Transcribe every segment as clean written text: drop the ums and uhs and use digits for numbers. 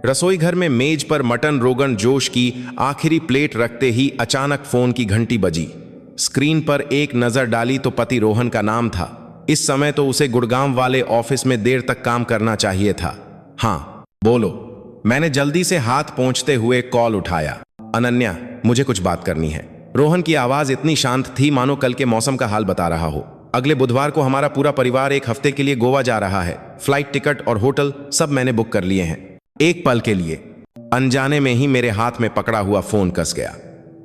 रसोई घर में मेज पर मटन रोगन जोश की आखिरी प्लेट रखते ही अचानक फोन की घंटी बजी। स्क्रीन पर एक नजर डाली तो पति रोहन का नाम था। इस समय तो उसे गुड़गांव वाले ऑफिस में देर तक काम करना चाहिए था। हाँ बोलो, मैंने जल्दी से हाथ पोंछते हुए कॉल उठाया। अनन्या, मुझे कुछ बात करनी है। रोहन की आवाज इतनी शांत थी मानो कल के मौसम का हाल बता रहा हो। अगले बुधवार को हमारा पूरा परिवार एक हफ्ते के लिए गोवा जा रहा है। फ्लाइट टिकट और होटल सब मैंने बुक कर लिए हैं। एक पल के लिए अनजाने में ही मेरे हाथ में पकड़ा हुआ फोन कस गया।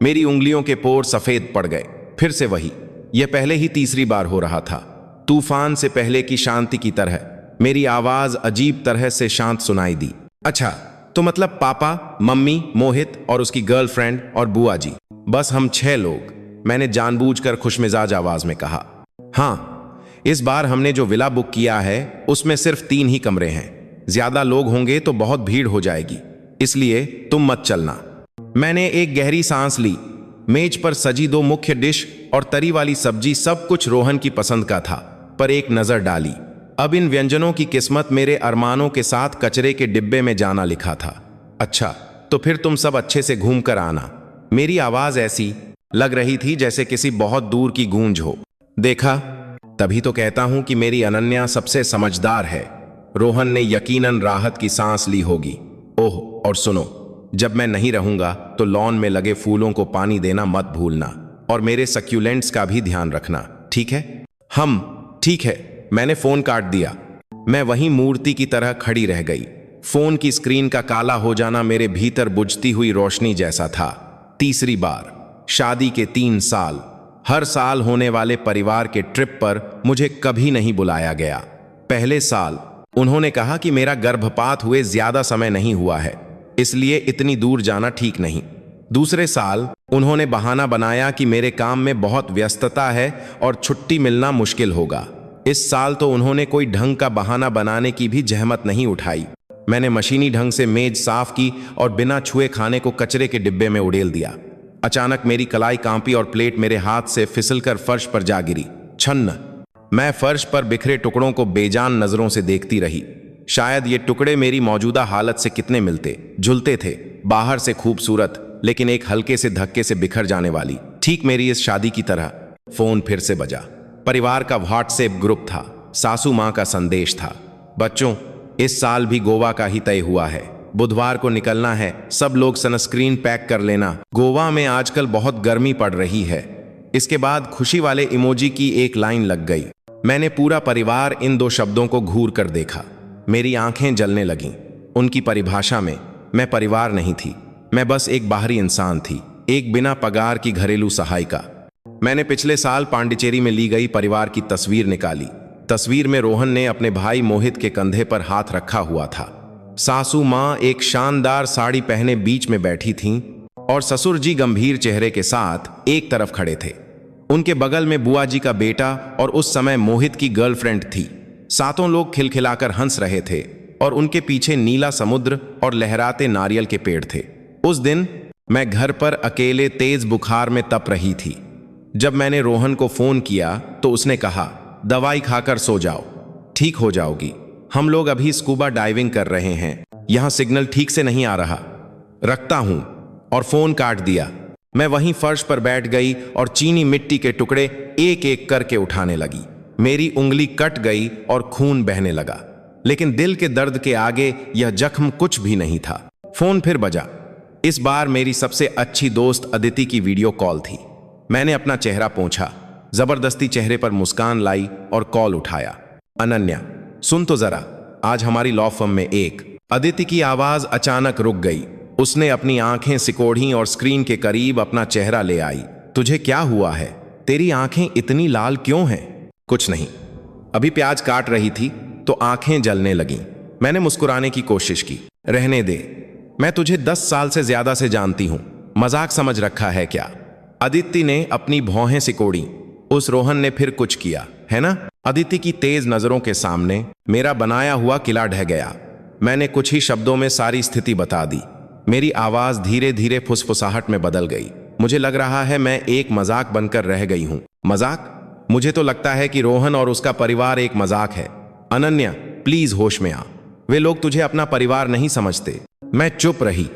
मेरी उंगलियों के पोर सफेद पड़ गए। फिर से वही, यह पहले ही तीसरी बार हो रहा था। तूफान से पहले की शांति की तरह मेरी आवाज अजीब तरह से शांत सुनाई दी। अच्छा, तो मतलब पापा, मम्मी, मोहित और उसकी गर्लफ्रेंड और बुआ जी, बस हम 6 लोग, मैंने जानबूझकर खुशमिजाज आवाज में कहा। हाँ, इस बार हमने जो विला बुक किया है उसमें सिर्फ 3 ही कमरे हैं। ज्यादा लोग होंगे तो बहुत भीड़ हो जाएगी, इसलिए तुम मत चलना। मैंने एक गहरी सांस ली। मेज पर सजी 2 मुख्य डिश और तरी वाली सब्जी सब कुछ रोहन की पसंद का था, पर एक नजर डाली। अब इन व्यंजनों की किस्मत मेरे अरमानों के साथ कचरे के डिब्बे में जाना लिखा था। अच्छा, तो फिर तुम सब अच्छे से घूम कर आना। मेरी आवाज ऐसी लग रही थी जैसे किसी बहुत दूर की गूंज हो। देखा, तभी तो कहता हूं कि मेरी अनन्या सबसे समझदार है। रोहन ने यकीनन राहत की सांस ली होगी। ओह, और सुनो, जब मैं नहीं रहूंगा तो लॉन में लगे फूलों को पानी देना मत भूलना, और मेरे सक्यूलेंट्स का भी ध्यान रखना, ठीक है? ठीक है। मैंने फोन काट दिया। मैं वहीं मूर्ति की तरह खड़ी रह गई। फोन की स्क्रीन का काला हो जाना मेरे भीतर बुझती हुई रोशनी जैसा था। तीसरी बार, शादी के 3 साल, हर साल होने वाले परिवार के ट्रिप पर मुझे कभी नहीं बुलाया गया। पहले साल उन्होंने कहा कि मेरा गर्भपात हुए ज्यादा समय नहीं हुआ है, इसलिए इतनी दूर जाना ठीक नहीं। दूसरे साल उन्होंने बहाना बनाया कि मेरे काम में बहुत व्यस्तता है और छुट्टी मिलना मुश्किल होगा। इस साल तो उन्होंने कोई ढंग का बहाना बनाने की भी जहमत नहीं उठाई। मैंने मशीनी ढंग से मेज साफ की और बिना छुए खाने को कचरे के डिब्बे में उड़ेल दिया। अचानक मेरी कलाई कांपी और प्लेट मेरे हाथ से फिसलकर फर्श पर जा गिरी। छन्न। मैं फर्श पर बिखरे टुकड़ों को बेजान नजरों से देखती रही। शायद ये टुकड़े मेरी मौजूदा हालत से कितने मिलते जुलते थे। बाहर से खूबसूरत, लेकिन एक हल्के से धक्के से बिखर जाने वाली, ठीक मेरी इस शादी की तरह। फोन फिर से बजा। परिवार का व्हाट्सएप ग्रुप था। सासू मां का संदेश था। बच्चों, इस साल भी गोवा का ही तय हुआ है। बुधवार को निकलना है। सब लोग सनस्क्रीन पैक कर लेना। गोवा में आजकल बहुत गर्मी पड़ रही है। इसके बाद खुशी वाले इमोजी की एक लाइन लग गई। मैंने पूरा परिवार इन 2 शब्दों को घूर कर देखा। मेरी आंखें जलने लगीं। उनकी परिभाषा में मैं परिवार नहीं थी, मैं बस एक बाहरी इंसान थी, एक बिना पगार की घरेलू सहायिका। मैंने पिछले साल पांडिचेरी में ली गई परिवार की तस्वीर निकाली। तस्वीर में रोहन ने अपने भाई मोहित के कंधे पर हाथ रखा हुआ था। सासू मां एक शानदार साड़ी पहने बीच में बैठी थीं और ससुर जी गंभीर चेहरे के साथ एक तरफ खड़े थे। उनके बगल में बुआ जी का बेटा और उस समय मोहित की गर्लफ्रेंड थी। सातों लोग खिलखिलाकर हंस रहे थे और उनके पीछे नीला समुद्र और लहराते नारियल के पेड़ थे। उस दिन मैं घर पर अकेले तेज बुखार में तप रही थी। जब मैंने रोहन को फोन किया तो उसने कहा, दवाई खाकर सो जाओ, ठीक हो जाओगी। हम लोग अभी स्कूबा डाइविंग कर रहे हैं, यहां सिग्नल ठीक से नहीं आ रहा। रखता हूं। और फोन काट दिया। मैं वहीं फर्श पर बैठ गई और चीनी मिट्टी के टुकड़े एक एक करके उठाने लगी। मेरी उंगली कट गई और खून बहने लगा, लेकिन दिल के दर्द के आगे यह जख्म कुछ भी नहीं था। फोन फिर बजा। इस बार मेरी सबसे अच्छी दोस्त अदिति की वीडियो कॉल थी। मैंने अपना चेहरा पोंछा, जबरदस्ती चेहरे पर मुस्कान लाई और कॉल उठाया। अनन्या, सुन तो जरा, आज हमारी लॉ फर्म में एक। अदिति की आवाज अचानक रुक गई। उसने अपनी आंखें सिकोड़ी और स्क्रीन के करीब अपना चेहरा ले आई। तुझे क्या हुआ है? तेरी आंखें इतनी लाल क्यों हैं? कुछ नहीं, अभी प्याज काट रही थी तो आंखें जलने लगीं। मैंने मुस्कुराने की कोशिश की। रहने दे, मैं तुझे 10 साल से ज्यादा से जानती हूं, मजाक समझ रखा है क्या? अदिति ने अपनी भौहें सिकोड़ी। उस रोहन ने फिर कुछ किया है ना? अदिति की तेज नजरों के सामने मेरा बनाया हुआ किला ढह गया। मैंने कुछ ही शब्दों में सारी स्थिति बता दी। मेरी आवाज धीरे धीरे फुसफुसाहट में बदल गई। मुझे लग रहा है मैं एक मजाक बनकर रह गई हूं। मजाक? मुझे तो लगता है कि रोहन और उसका परिवार एक मजाक है। अनन्या, प्लीज होश में आ। वे लोग तुझे अपना परिवार नहीं समझते। मैं चुप रही।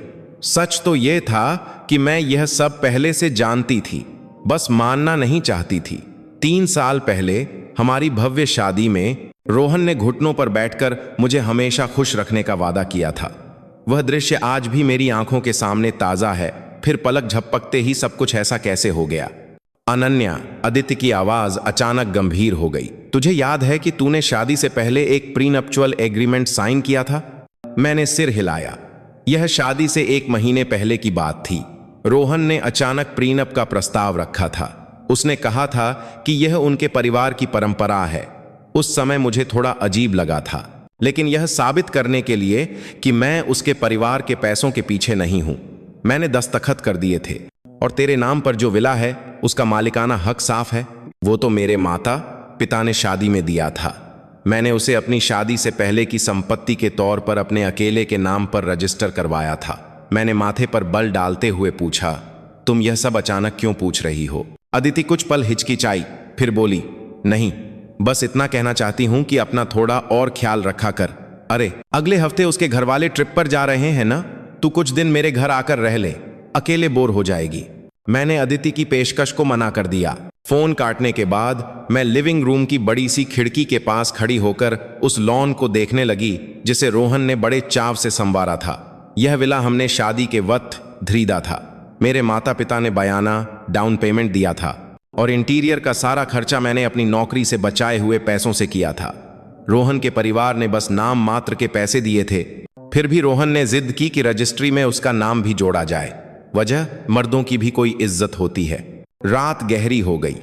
सच तो यह था कि मैं यह सब पहले से जानती थी, बस मानना नहीं चाहती थी। 3 साल पहले हमारी भव्य शादी में रोहन ने घुटनों पर बैठकर मुझे हमेशा खुश रखने का वादा किया था। वह दृश्य आज भी मेरी आंखों के सामने ताजा है। फिर पलक झपकते ही सब कुछ ऐसा कैसे हो गया? अनन्या, अदिति की आवाज अचानक गंभीर हो गई। तुझे याद है कि तूने शादी से पहले एक प्रीनप्चुअल एग्रीमेंट साइन किया था? मैंने सिर हिलाया। यह शादी से 1 महीने पहले की बात थी। रोहन ने अचानक प्रीनप का प्रस्ताव रखा था। उसने कहा था कि यह उनके परिवार की परंपरा है। उस समय मुझे थोड़ा अजीब लगा था, लेकिन यह साबित करने के लिए कि मैं उसके परिवार के पैसों के पीछे नहीं हूं, मैंने दस्तखत कर दिए थे। और तेरे नाम पर जो विला है उसका मालिकाना हक साफ है। वो तो मेरे माता पिता ने शादी में दिया था। मैंने उसे अपनी शादी से पहले की संपत्ति के तौर पर अपने अकेले के नाम पर रजिस्टर करवाया था। मैंने माथे पर बल डालते हुए पूछा, तुम यह सब अचानक क्यों पूछ रही हो? अदिति कुछ पल हिचकिचाई, फिर बोली, नहीं, बस इतना कहना चाहती हूं कि अपना थोड़ा और ख्याल रखा कर। अरे, अगले हफ्ते उसके घर वाले ट्रिप पर जा रहे हैं ना? तू कुछ दिन मेरे घर आकर रह ले, अकेले बोर हो जाएगी। मैंने अदिति की पेशकश को मना कर दिया। फोन काटने के बाद मैं लिविंग रूम की बड़ी सी खिड़की के पास खड़ी होकर उस लॉन को देखने लगी जिसे रोहन ने बड़े चाव से संवारा था। यह विला हमने शादी के वक्त खरीदा था। मेरे माता पिता ने बयाना डाउन पेमेंट दिया था और इंटीरियर का सारा खर्चा मैंने अपनी नौकरी से बचाए हुए पैसों से किया था। रोहन के परिवार ने बस नाम मात्र के पैसे दिए थे। फिर भी रोहन ने जिद की कि रजिस्ट्री में उसका नाम भी जोड़ा जाए। वजह, मर्दों की भी कोई इज्जत होती है। रात गहरी हो गई।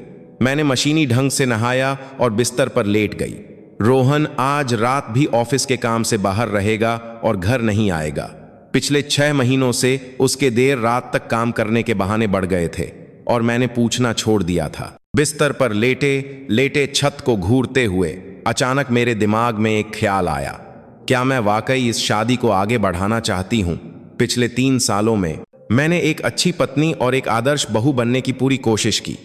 मैंने मशीनी ढंग से नहाया और बिस्तर पर लेट गई। रोहन आज रात भी ऑफिस के काम से बाहर रहेगा और घर नहीं आएगा। पिछले 6 महीनों से उसके देर रात तक काम करने के बहाने बढ़ गए थे और मैंने पूछना छोड़ दिया था। बिस्तर पर लेटे लेटे छत को घूरते हुए अचानक मेरे दिमाग में एक ख्याल आया, क्या मैं वाकई इस शादी को आगे बढ़ाना चाहती हूँ? पिछले 3 सालों में मैंने एक अच्छी पत्नी और एक आदर्श बहू बनने की पूरी कोशिश की।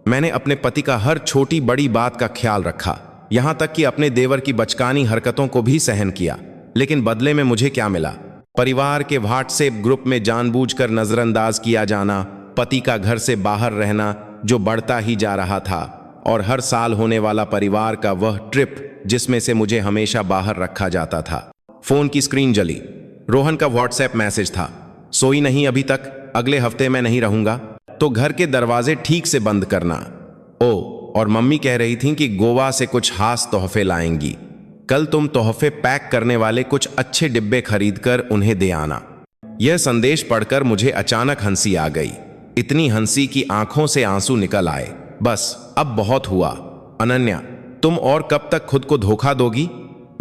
मैंने अपने पति का हर छोटी बड़ी बात का ख्याल रखा, यहां तक कि अपने देवर की बचकानी हरकतों को भी सहन किया। लेकिन बदले में मुझे क्या मिला? परिवार के व्हाट्सएप ग्रुप में जानबूझकर नजरअंदाज किया जाना, पति का घर से बाहर रहना जो बढ़ता ही जा रहा था, और हर साल होने वाला परिवार का वह ट्रिप जिसमें से मुझे हमेशा बाहर रखा जाता था। फोन की स्क्रीन जली। रोहन का व्हाट्सएप मैसेज था, सोई नहीं अभी तक, अगले हफ्ते मैं नहीं रहूंगा तो घर के दरवाजे ठीक से बंद करना। ओ, और मम्मी कह रही थी कि गोवा से कुछ खास तोहफे लाएंगी। कल तुम तोहफे पैक करने वाले कुछ अच्छे डिब्बे खरीदकर उन्हें दे आना। यह संदेश पढ़कर मुझे अचानक हंसी आ गई। इतनी हंसी कि आंखों से आंसू निकल आए। बस अब बहुत हुआ। अनन्या, तुम और कब तक खुद को धोखा दोगी?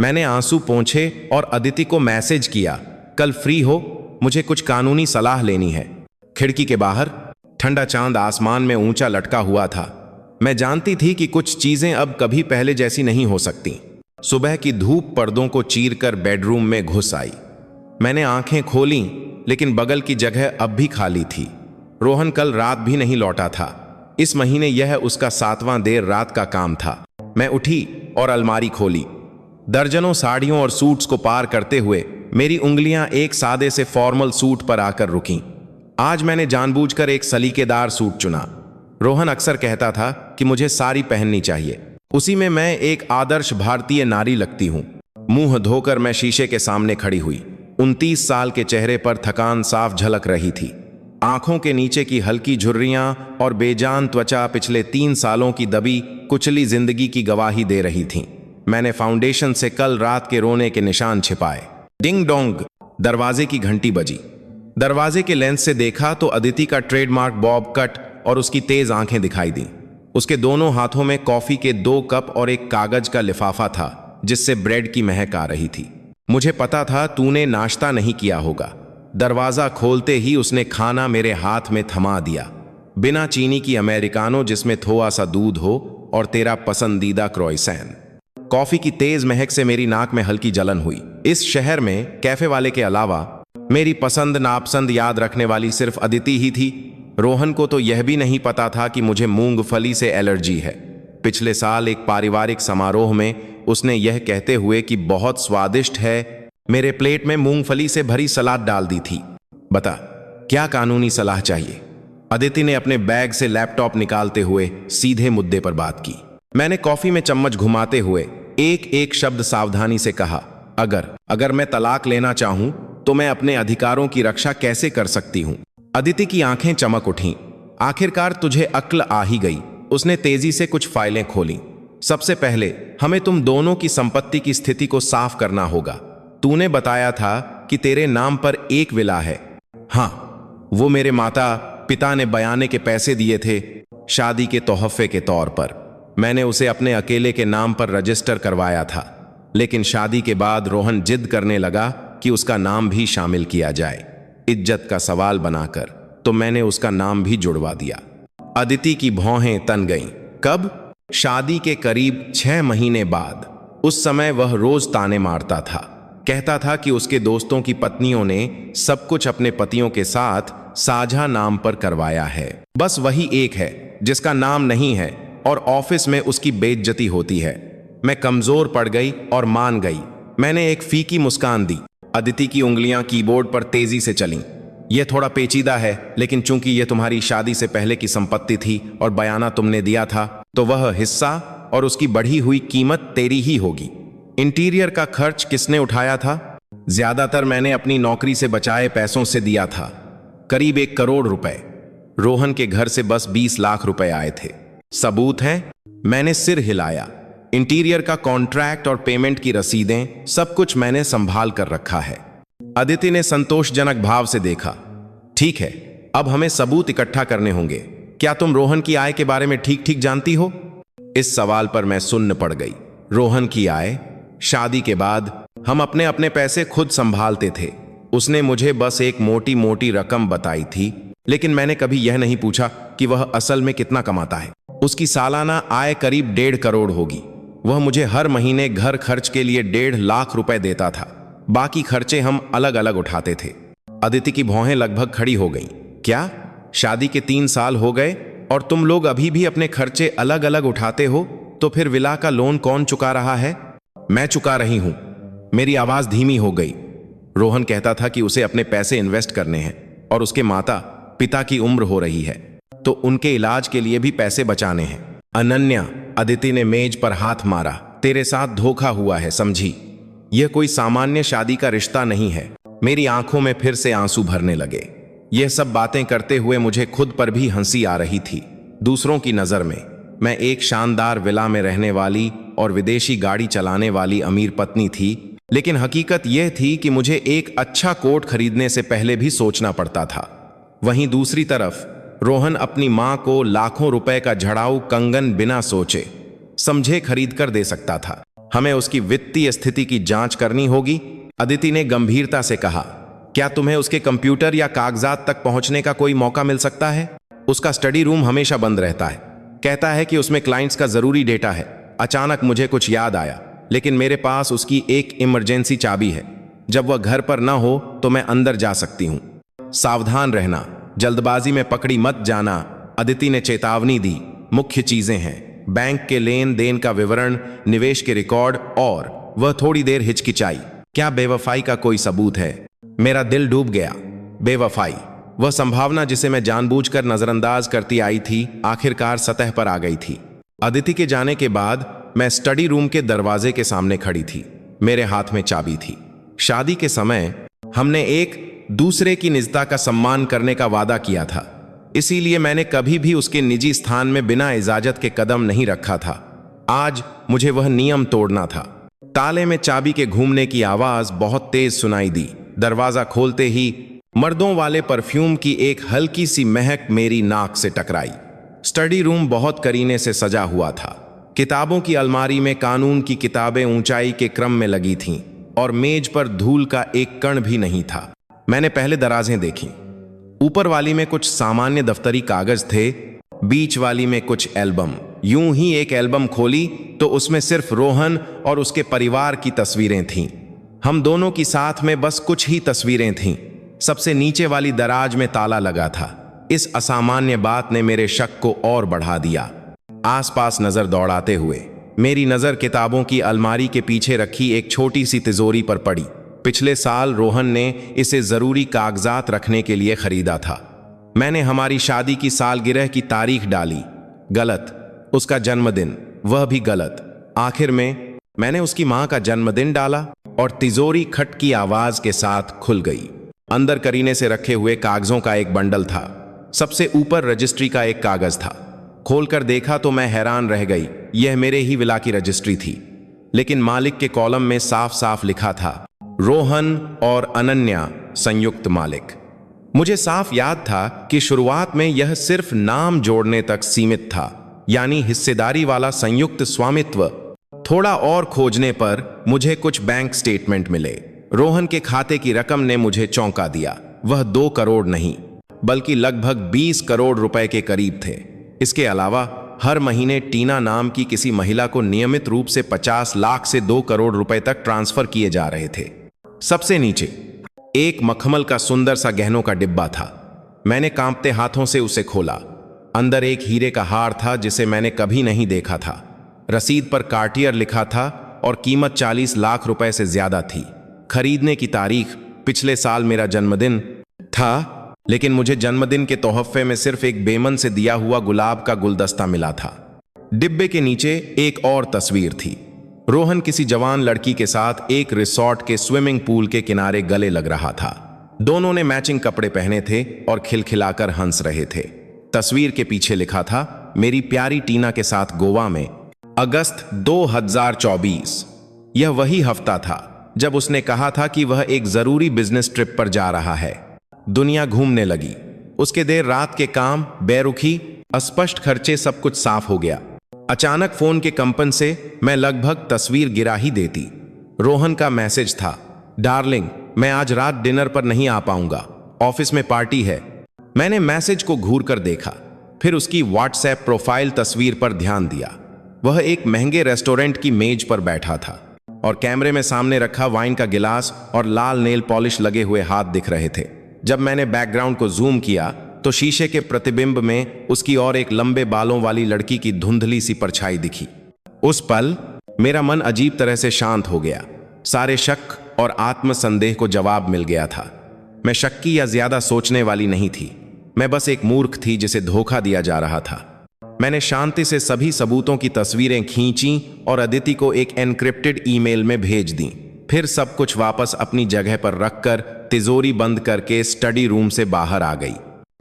मैंने आंसू पोंछे और अदिति को मैसेज किया, कल फ्री हो, मुझे कुछ कानूनी सलाह लेनी है। खिड़की के बाहर ठंडा चांद आसमान में ऊंचा लटका हुआ था। मैं जानती थी कि कुछ चीजें अब कभी पहले जैसी नहीं हो सकती। सुबह की धूप पर्दों को चीरकर बेडरूम में घुस आई। मैंने आंखें खोलीं, लेकिन बगल की जगह अब भी खाली थी। रोहन कल रात भी नहीं लौटा था। इस महीने यह उसका 7वां देर रात का काम था। मैं उठी और अलमारी खोली। दर्जनों साड़ियों और सूट्स को पार करते हुए मेरी उंगलियां एक सादे से फॉर्मल सूट पर आकर रुकीं। आज मैंने जानबूझकर एक सलीकेदार सूट चुना। रोहन अक्सर कहता था कि मुझे साड़ी पहननी चाहिए, उसी में मैं एक आदर्श भारतीय नारी लगती हूं। मुंह धोकर मैं शीशे के सामने खड़ी हुई। 29 साल के चेहरे पर थकान साफ झलक रही थी। आंखों के नीचे की हल्की झुर्रियां और बेजान त्वचा पिछले 3 सालों की दबी कुचली जिंदगी की गवाही दे रही थीं। मैंने फाउंडेशन से कल रात के रोने के निशान छिपाए। डिंग डोंग, दरवाजे की घंटी बजी। दरवाजे के लेंस से देखा तो अदिति का ट्रेडमार्क बॉब कट और उसकी तेज आंखें दिखाई दी। उसके दोनों हाथों में कॉफी के 2 कप और एक कागज का लिफाफा था जिससे ब्रेड की महक आ रही थी। मुझे पता था तूने नाश्ता नहीं किया होगा। दरवाजा खोलते ही उसने खाना मेरे हाथ में थमा दिया। बिना चीनी की अमेरिकानो जिसमें थोड़ा सा दूध हो और तेरा पसंदीदा क्रोइसैन। कॉफी की तेज महक से मेरी नाक में हल्की जलन हुई। इस शहर में कैफे वाले के अलावा मेरी पसंद नापसंद याद रखने वाली सिर्फ अदिति ही थी। रोहन को तो यह भी नहीं पता था कि मुझे मूंगफली से एलर्जी है। पिछले साल एक पारिवारिक समारोह में उसने यह कहते हुए कि बहुत स्वादिष्ट है, मेरे प्लेट में मूंगफली से भरी सलाद डाल दी थी। बता, क्या कानूनी सलाह चाहिए? अदिति ने अपने बैग से लैपटॉप निकालते हुए सीधे मुद्दे पर बात की। मैंने कॉफी में चम्मच घुमाते हुए एक एक शब्द सावधानी से कहा, अगर मैं तलाक लेना चाहूं तो मैं अपने अधिकारों की रक्षा कैसे कर सकती हूं? अदिति की आंखें चमक उठीं। आखिरकार तुझे अक्ल आ ही गई। उसने तेजी से कुछ फाइलें खोली। सबसे पहले हमें तुम दोनों की संपत्ति की स्थिति को साफ करना होगा। तूने बताया था कि तेरे नाम पर एक विला है। हाँ, वो मेरे माता पिता ने बयाने के पैसे दिए थे शादी के तोहफे के तौर पर। मैंने उसे अपने अकेले के नाम पर रजिस्टर करवाया था, लेकिन शादी के बाद रोहन जिद करने लगा कि उसका नाम भी शामिल किया जाए। इज्जत का सवाल बनाकर तो मैंने उसका नाम भी जुड़वा दिया। अदिति की भौहें तन गईं। कब? शादी के करीब 6 महीने बाद। उस समय वह रोज ताने मारता था, कहता था कि उसके दोस्तों की पत्नियों ने सब कुछ अपने पतियों के साथ साझा नाम पर करवाया है। बस वही एक है जिसका नाम नहीं है और ऑफिस में उसकी बेइज्जती होती है। मैं कमजोर पड़ गई और मान गई। मैंने एक फीकी मुस्कान दी। अदिति की उंगलियां कीबोर्ड पर तेजी से चलीं। यह थोड़ा पेचीदा है, लेकिन चूंकि यह तुम्हारी शादी से पहले की संपत्ति थी और बयाना तुमने दिया था, तो वह हिस्सा और उसकी बढ़ी हुई कीमत तेरी ही होगी। इंटीरियर का खर्च किसने उठाया था? ज्यादातर मैंने अपनी नौकरी से बचाए पैसों से दिया था, करीब 1 करोड़ रुपए। रोहन के घर से बस 20 लाख रुपए आए थे। सबूत हैं? मैंने सिर हिलाया। इंटीरियर का कॉन्ट्रैक्ट और पेमेंट की रसीदें, सब कुछ मैंने संभाल कर रखा है। अदिति ने संतोषजनक भाव से देखा। ठीक है, अब हमें सबूत इकट्ठा करने होंगे। क्या तुम रोहन की आय के बारे में ठीक ठीक जानती हो? इस सवाल पर मैं सुन्न पड़ गई। रोहन की आय? शादी के बाद हम अपने अपने पैसे खुद संभालते थे। उसने मुझे बस एक मोटी मोटी रकम बताई थी, लेकिन मैंने कभी यह नहीं पूछा कि वह असल में कितना कमाता है। उसकी सालाना आय करीब 1.5 करोड़ होगी। वह मुझे हर महीने घर खर्च के लिए 1.5 लाख रुपए देता था। बाकी खर्चे हम अलग अलग उठाते थे। अदिति की भौहें लगभग खड़ी हो गईं। क्या? शादी के 3 साल हो गए और तुम लोग अभी भी अपने खर्चे अलग अलग उठाते हो? तो फिर विला का लोन कौन चुका रहा है? मैं चुका रही हूं। मेरी आवाज धीमी हो गई। रोहन कहता था कि उसे अपने पैसे इन्वेस्ट करने हैं और उसके माता पिता की उम्र हो रही है, तो उनके इलाज के लिए भी पैसे बचाने हैं। अनन्या, अदिति ने मेज पर हाथ मारा, तेरे साथ धोखा हुआ है, समझी? यह कोई सामान्य शादी का रिश्ता नहीं है। मेरी आंखों में फिर से आंसू भरने लगे। यह सब बातें करते हुए मुझे खुद पर भी हंसी आ रही थी। दूसरों की नजर में मैं एक शानदार विला में रहने वाली और विदेशी गाड़ी चलाने वाली अमीर पत्नी थी, लेकिन हकीकत यह थी कि मुझे एक अच्छा कोट खरीदने से पहले भी सोचना पड़ता था। वहीं दूसरी तरफ रोहन अपनी मां को लाखों रुपए का झड़ाऊ कंगन बिना सोचे समझे खरीद कर दे सकता था। हमें उसकी वित्तीय स्थिति की जांच करनी होगी, अदिति ने गंभीरता से कहा। क्या तुम्हें उसके कंप्यूटर या कागजात तक पहुंचने का कोई मौका मिल सकता है? उसका स्टडी रूम हमेशा बंद रहता है। कहता है कि उसमें क्लाइंट्स का जरूरी डेटा है। अचानक मुझे कुछ याद आया, लेकिन मेरे पास उसकी एक इमरजेंसी चाबी है। जब वह घर पर ना हो तो मैं अंदर जा सकती हूं। सावधान रहना, जल्दबाजी में पकड़ी मत जाना, अदिति ने चेतावनी दी। मुख्य चीजें हैं बैंक के लेन देन का विवरण, निवेश के रिकॉर्ड, और वह थोड़ी देर हिचकिचाई। क्या बेवफाई का कोई सबूत है? मेरा दिल डूब गया। बेवफाई, वह संभावना जिसे मैं जानबूझकर नजरअंदाज करती आई थी, आखिरकार सतह पर आ गई थी। अदिति के जाने के बाद मैं स्टडी रूम के दरवाजे के सामने खड़ी थी। मेरे हाथ में चाबी थी। शादी के समय हमने एक दूसरे की निजता का सम्मान करने का वादा किया था, इसीलिए मैंने कभी भी उसके निजी स्थान में बिना इजाजत के कदम नहीं रखा था। आज मुझे वह नियम तोड़ना था। ताले में चाबी के घूमने की आवाज बहुत तेज सुनाई दी। दरवाजा खोलते ही मर्दों वाले परफ्यूम की एक हल्की सी महक मेरी नाक से टकराई। स्टडी रूम बहुत करीने से सजा हुआ था। किताबों की अलमारी में कानून की किताबें ऊंचाई के क्रम में लगी थीं और मेज पर धूल का एक कण भी नहीं था। मैंने पहले दराजें देखी। ऊपर वाली में कुछ सामान्य दफ्तरी कागज थे, बीच वाली में कुछ एल्बम। यूं ही एक एल्बम खोली तो उसमें सिर्फ रोहन और उसके परिवार की तस्वीरें थीं। हम दोनों की साथ में बस कुछ ही तस्वीरें थीं। सबसे नीचे वाली दराज में ताला लगा था। इस असामान्य बात ने मेरे शक को और बढ़ा दिया। आसपास नजर दौड़ाते हुए मेरी नजर किताबों की अलमारी के पीछे रखी एक छोटी सी तिजोरी पर पड़ी। पिछले साल रोहन ने इसे जरूरी कागजात रखने के लिए खरीदा था। मैंने हमारी शादी की सालगिरह की तारीख डाली, गलत। उसका जन्मदिन, वह भी गलत। आखिर में मैंने उसकी मां का जन्मदिन डाला और तिजोरी खट की आवाज के साथ खुल गई। अंदर करीने से रखे हुए कागजों का एक बंडल था। सबसे ऊपर रजिस्ट्री का एक कागज था। खोलकर देखा तो मैं हैरान रह गई। यह मेरे ही विला की रजिस्ट्री थी, लेकिन मालिक के कॉलम में साफ साफ लिखा था, रोहन और अनन्या संयुक्त मालिक। मुझे साफ याद था कि शुरुआत में यह सिर्फ नाम जोड़ने तक सीमित था, यानी हिस्सेदारी वाला संयुक्त स्वामित्व। थोड़ा और खोजने पर मुझे कुछ बैंक स्टेटमेंट मिले। रोहन के खाते की रकम ने मुझे चौंका दिया। वह 2 करोड़ नहीं, बल्कि लगभग 20 करोड़ रुपए के करीब थे। इसके अलावा हर महीने टीना नाम की किसी महिला को नियमित रूप से 50 लाख से 2 करोड़ रुपए तक ट्रांसफर किए जा रहे थे। सबसे नीचे एक मखमल का सुंदर सा गहनों का डिब्बा था। मैंने कांपते हाथों से उसे खोला। अंदर एक हीरे का हार था जिसे मैंने कभी नहीं देखा था। रसीद पर कार्टियर लिखा था और कीमत 40 लाख रुपए से ज्यादा थी। खरीदने की तारीख पिछले साल मेरा जन्मदिन था, लेकिन मुझे जन्मदिन के तोहफे में सिर्फ एक बेमन से दिया हुआ गुलाब का गुलदस्ता मिला था। डिब्बे के नीचे एक और तस्वीर थी। रोहन किसी जवान लड़की के साथ एक रिसॉर्ट के स्विमिंग पूल के किनारे गले लग रहा था। दोनों ने मैचिंग कपड़े पहने थे और खिलखिलाकर हंस रहे थे। तस्वीर के पीछे लिखा था, मेरी प्यारी टीना के साथ गोवा में, अगस्त 2024। यह वही हफ्ता था जब उसने कहा था कि वह एक जरूरी बिजनेस ट्रिप पर जा रहा है। दुनिया घूमने लगी। उसके देर रात के काम, बेरुखी, अस्पष्ट खर्चे, सब कुछ साफ हो गया। अचानक फोन के कंपन से मैं लगभग तस्वीर गिरा ही देती। रोहन का मैसेज था, डार्लिंग, मैं आज रात डिनर पर नहीं आ पाऊंगा, ऑफिस में पार्टी है। मैंने मैसेज को घूर कर देखा, फिर उसकी व्हाट्सएप प्रोफाइल तस्वीर पर ध्यान दिया। वह एक महंगे रेस्टोरेंट की मेज पर बैठा था और कैमरे में सामने रखा वाइन का गिलास और लाल नेल पॉलिश लगे हुए हाथ दिख रहे थे। जब मैंने बैकग्राउंड को जूम किया तो शीशे के प्रतिबिंब में उसकी और एक लंबे बालों वाली लड़की की धुंधली सी परछाई दिखी। उस पल मेरा मन अजीब तरह से शांत हो गया। सारे शक और आत्मसंदेह को जवाब मिल गया था। मैं शक्की या ज्यादा सोचने वाली नहीं थी। मैं बस एक मूर्ख थी जिसे धोखा दिया जा रहा था। मैंने शांति से सभी सबूतों की तस्वीरें खींची और अदिति को एक एन्क्रिप्टेड ईमेल में भेज दी। फिर सब कुछ वापस अपनी जगह पर रखकर तिजोरी बंद करके स्टडी रूम से बाहर आ गई।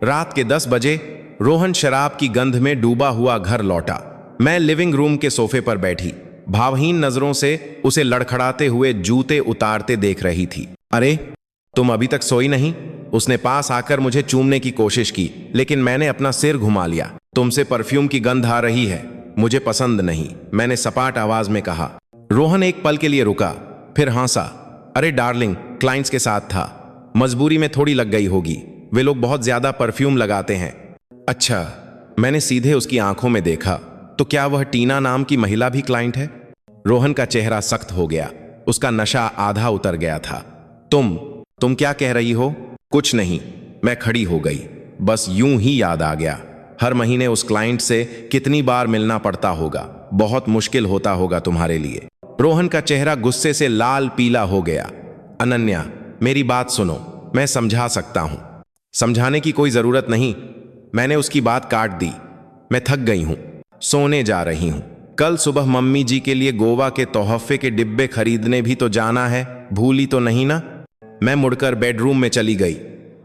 रात के 10 बजे रोहन शराब की गंध में डूबा हुआ घर लौटा। मैं लिविंग रूम के सोफे पर बैठी, भावहीन नजरों से उसे लड़खड़ाते हुए जूते उतारते देख रही थी। अरे, तुम अभी तक सोई नहीं? उसने पास आकर मुझे चूमने की कोशिश की, लेकिन मैंने अपना सिर घुमा लिया। तुमसे परफ्यूम की गंध आ रही है, मुझे पसंद नहीं, मैंने सपाट आवाज में कहा। रोहन एक पल के लिए रुका, फिर हंसा। अरे डार्लिंग, क्लाइंट्स के साथ था, मजबूरी में थोड़ी लग गई होगी, वे लोग बहुत ज्यादा परफ्यूम लगाते हैं। अच्छा, मैंने सीधे उसकी आंखों में देखा। तो क्या वह टीना नाम की महिला भी क्लाइंट है? रोहन का चेहरा सख्त हो गया। उसका नशा आधा उतर गया था। तुम क्या कह रही हो? कुछ नहीं, मैं खड़ी हो गई। बस यूं ही याद आ गया। हर महीने उस क्लाइंट से कितनी बार मिलना पड़ता होगा, बहुत मुश्किल होता होगा तुम्हारे लिए। रोहन का चेहरा गुस्से से लाल पीला हो गया। अनन्या, मेरी बात सुनो, मैं समझा सकता हूं। समझाने की कोई जरूरत नहीं, मैंने उसकी बात काट दी। मैं थक गई हूं, सोने जा रही हूं। कल सुबह मम्मी जी के लिए गोवा के तोहफे के डिब्बे खरीदने भी तो जाना है, भूली तो नहीं ना? मैं मुड़कर बेडरूम में चली गई।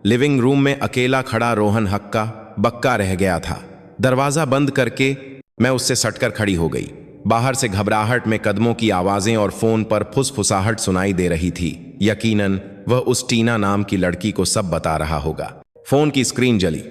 लिविंग रूम में अकेला खड़ा रोहन हक्का बक्का रह गया था। दरवाजा बंद करके मैं उससे सटकर खड़ी हो गई। बाहर से घबराहट में कदमों की आवाजें और फोन पर फुसफुसाहट सुनाई दे रही थी। यकीनन वह उस टीना नाम की लड़की को सब बता रहा होगा। फोन की स्क्रीन जली।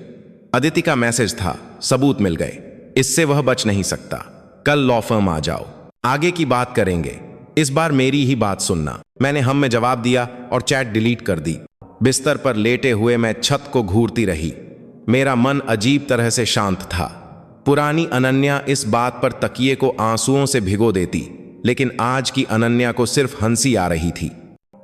अदिति का मैसेज था, सबूत मिल गए, इससे वह बच नहीं सकता। कल लॉ फर्म आ जाओ, आगे की बात करेंगे, इस बार मेरी ही बात सुनना। मैंने हम में जवाब दिया और चैट डिलीट कर दी। बिस्तर पर लेटे हुए मैं छत को घूरती रही। मेरा मन अजीब तरह से शांत था। पुरानी अनन्या इस बात पर तकिए को आंसुओं से भिगो देती, लेकिन आज की अनन्या को सिर्फ हंसी आ रही थी।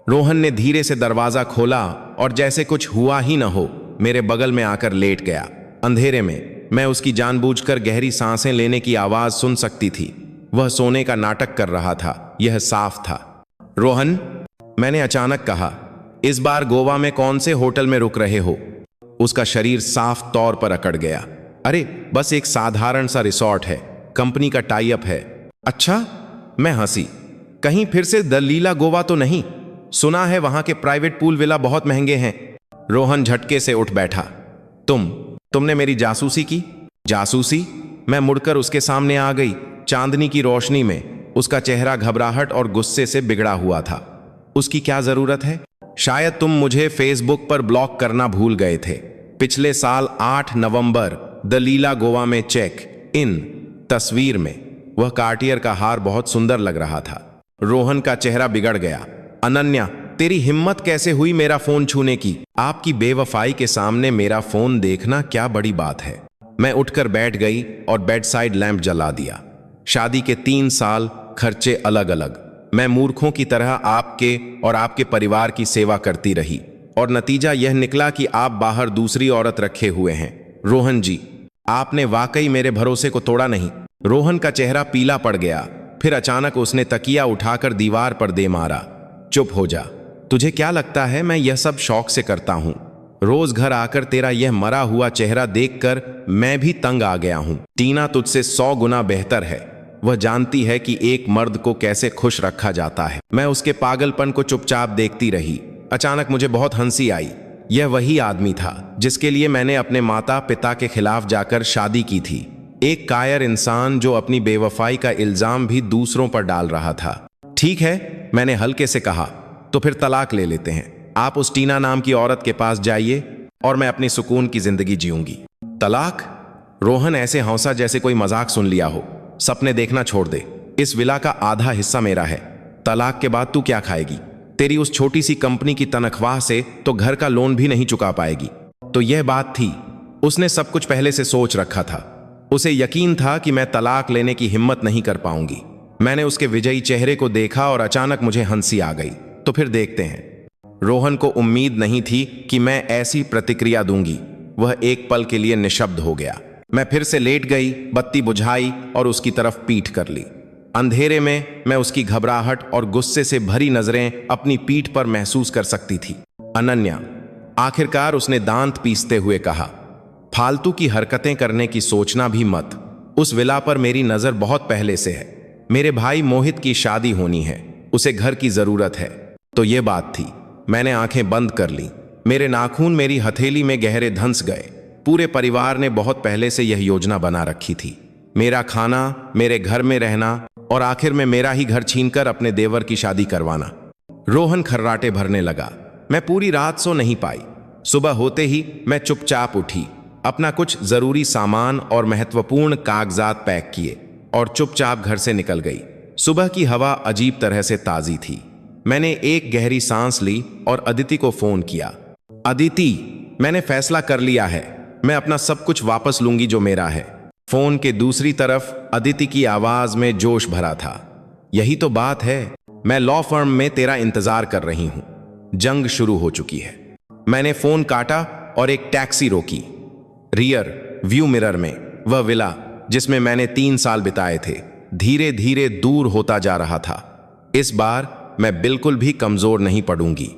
रोहन ने धीरे से दरवाजा खोला और जैसे कुछ हुआ ही न हो मेरे बगल में आकर लेट गया। अंधेरे में मैं उसकी जानबूझकर गहरी सांसें लेने की आवाज सुन सकती थी। वह सोने का नाटक कर रहा था, यह साफ था। रोहन, मैंने अचानक कहा। इस बार गोवा में कौन से होटल में रुक रहे हो? उसका शरीर साफ तौर पर अकड़ गया। अरे बस एक साधारण सा रिसॉर्ट है, कंपनी का टाई अप है। अच्छा, मैं हंसी। कहीं फिर से द लीला गोवा तो नहीं? सुना है वहां के प्राइवेट पूल विला बहुत महंगे हैं। रोहन झटके से उठ बैठा। तुमने मेरी जासूसी की? जासूसी? मैं मुड़कर उसके सामने आ गई। चांदनी की रोशनी में उसका चेहरा घबराहट और गुस्से से बिगड़ा हुआ था। उसकी क्या जरूरत है? शायद तुम मुझे फेसबुक पर ब्लॉक करना भूल गए थे। पिछले साल 8 नवंबर द लीला गोवा में चेक इन। तस्वीर में वह कार्टियर का हार बहुत सुंदर लग रहा था। रोहन का चेहरा बिगड़ गया। अनन्या, तेरी हिम्मत कैसे हुई मेरा फोन छूने की? आपकी बेवफाई के सामने मेरा फोन देखना क्या बड़ी बात है? मैं उठकर बैठ गई और बेड साइड लैंप जला दिया। शादी के 3 साल, खर्चे अलग अलग। मैं मूर्खों की तरह आपके और आपके परिवार की सेवा करती रही और नतीजा यह निकला कि आप बाहर दूसरी औरत रखे हुए हैं। रोहन जी, आपने वाकई मेरे भरोसे को तोड़ा नहीं। रोहन का चेहरा पीला पड़ गया। फिर अचानक उसने तकिया उठाकर दीवार पर दे मारा। चुप हो जा। तुझे क्या लगता है मैं यह सब शौक से करता हूं? रोज घर आकर तेरा यह मरा हुआ चेहरा देखकर मैं भी तंग आ गया हूं। टीना तुझसे 100 गुना बेहतर है। वह जानती है कि एक मर्द को कैसे खुश रखा जाता है। मैं उसके पागलपन को चुपचाप देखती रही। अचानक मुझे बहुत हंसी आई। यह वही आदमी था जिसके लिए मैंने अपने माता पिता के खिलाफ जाकर शादी की थी। एक कायर इंसान जो अपनी बेवफाई का इल्जाम भी दूसरों पर डाल रहा था। ठीक है, मैंने हल्के से कहा, तो फिर तलाक ले लेते हैं। आप उस टीना नाम की औरत के पास जाइए और मैं अपनी सुकून की जिंदगी जीऊंगी। तलाक? रोहन ऐसे हौसा जैसे कोई मजाक सुन लिया हो। सपने देखना छोड़ दे। इस विला का आधा हिस्सा मेरा है। तलाक के बाद तू क्या खाएगी? तेरी उस छोटी सी कंपनी की तनख्वाह से तो घर का लोन भी नहीं चुका पाएगी। तो यह बात थी। उसने सब कुछ पहले से सोच रखा था। उसे यकीन था कि मैं तलाक लेने की हिम्मत नहीं कर पाऊंगी। मैंने उसके विजयी चेहरे को देखा और अचानक मुझे हंसी आ गई। तो फिर देखते हैं। रोहन को उम्मीद नहीं थी कि मैं ऐसी प्रतिक्रिया दूंगी। वह एक पल के लिए निशब्द हो गया। मैं फिर से लेट गई, बत्ती बुझाई और उसकी तरफ पीठ कर ली। अंधेरे में मैं उसकी घबराहट और गुस्से से भरी नजरें अपनी पीठ पर महसूस कर सकती थी। अनन्या, आखिरकार उसने दांत पीसते हुए कहा, फालतू की हरकतें करने की सोचना भी मत। उस विला पर मेरी नजर बहुत पहले से है। मेरे भाई मोहित की शादी होनी है, उसे घर की जरूरत है। तो ये बात थी। मैंने आंखें बंद कर ली। मेरे नाखून मेरी हथेली में गहरे धंस गए। पूरे परिवार ने बहुत पहले से यह योजना बना रखी थी। मेरा खाना, मेरे घर में रहना और आखिर में मेरा ही घर छीनकर अपने देवर की शादी करवाना। रोहन खर्राटे भरने लगा। मैं पूरी रात सो नहीं पाई। सुबह होते ही मैं चुपचाप उठी, अपना कुछ जरूरी सामान और महत्वपूर्ण कागजात पैक किए और चुपचाप घर से निकल गई। सुबह की हवा अजीब तरह से ताजी थी। मैंने एक गहरी सांस ली और अदिति को फोन किया। अदिति, मैंने फैसला कर लिया है। मैं अपना सब कुछ वापस लूंगी जो मेरा है। फोन के दूसरी तरफ अदिति की आवाज में जोश भरा था। यही तो बात है। मैं लॉ फर्म में तेरा इंतजार कर रही हूं। जंग शुरू हो चुकी है। मैंने फोन काटा और एक टैक्सी रोकी। रियर व्यू मिरर में वह विला जिसमें मैंने 3 साल बिताए थे धीरे धीरे दूर होता जा रहा था। इस बार मैं बिल्कुल भी कमजोर नहीं पड़ूंगी।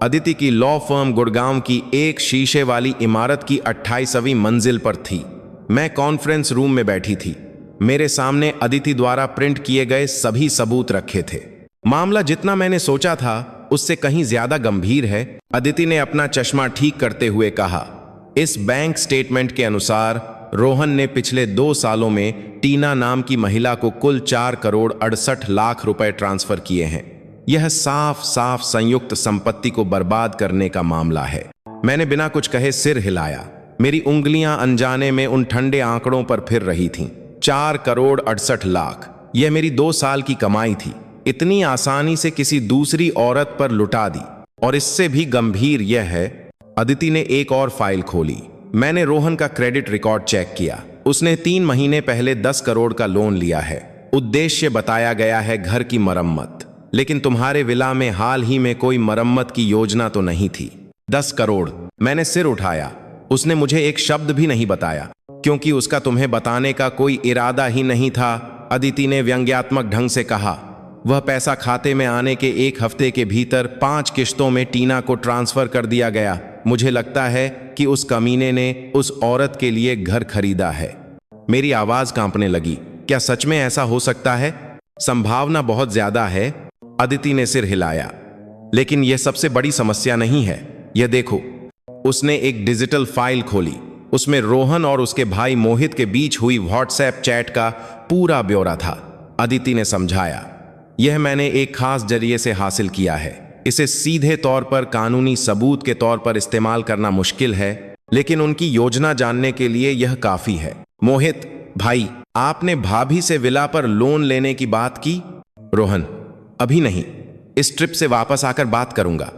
अदिति की लॉ फर्म गुड़गांव की एक शीशे वाली इमारत की 28वीं मंजिल पर थी। मैं कॉन्फ्रेंस रूम में बैठी थी। मेरे सामने अदिति द्वारा प्रिंट किए गए सभी सबूत रखे थे। मामला जितना मैंने सोचा था उससे कहीं ज्यादा गंभीर है। अदिति ने अपना चश्मा ठीक करते हुए कहा, इस बैंक स्टेटमेंट के अनुसार रोहन ने पिछले 2 सालों में टीना नाम की महिला को कुल 4 करोड़ 68 लाख रुपए ट्रांसफर किए हैं। यह साफ साफ संयुक्त संपत्ति को बर्बाद करने का मामला है। मैंने बिना कुछ कहे सिर हिलाया। मेरी उंगलियां अनजाने में उन ठंडे आंकड़ों पर फिर रही थीं। 4 करोड़ 68 लाख, यह मेरी 2 साल की कमाई थी। इतनी आसानी से किसी दूसरी औरत पर लुटा दी। और इससे भी गंभीर यह है, अदिति ने एक और फाइल खोली। मैंने रोहन का क्रेडिट रिकॉर्ड चेक किया। उसने 3 महीने पहले 10 करोड़ का लोन लिया है। उद्देश्य बताया गया है घर की मरम्मत। लेकिन तुम्हारे विला में हाल ही में कोई मरम्मत की योजना तो नहीं थी। 10 करोड़। मैंने सिर उठाया। उसने मुझे एक शब्द भी नहीं बताया, क्योंकि उसका तुम्हें बताने का कोई इरादा ही नहीं था। अदिति ने व्यंग्यात्मक ढंग से कहा, वह पैसा खाते में आने के 1 हफ्ते के भीतर 5 किश्तों में टीना को ट्रांसफर कर दिया गया। मुझे लगता है कि उस कमीने ने उस औरत के लिए घर खरीदा है। मेरी आवाज कांपने लगी। क्या सच में ऐसा हो सकता है? संभावना बहुत ज्यादा है। अदिति ने सिर हिलाया। लेकिन यह सबसे बड़ी समस्या नहीं है। यह देखो। उसने एक डिजिटल फाइल खोली। उसमें रोहन और उसके भाई मोहित के बीच हुई व्हाट्सएप चैट का पूरा ब्यौरा था। अदिति ने समझाया, यह मैंने एक खास जरिए से हासिल किया है। इसे सीधे तौर पर कानूनी सबूत के तौर पर इस्तेमाल करना मुश्किल है, लेकिन उनकी योजना जानने के लिए यह काफी है। मोहित भाई, आपने भाभी से विला पर लोन लेने की बात की? रोहन, अभी नहीं, इस ट्रिप से वापस आकर बात करूंगा।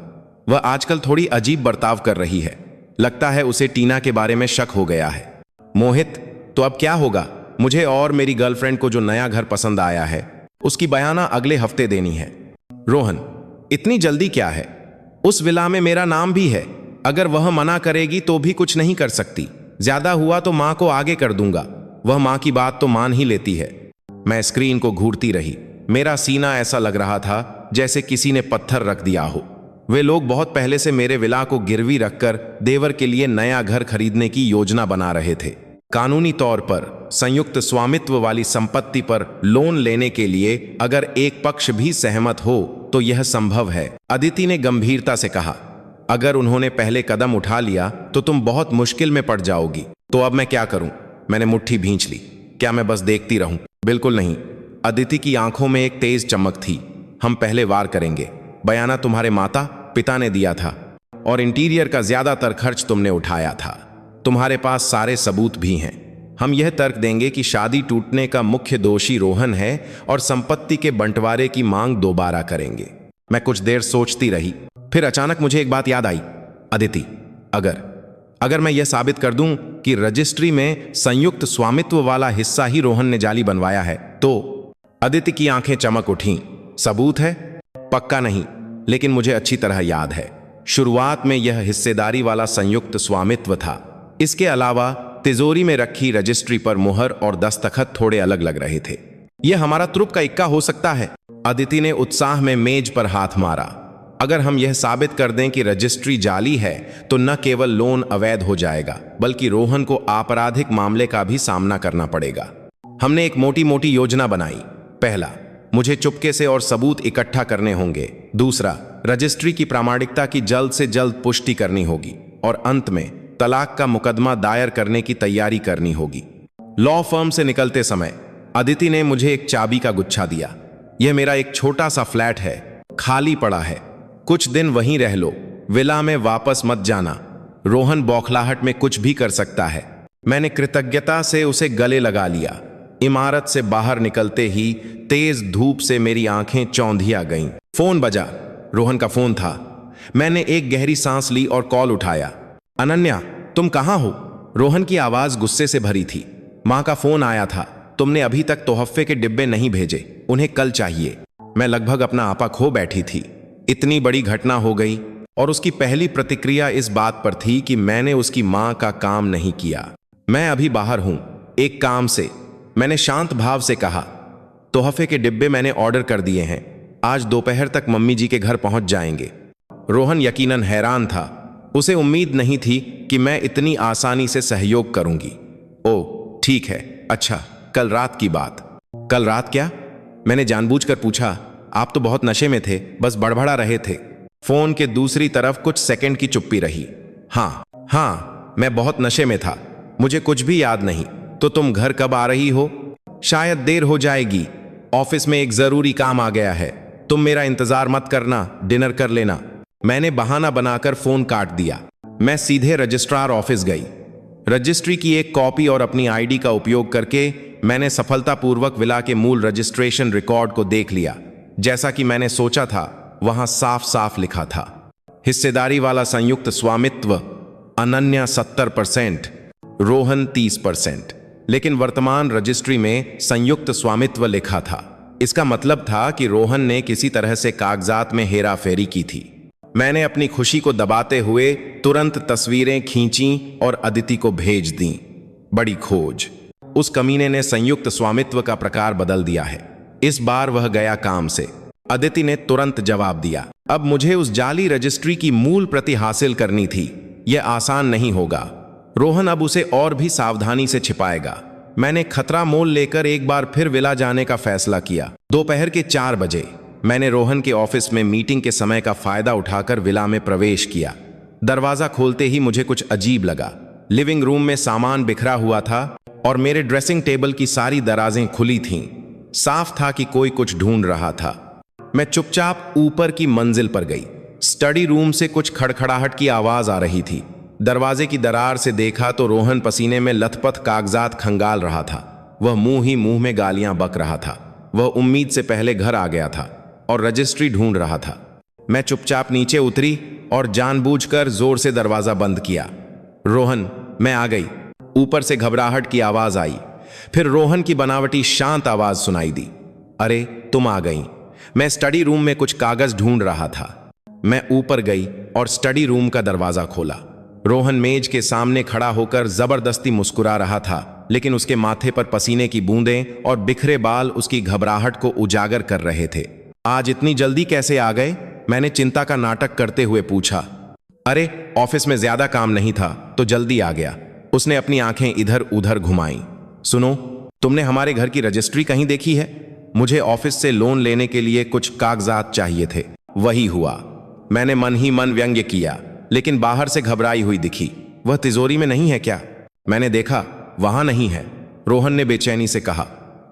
वह आजकल थोड़ी अजीब बर्ताव कर रही है। लगता है उसे टीना के बारे में शक हो गया है। मोहित, तो अब क्या होगा? मुझे और मेरी गर्लफ्रेंड को जो नया घर पसंद आया है, उसकी बयाना अगले हफ्ते देनी है। रोहन, इतनी जल्दी क्या है? उस विला में मेरा नाम भी है। अगर वह मना करेगी तो भी कुछ नहीं कर सकती। ज्यादा हुआ तो मां को आगे कर दूंगा। वह मां की बात तो मान ही लेती है। मैं स्क्रीन को घूरती रही। मेरा सीना ऐसा लग रहा था जैसे किसी ने पत्थर रख दिया हो। वे लोग बहुत पहले से मेरे विला को गिरवी रखकर देवर के लिए नया घर खरीदने की योजना बना रहे थे। कानूनी तौर पर संयुक्त स्वामित्व वाली संपत्ति पर लोन लेने के लिए अगर एक पक्ष भी सहमत हो तो यह संभव है। अदिति ने गंभीरता से कहा, अगर उन्होंने पहले कदम उठा लिया तो तुम बहुत मुश्किल में पड़ जाओगी। तो अब मैं क्या करूं? मैंने मुट्ठी भींच ली। क्या मैं बस देखती रहूं? बिल्कुल नहीं। अदिति की आंखों में एक तेज चमक थी। हम पहले वार करेंगे। बयाना तुम्हारे माता पिता ने दिया था और इंटीरियर का ज्यादातर खर्च तुमने उठाया था। तुम्हारे पास सारे सबूत भी हैं। हम यह तर्क देंगे कि शादी टूटने का मुख्य दोषी रोहन है और संपत्ति के बंटवारे की मांग दोबारा करेंगे। मैं कुछ देर सोचती रही, फिर अचानक मुझे एक बात याद आई। अदिति, अगर मैं यह साबित कर दूं कि रजिस्ट्री में संयुक्त स्वामित्व वाला हिस्सा ही रोहन ने जाली बनवाया है तो? अदिति की आंखें चमक उठीं। सबूत है? पक्का नहीं, लेकिन मुझे अच्छी तरह याद है। शुरुआत में यह हिस्सेदारी वाला संयुक्त स्वामित्व था। इसके अलावा तिजोरी में रखी रजिस्ट्री पर मुहर और दस्तखत थोड़े अलग लग रहे थे। यह हमारा तुरुप का इक्का हो सकता है। अदिति ने उत्साह में मेज पर हाथ मारा। अगर हम यह साबित कर दें कि रजिस्ट्री जाली है तो न केवल लोन अवैध हो जाएगा, बल्कि रोहन को आपराधिक मामले का भी सामना करना पड़ेगा। हमने एक मोटी मोटी योजना बनाई। पहला, मुझे चुपके से और सबूत इकट्ठा करने होंगे। दूसरा, रजिस्ट्री की प्रामाणिकता की जल्द से जल्द पुष्टि करनी होगी। और अंत में तलाक का मुकदमा दायर करने की तैयारी करनी होगी। लॉ फर्म से निकलते समय अदिति ने मुझे एक चाबी का गुच्छा दिया। यह मेरा एक छोटा सा फ्लैट है, खाली पड़ा है। कुछ दिन वहीं रह लो, विला में वापस मत जाना। रोहन बौखलाहट में कुछ भी कर सकता है। मैंने कृतज्ञता से उसे गले लगा लिया। इमारत से बाहर निकलते ही तेज धूप से मेरी आंखें चौंधिया गईं। फोन बजा। रोहन का फोन था। मैंने एक गहरी सांस ली और कॉल उठाया। अनन्या, तुम कहां हो? रोहन की आवाज गुस्से से भरी थी। मां का फोन आया था। तुमने अभी तक तोहफे के डिब्बे नहीं भेजे, उन्हें कल चाहिए। मैं लगभग अपना आपा खो बैठी थी। इतनी बड़ी घटना हो गई और उसकी पहली प्रतिक्रिया इस बात पर थी कि मैंने उसकी मां का काम नहीं किया। मैं अभी बाहर हूं, एक काम से, मैंने शांत भाव से कहा। तोहफे के डिब्बे मैंने ऑर्डर कर दिए हैं। आज दोपहर तक मम्मी जी के घर पहुंच जाएंगे। रोहन यकीनन हैरान था। उसे उम्मीद नहीं थी कि मैं इतनी आसानी से सहयोग करूंगी। ओह ठीक है, अच्छा, कल रात की बात। कल रात क्या? मैंने जानबूझकर पूछा। आप तो बहुत नशे में थे, बस बड़बड़ा रहे थे। फोन के दूसरी तरफ कुछ सेकंड की चुप्पी रही। हाँ, मैं बहुत नशे में था, मुझे कुछ भी याद नहीं। तो तुम घर कब आ रही हो? शायद देर हो जाएगी, ऑफिस में एक जरूरी काम आ गया है। तुम मेरा इंतजार मत करना, डिनर कर लेना। मैंने बहाना बनाकर फोन काट दिया। मैं सीधे रजिस्ट्रार ऑफिस गई। रजिस्ट्री की एक कॉपी और अपनी आईडी का उपयोग करके मैंने सफलतापूर्वक विला के मूल रजिस्ट्रेशन रिकॉर्ड को देख लिया। जैसा कि मैंने सोचा था, वहां साफ साफ लिखा था, हिस्सेदारी वाला संयुक्त स्वामित्व, अनन्या 70%, रोहन 30%। लेकिन वर्तमान रजिस्ट्री में संयुक्त स्वामित्व लिखा था। इसका मतलब था कि रोहन ने किसी तरह से कागजात में हेराफेरी की थी। मैंने अपनी खुशी को दबाते हुए तुरंत तस्वीरें खींची और अदिति को भेज दी। बड़ी खोज। उस कमीने ने संयुक्त स्वामित्व का प्रकार बदल दिया है। इस बार वह गया काम से। अदिति ने तुरंत जवाब दिया, अब मुझे उस जाली रजिस्ट्री की मूल प्रति हासिल करनी थी। यह आसान नहीं होगा। रोहन अब उसे और भी सावधानी से छिपाएगा। मैंने खतरा मोल लेकर एक बार फिर विला जाने का फैसला किया। दोपहर के 4 बजे मैंने रोहन के ऑफिस में मीटिंग के समय का फायदा उठाकर विला में प्रवेश किया। दरवाजा खोलते ही मुझे कुछ अजीब लगा। लिविंग रूम में सामान बिखरा हुआ था और मेरे ड्रेसिंग टेबल की सारी दराजें खुली थीं। साफ था कि कोई कुछ ढूंढ रहा था। मैं चुपचाप ऊपर की मंजिल पर गई। स्टडी रूम से कुछ खड़खड़ाहट की आवाज आ रही थी। दरवाजे की दरार से देखा तो रोहन पसीने में लथपथ कागजात खंगाल रहा था। वह मुंह ही मुंह में गालियां बक रहा था। वह उम्मीद से पहले घर आ गया था और रजिस्ट्री ढूंढ रहा था। मैं चुपचाप नीचे उतरी और जानबूझकर जोर से दरवाजा बंद किया। रोहन, मैं आ गई। ऊपर से घबराहट की आवाज आई। फिर रोहन की बनावटी शांत आवाज सुनाई दी, अरे तुम आ गई। मैं स्टडी रूम में कुछ कागज ढूंढ रहा था। मैं ऊपर गई और स्टडी रूम का दरवाजा खोला। रोहन मेज के सामने खड़ा होकर जबरदस्ती मुस्कुरा रहा था, लेकिन उसके माथे पर पसीने की बूंदें और बिखरे बाल उसकी घबराहट को उजागर कर रहे थे। आज इतनी जल्दी कैसे आ गए? मैंने चिंता का नाटक करते हुए पूछा। अरे ऑफिस में ज्यादा काम नहीं था तो जल्दी आ गया। उसने अपनी आंखें इधर उधर घुमाई। सुनो, तुमने हमारे घर की रजिस्ट्री कहीं देखी है? मुझे ऑफिस से लोन लेने के लिए कुछ कागजात चाहिए थे। वही हुआ। मैंने मन ही मन व्यंग्य किया, लेकिन बाहर से घबराई हुई दिखी। वह तिजोरी में नहीं है क्या? मैंने देखा, वहां नहीं है। रोहन ने बेचैनी से कहा,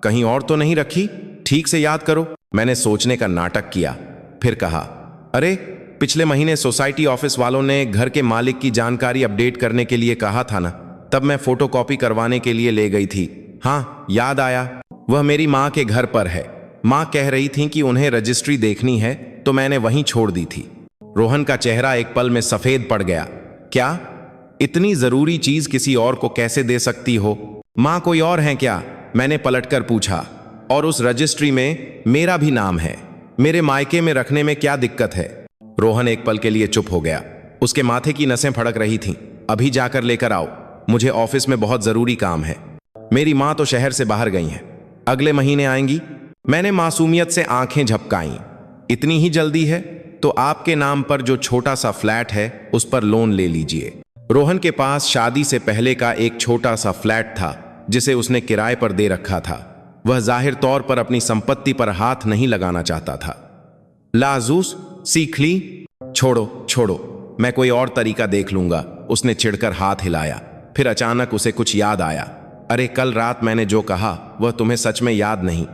कहीं और तो नहीं रखी? ठीक से याद करो। मैंने सोचने का नाटक किया, फिर कहा, अरे पिछले महीने सोसाइटी ऑफिस वालों ने घर के मालिक की जानकारी अपडेट करने के लिए कहा था ना, तब मैं फोटोकॉपी करवाने के लिए ले गई थी। हाँ, याद आया। वह मेरी माँ के घर पर है। माँ कह रही थी कि उन्हें रजिस्ट्री देखनी है, तो मैंने वहीं छोड़ दी थी। रोहन का चेहरा एक पल में सफेद पड़ गया। क्या? इतनी जरूरी चीज किसी और को कैसे दे सकती हो? माँ कोई और है क्या? मैंने पलटकर पूछा। और उस रजिस्ट्री में मेरा भी नाम है। मेरे मायके में रखने में क्या दिक्कत है? रोहन एक पल के लिए चुप हो गया। उसके माथे की नसें फड़क रही थीं। अभी जाकर लेकर आओ, मुझे ऑफिस में बहुत जरूरी काम है। मेरी माँ तो शहर से बाहर गई हैं, अगले महीने आएंगी। मैंने मासूमियत से आंखें झपकाईं। इतनी ही जल्दी है? तो आपके नाम पर जो छोटा सा फ्लैट है उस पर लोन ले लीजिए। रोहन के पास शादी से पहले का एक छोटा सा फ्लैट था जिसे उसने किराए पर दे रखा था। वह जाहिर तौर पर अपनी संपत्ति पर हाथ नहीं लगाना चाहता था। लाजूस, सीख ली? छोड़ो छोड़ो, मैं कोई और तरीका देख लूंगा। उसने चिढ़कर हाथ हिलाया। फिर अचानक उसे कुछ याद आया। अरे कल रात मैंने जो कहा वह तुम्हें सच में याद नहीं?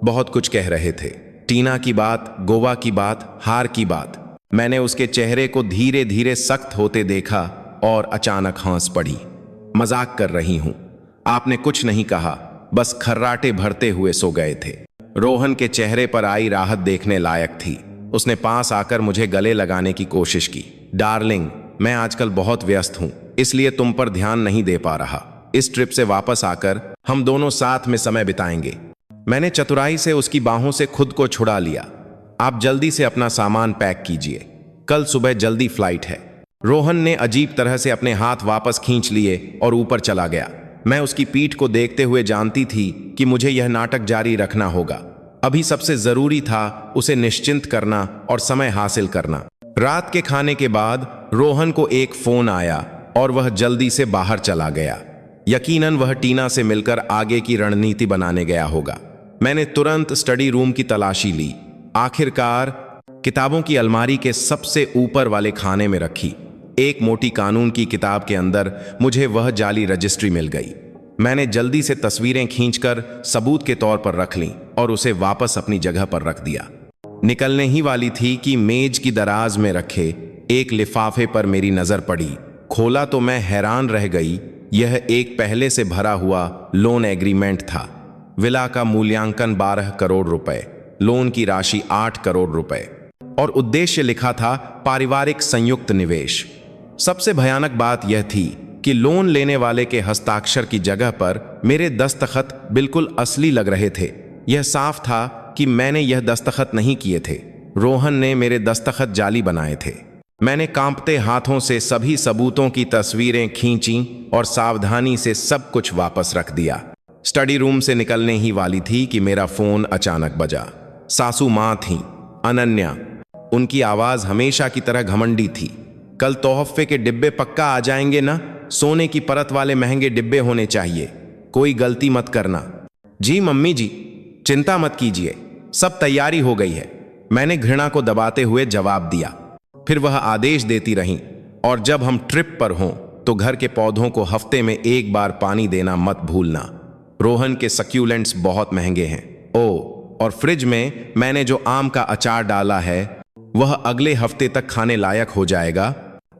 बहुत कुछ कह रहे थे। टीना की बात, गोवा की बात, हार की बात। मैंने उसके चेहरे को धीरे धीरे सख्त होते देखा और अचानक हंस पड़ी। मजाक कर रही हूं, आपने कुछ नहीं कहा, बस खर्राटे भरते हुए सो गए थे। रोहन के चेहरे पर आई राहत देखने लायक थी। उसने पास आकर मुझे गले लगाने की कोशिश की। डार्लिंग, मैं आजकल बहुत व्यस्त हूं, इसलिए तुम पर ध्यान नहीं दे पा रहा। इस ट्रिप से वापस आकर हम दोनों साथ में समय बिताएंगे। मैंने चतुराई से उसकी बाहों से खुद को छुड़ा लिया। आप जल्दी से अपना सामान पैक कीजिए, कल सुबह जल्दी फ्लाइट है। रोहन ने अजीब तरह से अपने हाथ वापस खींच लिए और ऊपर चला गया। मैं उसकी पीठ को देखते हुए जानती थी कि मुझे यह नाटक जारी रखना होगा। अभी सबसे जरूरी था उसे निश्चिंत करना और समय हासिल करना। रात के खाने के बाद रोहन को एक फोन आया और वह जल्दी से बाहर चला गया। यकीनन वह टीना से मिलकर आगे की रणनीति बनाने गया होगा। मैंने तुरंत स्टडी रूम की तलाशी ली। आखिरकार किताबों की अलमारी के सबसे ऊपर वाले खाने में रखी एक मोटी कानून की किताब के अंदर मुझे वह जाली रजिस्ट्री मिल गई। मैंने जल्दी से तस्वीरें खींचकर सबूत के तौर पर रख लीं और उसे वापस अपनी जगह पर रख दिया। निकलने ही वाली थी कि मेज की दराज में रखे एक लिफाफे पर मेरी नजर पड़ी। खोला तो मैं हैरान रह गई। यह एक पहले से भरा हुआ लोन एग्रीमेंट था। विला का मूल्यांकन 12 करोड़ रुपए, लोन की राशि 8 करोड़ रुपए और उद्देश्य लिखा था पारिवारिक संयुक्त निवेश। सबसे भयानक बात यह थी कि लोन लेने वाले के हस्ताक्षर की जगह पर मेरे दस्तखत बिल्कुल असली लग रहे थे। यह साफ था कि मैंने यह दस्तखत नहीं किए थे। रोहन ने मेरे दस्तखत जाली बनाए थे। मैंने कांपते हाथों से सभी सबूतों की तस्वीरें खींची और सावधानी से सब कुछ वापस रख दिया। स्टडी रूम से निकलने ही वाली थी कि मेरा फोन अचानक बजा। सासू माँ थीं, अनन्या। उनकी आवाज हमेशा की तरह घमंडी थी। कल तोहफे के डिब्बे पक्का आ जाएंगे ना? सोने की परत वाले महंगे डिब्बे होने चाहिए, कोई गलती मत करना। जी मम्मी जी, चिंता मत कीजिए, सब तैयारी हो गई है, मैंने घृणा को दबाते हुए जवाब दिया। फिर वह आदेश देती रहीं, और जब हम ट्रिप पर हों तो घर के पौधों को हफ्ते में एक बार पानी देना मत भूलना। रोहन के सक्यूलेंट्स बहुत महंगे हैं। और फ्रिज में मैंने जो आम का अचार डाला है वह अगले हफ्ते तक खाने लायक हो जाएगा,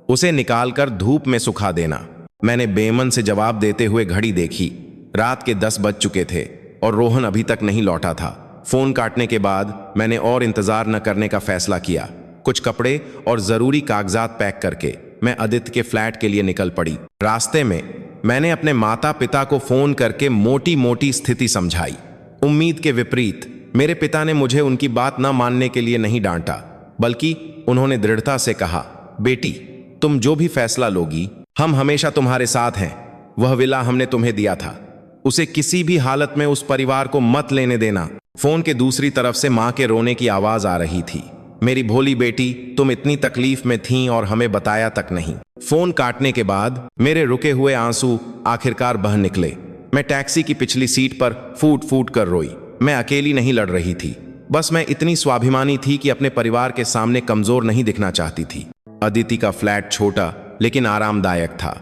उसे निकालकर धूप में सुखा देना। मैंने बेमन से जवाब देते हुए घड़ी देखी। रात के 10 बज चुके थे और रोहन अभी तक नहीं लौटा था। फोन काटने के बाद मैंने और इंतजार न करने का फैसला किया। कुछ कपड़े और जरूरी कागजात पैक करके मैं आदित्य के फ्लैट के लिए निकल पड़ी। रास्ते में मैंने अपने माता पिता को फोन करके मोटी मोटी स्थिति समझाई। उम्मीद के विपरीत मेरे पिता ने मुझे उनकी बात न मानने के लिए नहीं डांटा, बल्कि उन्होंने दृढ़ता से कहा, बेटी तुम जो भी फैसला लोगी हम हमेशा तुम्हारे साथ हैं। वह विला हमने तुम्हें दिया था, उसे किसी भी हालत में उस परिवार को मत लेने देना। फोन के दूसरी तरफ से मां के रोने की आवाज आ रही थी। मेरी भोली बेटी, तुम इतनी तकलीफ में थीं और हमें बताया तक नहीं। फोन काटने के बाद मेरे रुके हुए आंसू आखिरकार बह निकले। मैं टैक्सी की पिछली सीट पर फूट फूट कर रोई। मैं अकेली नहीं लड़ रही थी, बस मैं इतनी स्वाभिमानी थी कि अपने परिवार के सामने कमजोर नहीं दिखना चाहती थी। अदिति का फ्लैट छोटा लेकिन आरामदायक था।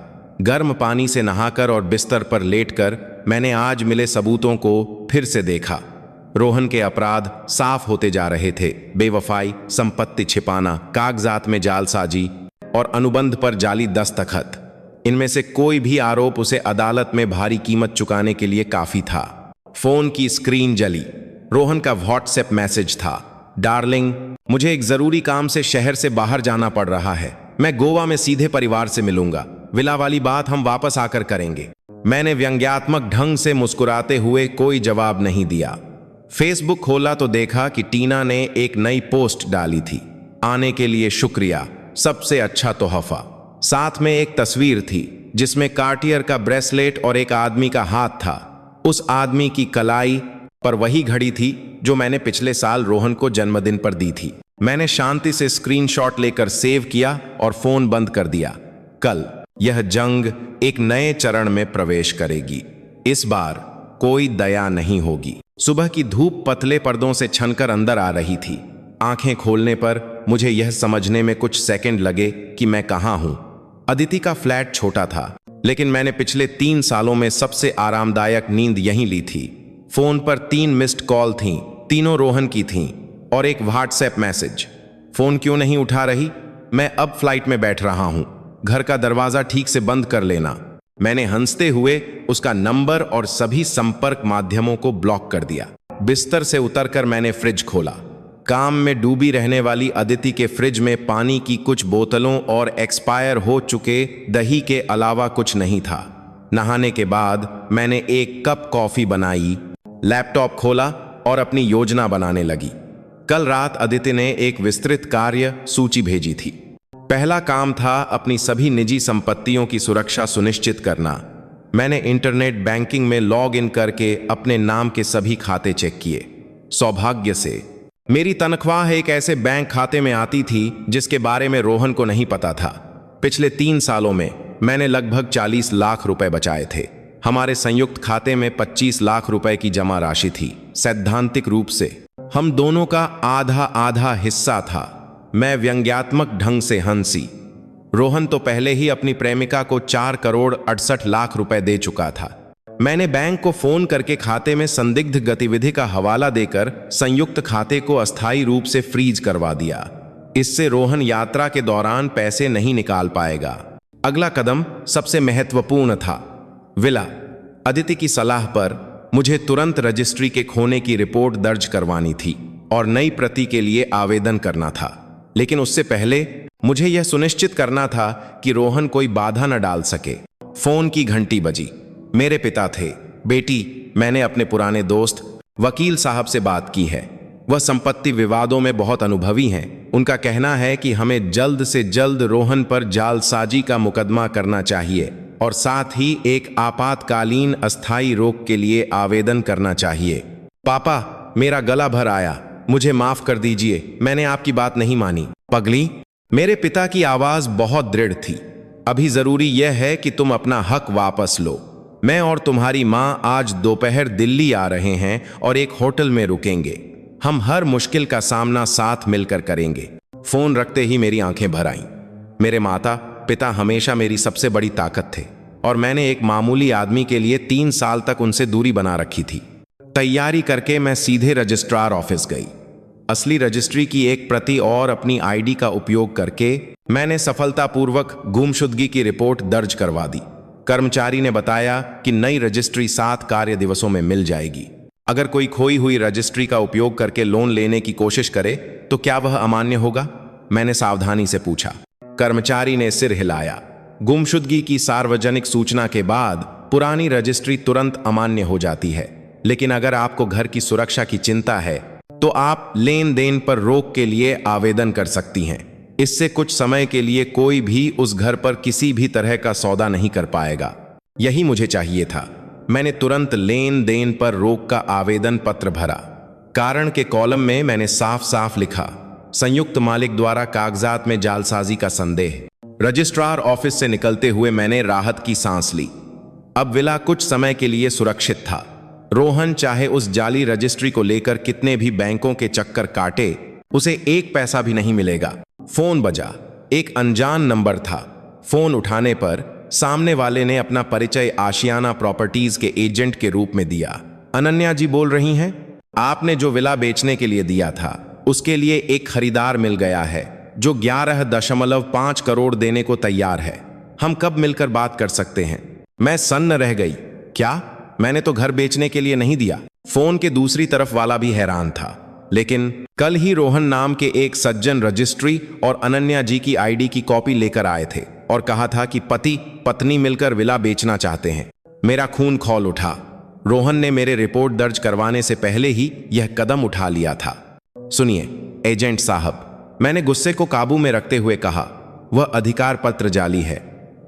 गर्म पानी से नहाकर और बिस्तर पर लेटकर मैंने आज मिले सबूतों को फिर से देखा। रोहन के अपराध साफ होते जा रहे थे। बेवफाई, संपत्ति छिपाना, कागजात में जालसाजी और अनुबंध पर जाली दस्तखत। इनमें से कोई भी आरोप उसे अदालत में भारी कीमत चुकाने के लिए काफी था। फोन की स्क्रीन जली। रोहन का व्हाट्सएप मैसेज था, डार्लिंग मुझे एक जरूरी काम से शहर से बाहर जाना पड़ रहा है, मैं गोवा में सीधे परिवार से मिलूंगा, विला वाली बात हम वापस आकर करेंगे। मैंने व्यंग्यात्मक ढंग से मुस्कुराते हुए कोई जवाब नहीं दिया। फेसबुक खोला तो देखा कि टीना ने एक नई पोस्ट डाली थी, आने के लिए शुक्रिया, सबसे अच्छा तोहफा। साथ में एक तस्वीर थी जिसमें कार्टियर का ब्रेसलेट और एक आदमी का हाथ था। उस आदमी की कलाई पर वही घड़ी थी जो मैंने पिछले साल रोहन को जन्मदिन पर दी थी। मैंने शांति से स्क्रीनशॉट लेकर सेव किया और फोन बंद कर दिया। कल यह जंग एक नए चरण में प्रवेश करेगी। इस बार कोई दया नहीं होगी। सुबह की धूप पतले पर्दों से छनकर अंदर आ रही थी। आंखें खोलने पर मुझे यह समझने में कुछ सेकंड लगे कि मैं कहाँ हूं। अदिति का फ्लैट छोटा था, लेकिन मैंने पिछले 3 सालों में सबसे आरामदायक नींद यहीं ली थी। फोन पर 3 मिस्ड कॉल थीं, तीनों रोहन की थीं, और एक व्हाट्सएप मैसेज। फोन क्यों नहीं उठा रही? मैं अब फ्लाइट में बैठ रहा हूं, घर का दरवाजा ठीक से बंद कर लेना। मैंने हंसते हुए उसका नंबर और सभी संपर्क माध्यमों को ब्लॉक कर दिया। बिस्तर से उतरकर मैंने फ्रिज खोला। काम में डूबी रहने वाली अदिति के फ्रिज में पानी की कुछ बोतलों और एक्सपायर हो चुके दही के अलावा कुछ नहीं था। नहाने के बाद मैंने एक कप कॉफी बनाई, लैपटॉप खोला और अपनी योजना बनाने लगी। कल रात अदिति ने एक विस्तृत कार्य सूची भेजी थी। पहला काम था अपनी सभी निजी संपत्तियों की सुरक्षा सुनिश्चित करना। मैंने इंटरनेट बैंकिंग में लॉग इन करके अपने नाम के सभी खाते चेक किए। सौभाग्य से मेरी तनख्वाह एक ऐसे बैंक खाते में आती थी जिसके बारे में रोहन को नहीं पता था। पिछले 3 सालों में मैंने लगभग 40 लाख रुपए बचाए थे। हमारे संयुक्त खाते में 25 लाख रुपए की जमा राशि थी। सैद्धांतिक रूप से हम दोनों का आधा आधा हिस्सा था। मैं व्यंग्यात्मक ढंग से हंसी। रोहन तो पहले ही अपनी प्रेमिका को 4 करोड़ 68 लाख रुपए दे चुका था। मैंने बैंक को फोन करके खाते में संदिग्ध गतिविधि का हवाला देकर संयुक्त खाते को अस्थायी रूप से फ्रीज करवा दिया। इससे रोहन यात्रा के दौरान पैसे नहीं निकाल पाएगा। अगला कदम सबसे महत्वपूर्ण था, विला। अदिति की सलाह पर मुझे तुरंत रजिस्ट्री के खोने की रिपोर्ट दर्ज करवानी थी और नई प्रति के लिए आवेदन करना था। लेकिन उससे पहले मुझे यह सुनिश्चित करना था कि रोहन कोई बाधा न डाल सके। फोन की घंटी बजी। मेरे पिता थे। बेटी, मैंने अपने पुराने दोस्त वकील साहब से बात की है। वह संपत्ति विवादों में बहुत अनुभवी हैं। उनका कहना है कि हमें जल्द से जल्द रोहन पर जालसाजी का मुकदमा करना चाहिए। और साथ ही एक आपातकालीन अस्थायी रोक के लिए आवेदन करना चाहिए। पापा, मेरा गला भर आया, मुझे माफ कर दीजिए, मैंने आपकी बात नहीं मानी। पगली, मेरे पिता की आवाज बहुत दृढ़ थी। अभी जरूरी यह है कि तुम अपना हक वापस लो। मैं और तुम्हारी माँ आज दोपहर दिल्ली आ रहे हैं और एक होटल में रुकेंगे। हम हर मुश्किल का सामना साथ मिलकर करेंगे। फोन रखते ही मेरी आंखें भर आईं। मेरे माता पिता हमेशा मेरी सबसे बड़ी ताकत थे और मैंने एक मामूली आदमी के लिए 3 साल तक उनसे दूरी बना रखी थी। तैयारी करके मैं सीधे रजिस्ट्रार ऑफिस गई। असली रजिस्ट्री की एक प्रति और अपनी आईडी का उपयोग करके मैंने सफलतापूर्वक गुमशुदगी की रिपोर्ट दर्ज करवा दी। कर्मचारी ने बताया कि नई रजिस्ट्री 7 कार्य दिवसों में मिल जाएगी। अगर कोई खोई हुई रजिस्ट्री का उपयोग करके लोन लेने की कोशिश करे तो क्या वह अमान्य होगा? मैंने सावधानी से पूछा। कर्मचारी ने सिर हिलाया। गुमशुदगी की सार्वजनिक सूचना के बाद पुरानी रजिस्ट्री तुरंत अमान्य हो जाती है, लेकिन अगर आपको घर की सुरक्षा की चिंता है तो आप लेन देन पर रोक के लिए आवेदन कर सकती हैं। इससे कुछ समय के लिए कोई भी उस घर पर किसी भी तरह का सौदा नहीं कर पाएगा। यही मुझे चाहिए था। मैंने तुरंत लेन देन पर रोक का आवेदन पत्र भरा। कारण के कॉलम में मैंने साफ साफ लिखा, संयुक्त मालिक द्वारा कागजात में जालसाजी का संदेह। रजिस्ट्रार ऑफिस से निकलते हुए मैंने राहत की सांस ली। अब विला कुछ समय के लिए सुरक्षित था। रोहन चाहे उस जाली रजिस्ट्री को लेकर कितने भी बैंकों के चक्कर काटे, उसे 1 पैसा भी नहीं मिलेगा। फोन बजा। एक अनजान नंबर था। फोन उठाने पर सामने वाले ने अपना परिचय आशियाना प्रॉपर्टीज के एजेंट के रूप में दिया। अनन्या जी बोल रही हैं? आपने जो विला बेचने के लिए दिया था उसके लिए एक खरीदार मिल गया है जो 11.5 करोड़ देने को तैयार है। हम कब मिलकर बात कर सकते हैं? मैं सन्न रह गई। क्या? मैंने तो घर बेचने के लिए नहीं दिया। फोन के दूसरी तरफ वाला भी हैरान था। लेकिन कल ही रोहन नाम के एक सज्जन रजिस्ट्री और अनन्या जी की आईडी की कॉपी लेकर आए थे और कहा था कि पति पत्नी मिलकर विला बेचना चाहते हैं। मेरा खून खौल उठा। रोहन ने मेरे रिपोर्ट दर्ज करवाने से पहले ही यह कदम उठा लिया था। सुनिए एजेंट साहब, मैंने गुस्से को काबू में रखते हुए कहा, वह अधिकार पत्र जाली है।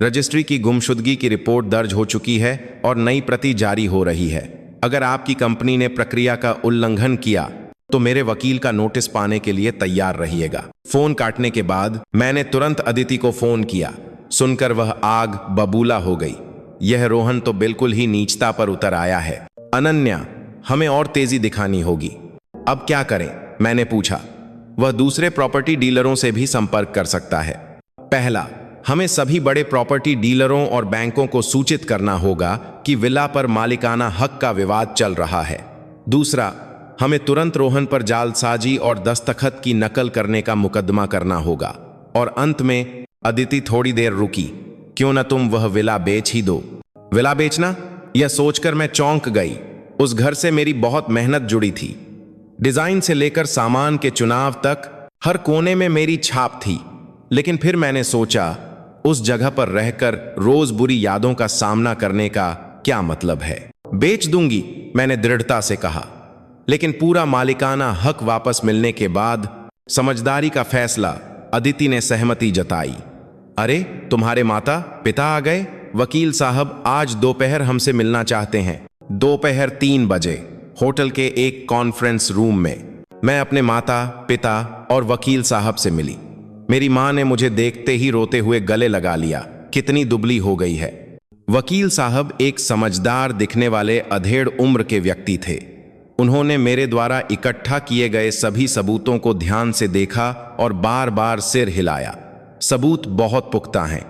रजिस्ट्री की गुमशुदगी की रिपोर्ट दर्ज हो चुकी है और नई प्रति जारी हो रही है। अगर आपकी कंपनी ने प्रक्रिया का उल्लंघन किया तो मेरे वकील का नोटिस पाने के लिए तैयार रहिएगा। फोन काटने के बाद मैंने तुरंत अदिति को फोन किया। सुनकर वह आग बबूला हो गई। यह रोहन तो बिल्कुल ही नीचता पर उतर आया है। अनन्या, हमें और तेजी दिखानी होगी। अब क्या करें? मैंने पूछा। वह दूसरे प्रॉपर्टी डीलरों से भी संपर्क कर सकता है। पहला, हमें सभी बड़े प्रॉपर्टी डीलरों और बैंकों को सूचित करना होगा कि विला पर मालिकाना हक का विवाद चल रहा है। दूसरा, हमें तुरंत रोहन पर जालसाजी और दस्तखत की नकल करने का मुकदमा करना होगा। और अंत में, अदिति थोड़ी देर रुकी, क्यों न तुम वह विला बेच ही दो। विला बेचना? यह सोचकर मैं चौंक गई। उस घर से मेरी बहुत मेहनत जुड़ी थी। डिजाइन से लेकर सामान के चुनाव तक हर कोने में मेरी छाप थी। लेकिन फिर मैंने सोचा, उस जगह पर रहकर रोज बुरी यादों का सामना करने का क्या मतलब है। बेच दूंगी, मैंने दृढ़ता से कहा। लेकिन पूरा मालिकाना हक वापस मिलने के बाद समझदारी का फैसला, अदिति ने सहमति जताई। अरे, तुम्हारे माता पिता आ गए? वकील साहब आज दोपहर हमसे मिलना चाहते हैं। दोपहर 3 बजे होटल के एक कॉन्फ्रेंस रूम में मैं अपने माता पिता और वकील साहब से मिली। मेरी मां ने मुझे देखते ही रोते हुए गले लगा लिया। कितनी दुबली हो गई है। वकील साहब एक समझदार दिखने वाले अधेड़ उम्र के व्यक्ति थे। उन्होंने मेरे द्वारा इकट्ठा किए गए सभी सबूतों को ध्यान से देखा और बार बार सिर हिलाया। सबूत बहुत पुख्ता हैं।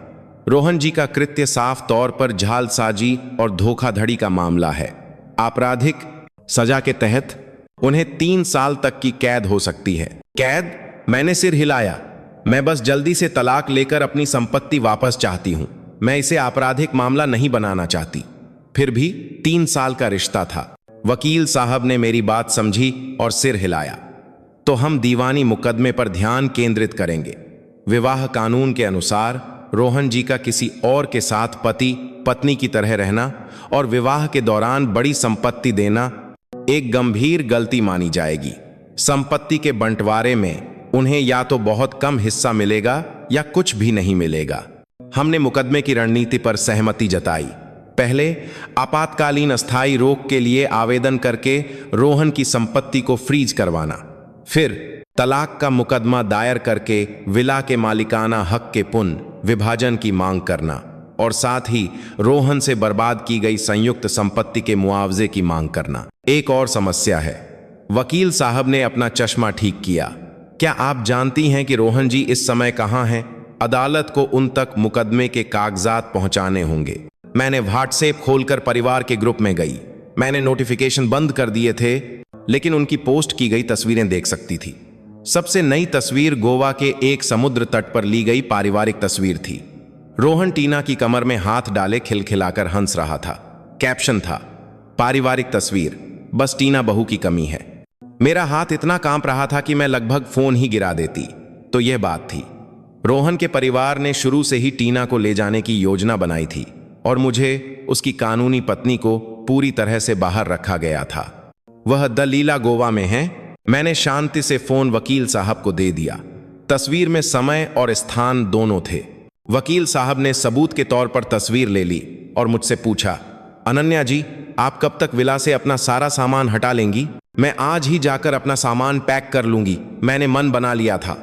रोहन जी का कृत्य साफ तौर पर जालसाजी और धोखाधड़ी का मामला है। आपराधिक सजा के तहत उन्हें 3 साल तक की कैद हो सकती है। कैद? मैंने सिर हिलाया। मैं बस जल्दी से तलाक लेकर अपनी संपत्ति वापस चाहती हूं। मैं इसे आपराधिक मामला नहीं बनाना चाहती। फिर भी 3 साल का रिश्ता था। वकील साहब ने मेरी बात समझी और सिर हिलाया। तो हम दीवानी मुकदमे पर ध्यान केंद्रित करेंगे। विवाह कानून के अनुसार रोहन जी का किसी और के साथ पति पत्नी की तरह रहना और विवाह के दौरान बड़ी संपत्ति देना एक गंभीर गलती मानी जाएगी। संपत्ति के बंटवारे में उन्हें या तो बहुत कम हिस्सा मिलेगा या कुछ भी नहीं मिलेगा। हमने मुकदमे की रणनीति पर सहमति जताई। पहले आपातकालीन अस्थायी रोक के लिए आवेदन करके रोहन की संपत्ति को फ्रीज करवाना, फिर तलाक का मुकदमा दायर करके विला के मालिकाना हक के पुनः विभाजन की मांग करना और साथ ही रोहन से बर्बाद की गई संयुक्त संपत्ति के मुआवजे की मांग करना। एक और समस्या है, वकील साहब ने अपना चश्मा ठीक किया। क्या आप जानती हैं कि रोहन जी इस समय कहाँ हैं? अदालत को उन तक मुकदमे के कागजात पहुंचाने होंगे। मैंने व्हाट्सएप खोलकर परिवार के ग्रुप में गई। मैंने नोटिफिकेशन बंद कर दिए थे, लेकिन उनकी पोस्ट की गई तस्वीरें देख सकती थी। सबसे नई तस्वीर गोवा के एक समुद्र तट पर ली गई पारिवारिक तस्वीर थी। रोहन टीना की कमर में हाथ डाले खिलखिलाकर हंस रहा था। कैप्शन था, पारिवारिक तस्वीर, बस टीना बहू की कमी है। मेरा हाथ इतना कांप रहा था कि मैं लगभग फोन ही गिरा देती। तो यह बात थी, रोहन के परिवार ने शुरू से ही टीना को ले जाने की योजना बनाई थी और मुझे उसकी कानूनी पत्नी को पूरी तरह से बाहर रखा गया था। वह दलीला गोवा में है। मैंने शांति से फोन वकील साहब को दे दिया। तस्वीर में समय और स्थान दोनों थे। वकील साहब ने सबूत के तौर पर तस्वीर ले ली और मुझसे पूछा, अनन्या जी, आप कब तक विला से अपना सारा सामान हटा लेंगी? मैं आज ही जाकर अपना सामान पैक कर लूंगी। मैंने मन बना लिया था,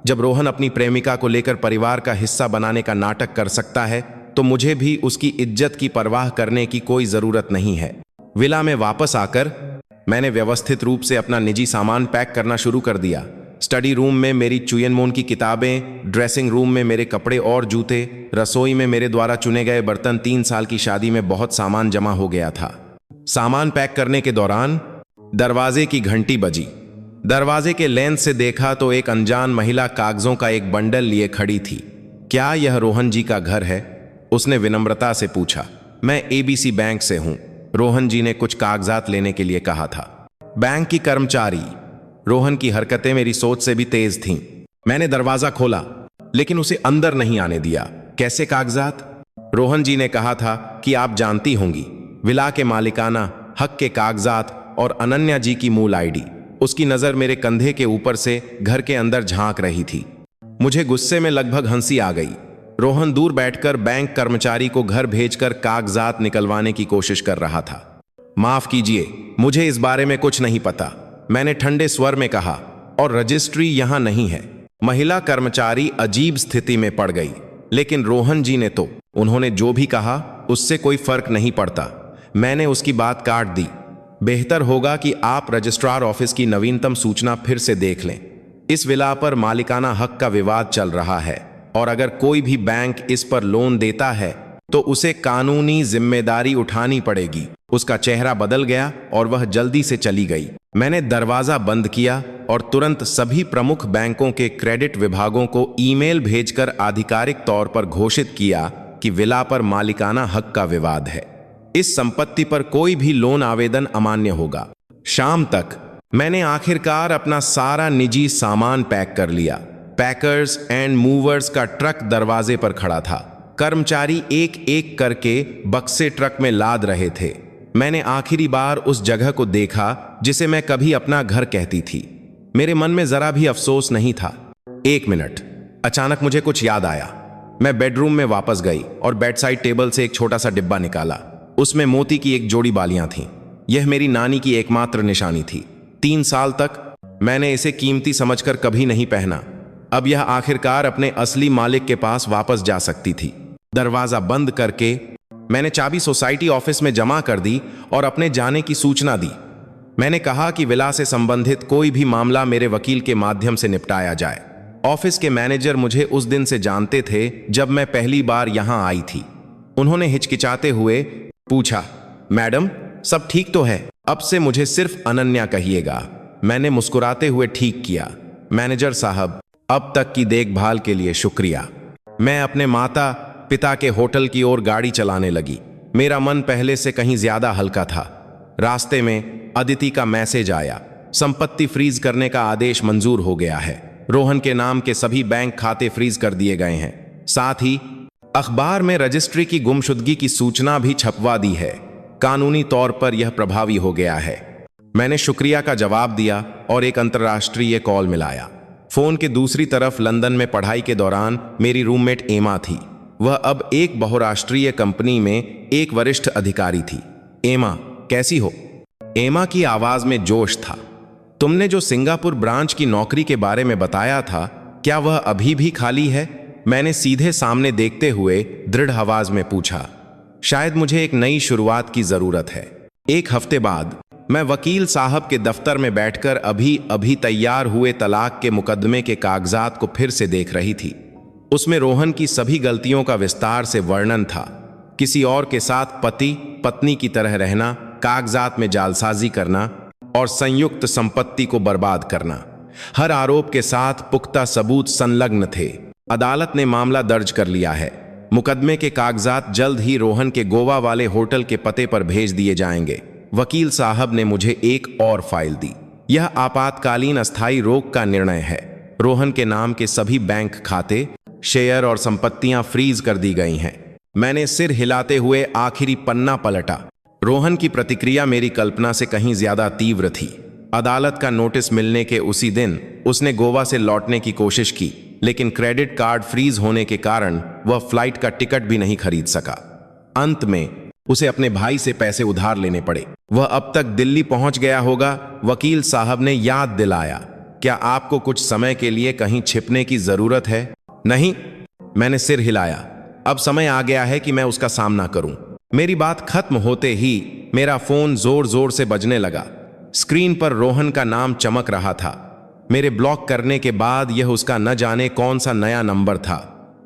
जब रोहन अपनी प्रेमिका को लेकर परिवार का हिस्सा बनाने का नाटक कर सकता है तो मुझे भी उसकी इज्जत की परवाह करने की कोई जरूरत नहीं है। विला में वापस आकर मैंने व्यवस्थित रूप से अपना निजी सामान पैक करना शुरू कर दिया। स्टडी रूम में मेरी चुयनमोन की किताबें, ड्रेसिंग रूम में मेरे कपड़े और जूते, रसोई में मेरे द्वारा चुने गए बर्तन। 3 साल की शादी में बहुत सामान जमा हो गया था। सामान पैक करने के दौरान दरवाजे की घंटी बजी। दरवाजे के लेंस से देखा तो एक अनजान महिला कागजों का एक बंडल लिए खड़ी थी। क्या यह रोहन जी का घर है? उसने विनम्रता से पूछा। मैं एबीसी बैंक से हूं। रोहन जी ने कुछ कागजात लेने के लिए कहा था। बैंक की कर्मचारी। रोहन की हरकतें मेरी सोच से भी तेज थीं। मैंने दरवाजा खोला, लेकिन उसे अंदर नहीं आने दिया। कैसे कागजात? रोहन जी ने कहा था कि आप जानती होंगी, विला के मालिकाना हक के कागजात और अनन्या जी की मूल आईडी। उसकी नजर मेरे कंधे के ऊपर से घर के अंदर झांक रही थी। मुझे गुस्से में लगभग हंसी आ गई। रोहन दूर बैठकर बैंक कर्मचारी को घर भेजकर कागजात निकलवाने की कोशिश कर रहा था। माफ कीजिए, मुझे इस बारे में कुछ नहीं पता, मैंने ठंडे स्वर में कहा, और रजिस्ट्री यहां नहीं है। महिला कर्मचारी अजीब स्थिति में पड़ गई, लेकिन रोहन जी ने तो उन्होंने जो भी कहा उससे कोई फर्क नहीं पड़ता। मैंने उसकी बात काट दी। बेहतर होगा कि आप रजिस्ट्रार ऑफिस की नवीनतम सूचना फिर से देख लें। इस विला पर मालिकाना हक का विवाद चल रहा है और अगर कोई भी बैंक इस पर लोन देता है तो उसे कानूनी जिम्मेदारी उठानी पड़ेगी। उसका चेहरा बदल गया और वह जल्दी से चली गई। मैंने दरवाजा बंद किया और तुरंत सभी प्रमुख बैंकों के क्रेडिट विभागों को ईमेल भेजकर आधिकारिक तौर पर घोषित किया कि विला पर मालिकाना हक का विवाद है। इस संपत्ति पर कोई भी लोन आवेदन अमान्य होगा। शाम तक मैंने आखिरकार अपना सारा निजी सामान पैक कर लिया। पैकर्स एंड मूवर्स का ट्रक दरवाजे पर खड़ा था। कर्मचारी एक एक करके बक्से ट्रक में लाद रहे थे। मैंने आखिरी बार उस जगह को देखा जिसे मैं कभी अपना घर कहती थी। मेरे मन में जरा भी अफसोस नहीं था। 1 मिनट, अचानक मुझे कुछ याद आया। मैं बेडरूम में वापस गई और बेडसाइड टेबल से एक छोटा सा डिब्बा निकाला। उसमें मोती की एक जोड़ी बालियां थीं। यह मेरी नानी की एकमात्र निशानी थी। 3 साल तक मैंने इसे कीमती समझकर कभी नहीं पहना। अब यह आखिरकार अपने असली मालिक के पास वापस जा सकती थी। दरवाजा बंद करके मैंने चाबी सोसाइटी ऑफिस में जमा कर दी और अपने जाने की सूचना दी। मैंने कहा कि विला से संबंधित कोई भी मामला मेरे वकील के माध्यम से निपटाया जाए। ऑफिस के मैनेजर मुझे उस दिन से जानते थे जब मैं पहली बार यहां आई थी। उन्होंने हिचकिचाते हुए पूछा, मैडम सब ठीक तो है? अब से मुझे सिर्फ अनन्या कहिएगा। मैंने मुस्कुराते हुए ठीक किया। मैनेजर साहब, अब तक की देखभाल के लिए शुक्रिया। मैं अपने माता पिता के होटल की ओर गाड़ी चलाने लगी। मेरा मन पहले से कहीं ज्यादा हल्का था। रास्ते में अदिति का मैसेज आया, संपत्ति फ्रीज करने का आदेश मंजूर हो गया है। रोहन के नाम के सभी बैंक खाते फ्रीज कर दिए गए हैं। साथ ही अखबार में रजिस्ट्री की गुमशुदगी की सूचना भी छपवा दी है। कानूनी तौर पर यह प्रभावी हो गया है। मैंने शुक्रिया का जवाब दिया और एक अंतर्राष्ट्रीय कॉल मिलाया। फोन के दूसरी तरफ लंदन में पढ़ाई के दौरान मेरी रूममेट एमा थी। वह अब एक बहुराष्ट्रीय कंपनी में एक वरिष्ठ अधिकारी थी। एमा, कैसी हो? एमा की आवाज में जोश था। तुमने जो सिंगापुर ब्रांच की नौकरी के बारे में बताया था, क्या वह अभी भी खाली है? मैंने सीधे सामने देखते हुए दृढ़ आवाज में पूछा। शायद मुझे एक नई शुरुआत की जरूरत है। एक हफ्ते बाद मैं वकील साहब के दफ्तर में बैठकर अभी तैयार हुए तलाक के मुकदमे के कागजात को फिर से देख रही थी। उसमें रोहन की सभी गलतियों का विस्तार से वर्णन था। किसी और के साथ पति पत्नी की तरह रहना, कागजात में जालसाजी करना और संयुक्त संपत्ति को बर्बाद करना। हर आरोप के साथ पुख्ता सबूत संलग्न थे। अदालत ने मामला दर्ज कर लिया है। मुकदमे के कागजात जल्द ही रोहन के गोवा वाले होटल के पते पर भेज दिए जाएंगे। वकील साहब ने मुझे एक और फाइल दी। यह आपातकालीन अस्थायी रोक का निर्णय है। रोहन के नाम के सभी बैंक खाते, शेयर और संपत्तियां फ्रीज कर दी गई हैं। मैंने सिर हिलाते हुए आखिरी पन्ना पलटा। रोहन की प्रतिक्रिया मेरी कल्पना से कहीं ज्यादा तीव्र थी। अदालत का नोटिस मिलने के उसी दिन उसने गोवा से लौटने की कोशिश की, लेकिन क्रेडिट कार्ड फ्रीज होने के कारण वह फ्लाइट का टिकट भी नहीं खरीद सका। अंत में उसे अपने भाई से पैसे उधार लेने पड़े। वह अब तक दिल्ली पहुंच गया होगा, वकील साहब ने याद दिलाया। क्या आपको कुछ समय के लिए कहीं छिपने की जरूरत है? नहीं, मैंने सिर हिलाया। अब समय आ गया है कि मैं उसका सामना करूं। मेरी बात खत्म होते ही मेरा फोन जोर जोर से बजने लगा। स्क्रीन पर रोहन का नाम चमक रहा था। मेरे ब्लॉक करने के बाद यह उसका न जाने कौन सा नया नंबर था।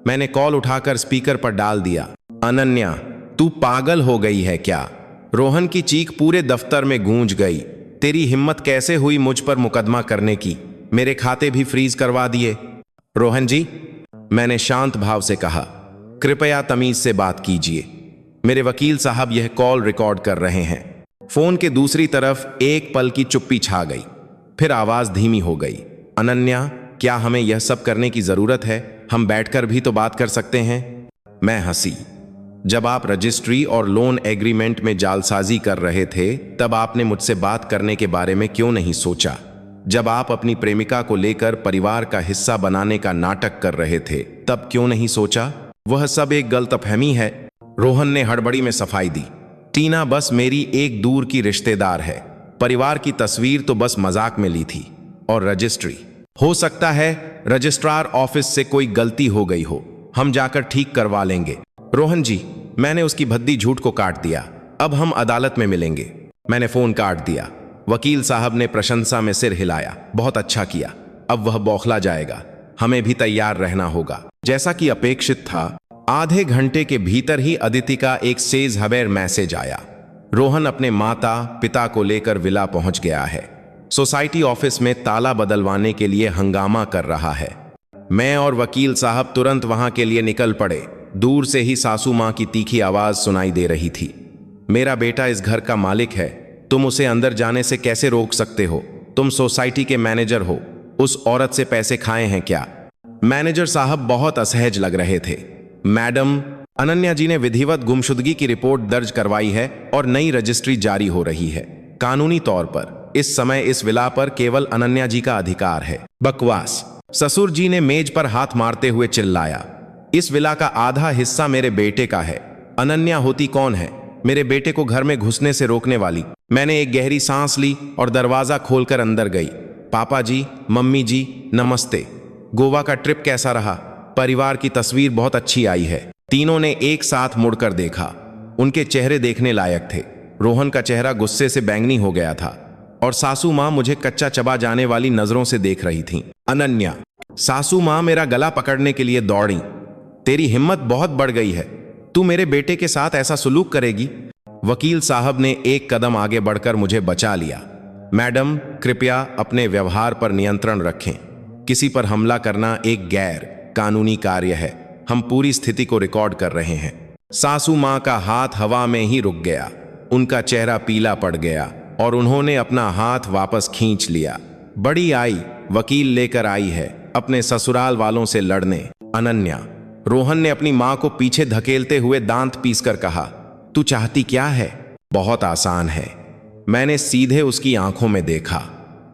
मैंने कॉल उठाकर स्पीकर पर डाल दिया। अनन्या, तू पागल हो गई है क्या? रोहन की चीख पूरे दफ्तर में गूंज गई। तेरी हिम्मत कैसे हुई मुझ पर मुकदमा करने की? मेरे खाते भी फ्रीज करवा दिए। रोहन जी, मैंने शांत भाव से कहा, कृपया तमीज से बात कीजिए। मेरे वकील साहब यह कॉल रिकॉर्ड कर रहे हैं। फोन के दूसरी तरफ एक पल की चुप्पी छा गई। फिर आवाज धीमी हो गई। अनन्या, क्या हमें यह सब करने की जरूरत है? हम बैठकर भी तो बात कर सकते हैं। मैं हंसी। जब आप रजिस्ट्री और लोन एग्रीमेंट में जालसाजी कर रहे थे, तब आपने मुझसे बात करने के बारे में क्यों नहीं सोचा? जब आप अपनी प्रेमिका को लेकर परिवार का हिस्सा बनाने का नाटक कर रहे थे, तब क्यों नहीं सोचा? वह सब एक गलतफहमी है। रोहन ने हड़बड़ी में सफाई दी। टीना बस मेरी एक दूर की रिश्तेदार है। परिवार की तस्वीर तो बस मजाक में ली थी। और रजिस्ट्री, हो सकता है रजिस्ट्रार ऑफिस से कोई गलती हो गई हो। हम जाकर ठीक करवा लेंगे। रोहन जी, मैंने उसकी भद्दी झूठ को काट दिया। अब हम अदालत में मिलेंगे। मैंने फोन काट दिया। वकील साहब ने प्रशंसा में सिर हिलाया। बहुत अच्छा किया। अब वह बौखला जाएगा। हमें भी तैयार रहना होगा। जैसा कि अपेक्षित था, आधे घंटे के भीतर ही अदिति का एक सेज हवेर मैसेज आया। रोहन अपने माता पिता को लेकर विला पहुंच गया है। सोसाइटी ऑफिस में ताला बदलवाने के लिए हंगामा कर रहा है। मैं और वकील साहब तुरंत वहां के लिए निकल पड़े। दूर से ही सासू मां की तीखी आवाज सुनाई दे रही थी। मेरा बेटा इस घर का मालिक है। तुम उसे अंदर जाने से कैसे रोक सकते हो? तुम सोसाइटी के मैनेजर हो। उस औरत से पैसे खाए हैं क्या? मैनेजर साहब बहुत असहज लग रहे थे। मैडम, अनन्या जी ने विधिवत गुमशुदगी की रिपोर्ट दर्ज करवाई है और नई रजिस्ट्री जारी हो रही है। कानूनी तौर पर इस समय इस विला पर केवल अनन्या जी का अधिकार है। बकवास, ससुर जी ने मेज पर हाथ मारते हुए चिल्लाया। इस विला का आधा हिस्सा मेरे बेटे का है। अनन्या होती कौन है मेरे बेटे को घर में घुसने से रोकने वाली? मैंने एक गहरी सांस ली और दरवाजा खोलकर अंदर गई। पापा जी, मम्मी जी, नमस्ते। गोवा का ट्रिप कैसा रहा? परिवार की तस्वीर बहुत अच्छी आई है। तीनों ने एक साथ मुड़कर देखा। उनके चेहरे देखने लायक थे। रोहन का चेहरा गुस्से से बैंगनी हो गया था और सासू मां मुझे कच्चा चबा जाने वाली नजरों से देख रही थीं। अनन्या, सासू मां मेरा गला पकड़ने के लिए दौड़ी। तेरी हिम्मत बहुत बढ़ गई है। तू मेरे बेटे के साथ ऐसा सुलूक करेगी? वकील साहब ने एक कदम आगे बढ़कर मुझे बचा लिया। मैडम, कृपया अपने व्यवहार पर नियंत्रण रखें। किसी पर हमला करना एक गैर कानूनी कार्य है। हम पूरी स्थिति को रिकॉर्ड कर रहे हैं। सासू मां का हाथ हवा में ही रुक गया। उनका चेहरा पीला पड़ गया और उन्होंने अपना हाथ वापस खींच लिया। बड़ी आई वकील लेकर आई है अपने ससुराल वालों से लड़ने। अनन्या, रोहन ने अपनी मां को पीछे धकेलते हुए दांत पीसकर कहा, तू चाहती क्या है? बहुत आसान है। मैंने सीधे उसकी आंखों में देखा।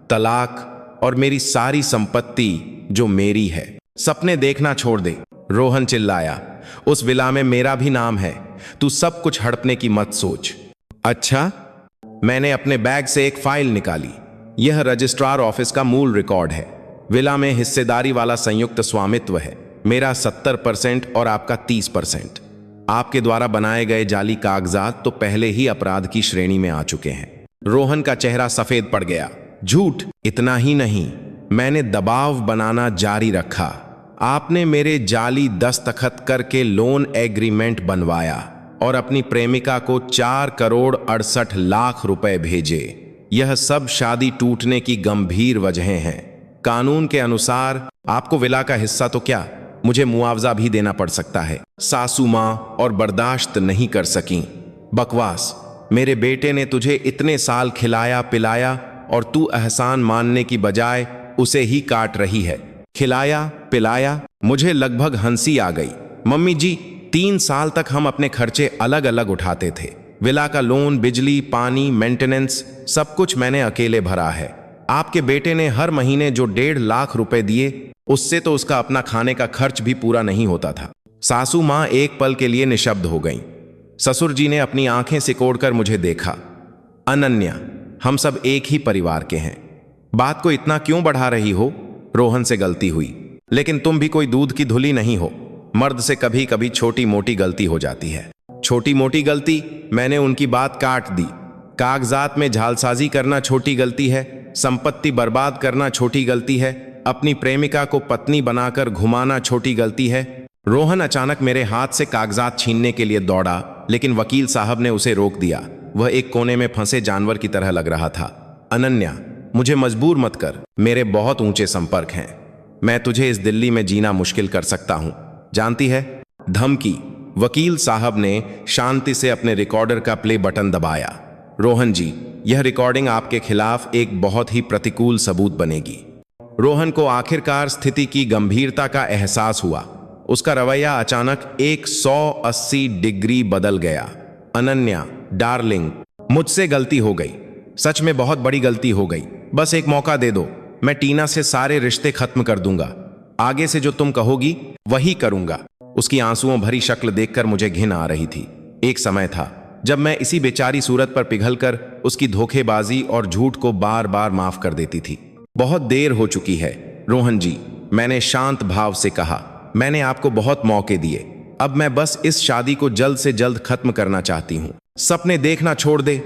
तलाक और मेरी सारी संपत्ति जो मेरी है। सपने देखना छोड़ दे। रोहन चिल्लाया। उस विला में मेरा भी नाम है, तू सब कुछ हड़पने की मत सोच। अच्छा? मैंने अपने बैग से एक फाइल निकाली। यह रजिस्ट्रार ऑफिस का मूल रिकॉर्ड है। विला में हिस्सेदारी वाला संयुक्त स्वामित्व है, मेरा 70% और आपका 30%। आपके द्वारा बनाए गए जाली कागजात तो पहले ही अपराध की श्रेणी में आ चुके हैं। रोहन का चेहरा सफेद पड़ गया। झूठ! इतना ही नहीं, मैंने दबाव बनाना जारी रखा। आपने मेरे जाली दस्तखत करके लोन एग्रीमेंट बनवाया और अपनी प्रेमिका को 4,68,00,000 रुपए भेजे। यह सब शादी टूटने की गंभीर वजहें हैं। कानून के अनुसार आपको विला का हिस्सा तो क्या, मुझे मुआवजा भी देना पड़ सकता है। सासू मां और बर्दाश्त नहीं कर सकी। बकवास! मेरे बेटे ने तुझे इतने साल खिलाया पिलाया और तू एहसान मानने की बजाय उसे ही काट रही है। खिलाया पिलाया? मुझे लगभग हंसी आ गई। मम्मी जी, 3 साल तक हम अपने खर्चे अलग अलग उठाते थे। विला का लोन, बिजली, पानी, मेंटेनेंस, सब कुछ मैंने अकेले भरा है। आपके बेटे ने हर महीने जो 1.5 लाख रुपए दिए, उससे तो उसका अपना खाने का खर्च भी पूरा नहीं होता था। सासू मां एक पल के लिए निशब्द हो गईं। ससुर जी ने अपनी आंखें सिकोड़कर मुझे देखा। अनन्या, हम सब एक ही परिवार के हैं। बात को इतना क्यों बढ़ा रही हो? रोहन से गलती हुई, लेकिन तुम भी कोई दूध की धुली नहीं हो। मर्द से कभी कभी छोटी मोटी गलती हो जाती है। छोटी मोटी गलती? मैंने उनकी बात काट दी। कागजात में झालसाजी करना छोटी गलती है, संपत्ति बर्बाद करना छोटी गलती है, अपनी प्रेमिका को पत्नी बनाकर घुमाना छोटी गलती है। रोहन अचानक मेरे हाथ से कागजात छीनने के लिए दौड़ा, लेकिन वकील साहब ने उसे रोक दिया। वह एक कोने में फंसे जानवर की तरह लग रहा था। अनन्या, मुझे मजबूर मत कर, मेरे बहुत ऊंचे संपर्क हैं। मैं तुझे इस दिल्ली में जीना मुश्किल कर सकता हूं, जानती है? धमकी! वकील साहब ने शांति से अपने रिकॉर्डर का प्ले बटन दबाया। रोहन जी, यह रिकॉर्डिंग आपके खिलाफ एक बहुत ही प्रतिकूल सबूत बनेगी। रोहन को आखिरकार स्थिति की गंभीरता का एहसास हुआ। उसका रवैया अचानक 180 डिग्री बदल गया। अनन्या डार्लिंग, मुझसे गलती हो गई, सच में बहुत बड़ी गलती हो गई। बस एक मौका दे दो, मैं टीना से सारे रिश्ते खत्म कर दूंगा। आगे से जो तुम कहोगी वही करूंगा। उसकी आंसुओं भरी शक्ल देखकर मुझे घिन आ रही थी। एक समय था जब मैं इसी बेचारी सूरत पर पिघलकर उसकी धोखेबाजी और झूठ को बार बार माफ कर देती थी। बहुत देर हो चुकी है रोहन जी, मैंने शांत भाव से कहा। मैंने आपको बहुत मौके दिए, अब मैं बस इस शादी को जल्द से जल्द खत्म करना चाहती हूँ। सपने देखना छोड़ दे।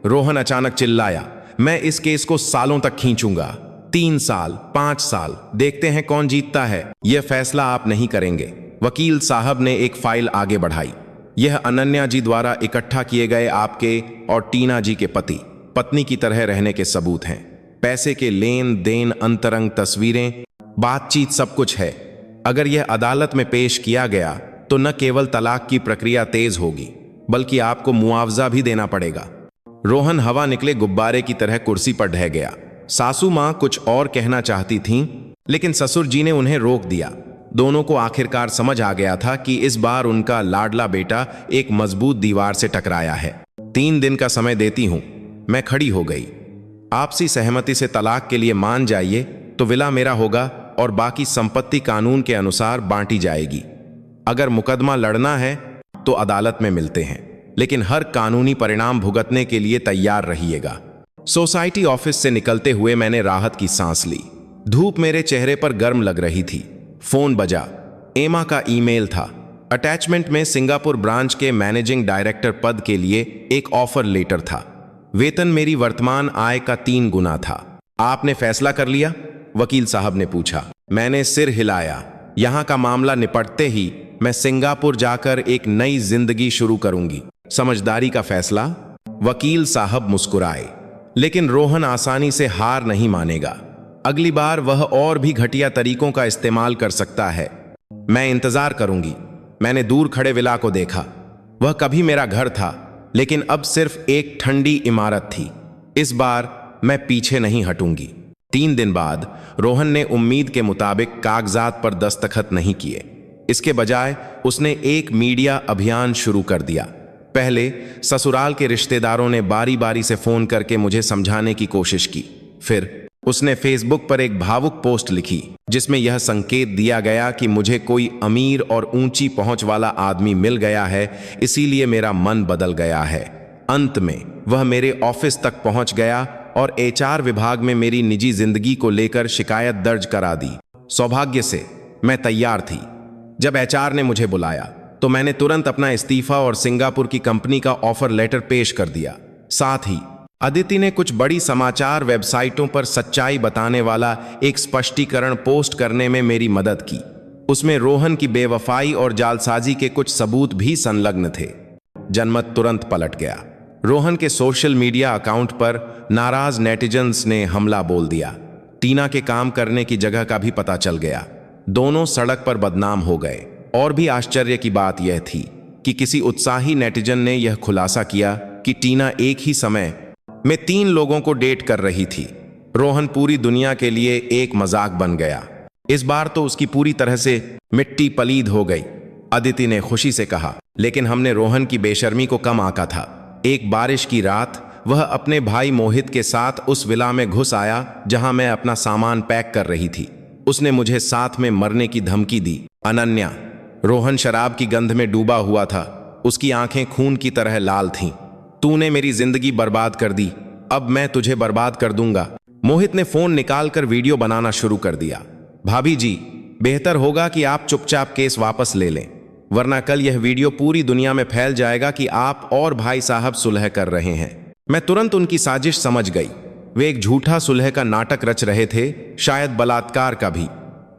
रोहन अचानक चिल्लाया। मैं इस केस को सालों तक खींचूंगा, 3 साल, 5 साल, देखते हैं कौन जीतता है। यह फैसला आप नहीं करेंगे। वकील साहब ने एक फाइल आगे बढ़ाई। यह अनन्या जी द्वारा इकट्ठा किए गए आपके और टीना जी के पति पत्नी की तरह रहने के सबूत हैं। पैसे के लेन देन, अंतरंग तस्वीरें, बातचीत, सब कुछ है। अगर यह अदालत में पेश किया गया तो न केवल तलाक की प्रक्रिया तेज होगी, बल्कि आपको मुआवजा भी देना पड़ेगा। रोहन हवा निकले गुब्बारे की तरह कुर्सी पर ढह गया। सासू मां कुछ और कहना चाहती थीं, लेकिन ससुर जी ने उन्हें रोक दिया। दोनों को आखिरकार समझ आ गया था कि इस बार उनका लाडला बेटा एक मजबूत दीवार से टकराया है। 3 दिन का समय देती हूं। मैं खड़ी हो गई। आपसी सहमति से तलाक के लिए मान जाइए तो विला मेरा होगा और बाकी संपत्ति कानून के अनुसार बांटी जाएगी। अगर मुकदमा लड़ना है तो अदालत में मिलते हैं, लेकिन हर कानूनी परिणाम भुगतने के लिए तैयार रहिएगा। सोसाइटी ऑफिस से निकलते हुए मैंने राहत की सांस ली। धूप मेरे चेहरे पर गर्म लग रही थी। फोन बजा। एमा का ईमेल था। अटैचमेंट में सिंगापुर ब्रांच के मैनेजिंग डायरेक्टर पद के लिए एक ऑफर लेटर था। वेतन मेरी वर्तमान आय का 3 गुना था। आपने फैसला कर लिया? वकील साहब ने पूछा। मैंने सिर हिलाया। यहां का मामला निपटते ही मैं सिंगापुर जाकर एक नई जिंदगी शुरू करूंगी। समझदारी का फैसला? वकील साहब मुस्कुराए। लेकिन रोहन आसानी से हार नहीं मानेगा। अगली बार वह और भी घटिया तरीकों का इस्तेमाल कर सकता है। मैं इंतजार करूंगी। मैंने दूर खड़े विला को देखा। वह कभी मेरा घर था, लेकिन अब सिर्फ एक ठंडी इमारत थी। इस बार मैं पीछे नहीं हटूंगी। 3 दिन बाद रोहन ने उम्मीद के मुताबिक कागजात पर दस्तखत नहीं किए। इसके बजाय उसने एक मीडिया अभियान शुरू कर दिया। पहले ससुराल के रिश्तेदारों ने बारी बारी से फोन करके मुझे समझाने की कोशिश की। फिर उसने फेसबुक पर एक भावुक पोस्ट लिखी जिसमें यह संकेत दिया गया कि मुझे कोई अमीर और ऊंची पहुंच वाला आदमी मिल गया है, इसीलिए मेरा मन बदल गया है। अंत में वह मेरे ऑफिस तक पहुंच गया और एचआर विभाग में मेरी निजी जिंदगी को लेकर शिकायत दर्ज करा दी। सौभाग्य से मैं तैयार थी। जब एचआर ने मुझे बुलाया तो मैंने तुरंत अपना इस्तीफा और सिंगापुर की कंपनी का ऑफर लेटर पेश कर दिया। साथ ही अदिति ने कुछ बड़ी समाचार वेबसाइटों पर सच्चाई बताने वाला एक स्पष्टीकरण पोस्ट करने में मेरी मदद की। उसमें रोहन की बेवफाई और जालसाजी के कुछ सबूत भी संलग्न थे। जनमत तुरंत पलट गया। रोहन के सोशल मीडिया अकाउंट पर नाराज नेटिजन्स ने हमला बोल दिया। टीना के काम करने की जगह का भी पता चल गया। दोनों सड़क पर बदनाम हो गए। और भी आश्चर्य की बात यह थी कि किसी उत्साही नेटिजन ने यह खुलासा किया कि टीना एक ही समय में 3 लोगों को डेट कर रही थी। रोहन पूरी दुनिया के लिए एक मजाक बन गया। इस बार तो उसकी पूरी तरह से मिट्टी पलीद हो गई। अदिति ने खुशी से कहा, लेकिन हमने रोहन की बेशर्मी को कम आंका था। एक बारिश की रात वह अपने भाई मोहित के साथ उस विला में घुस आया जहां मैं अपना सामान पैक कर रही थी। उसने मुझे साथ में मरने की धमकी दी। अनन्या, रोहन शराब की गंध में डूबा हुआ था। उसकी आंखें खून की तरह लाल थीं। तूने मेरी जिंदगी बर्बाद कर दी, अब मैं तुझे बर्बाद कर दूंगा। मोहित ने फोन निकालकर वीडियो बनाना शुरू कर दिया। भाभी जी, बेहतर होगा कि आप चुपचाप केस वापस ले लें, वरना कल यह वीडियो पूरी दुनिया में फैल जाएगा कि आप और भाई साहब सुलह कर रहे हैं। मैं तुरंत उनकी साजिश समझ गई। वे एक झूठा सुलह का नाटक रच रहे थे, शायद बलात्कार का भी।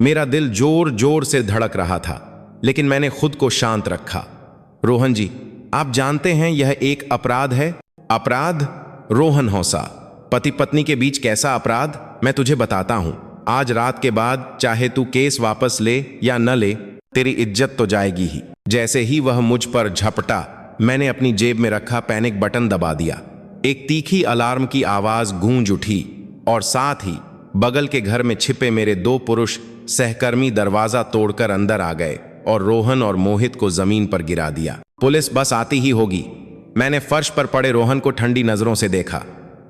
मेरा दिल जोर जोर से धड़क रहा था, लेकिन मैंने खुद को शांत रखा। रोहन जी, आप जानते हैं यह एक अपराध है। अपराध? रोहन हौसा। पति पत्नी के बीच कैसा अपराध, मैं तुझे बताता हूं। आज रात के बाद चाहे तू केस वापस ले या न ले, तेरी इज्जत तो जाएगी ही। जैसे ही वह मुझ पर झपटा, मैंने अपनी जेब में रखा पैनिक बटन दबा दिया। एक तीखी अलार्म की आवाज गूंज उठी और साथ ही बगल के घर में छिपे मेरे 2 पुरुष सहकर्मी दरवाजा तोड़कर अंदर आ गए और रोहन और मोहित को जमीन पर गिरा दिया। पुलिस बस आती ही होगी। मैंने फर्श पर पड़े रोहन को ठंडी नजरों से देखा।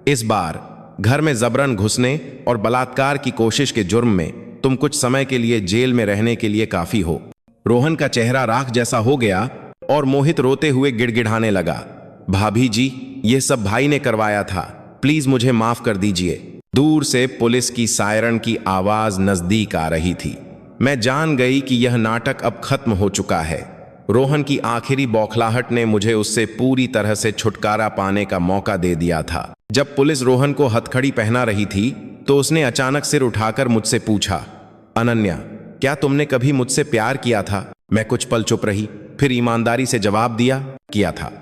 इस बार घर में जबरन घुसने और बलात्कार की कोशिश के जुर्म में तुम कुछ समय के लिए जेल में रहने के लिए काफी हो। रोहन का चेहरा राख जैसा हो गया और मोहित रोते हुए गिड़गिड़ाने लगा। भाभी जी, यह सब भाई ने करवाया था, प्लीज मुझे माफ कर दीजिए। दूर से पुलिस की सायरन की आवाज नजदीक आ रही थी। मैं जान गई कि यह नाटक अब खत्म हो चुका है। रोहन की आखिरी बौखलाहट ने मुझे उससे पूरी तरह से छुटकारा पाने का मौका दे दिया था। जब पुलिस रोहन को हथकड़ी पहना रही थी तो उसने अचानक सिर उठाकर मुझसे पूछा, अनन्या, क्या तुमने कभी मुझसे प्यार किया था? मैं कुछ पल चुप रही, फिर ईमानदारी से जवाब दिया, किया था,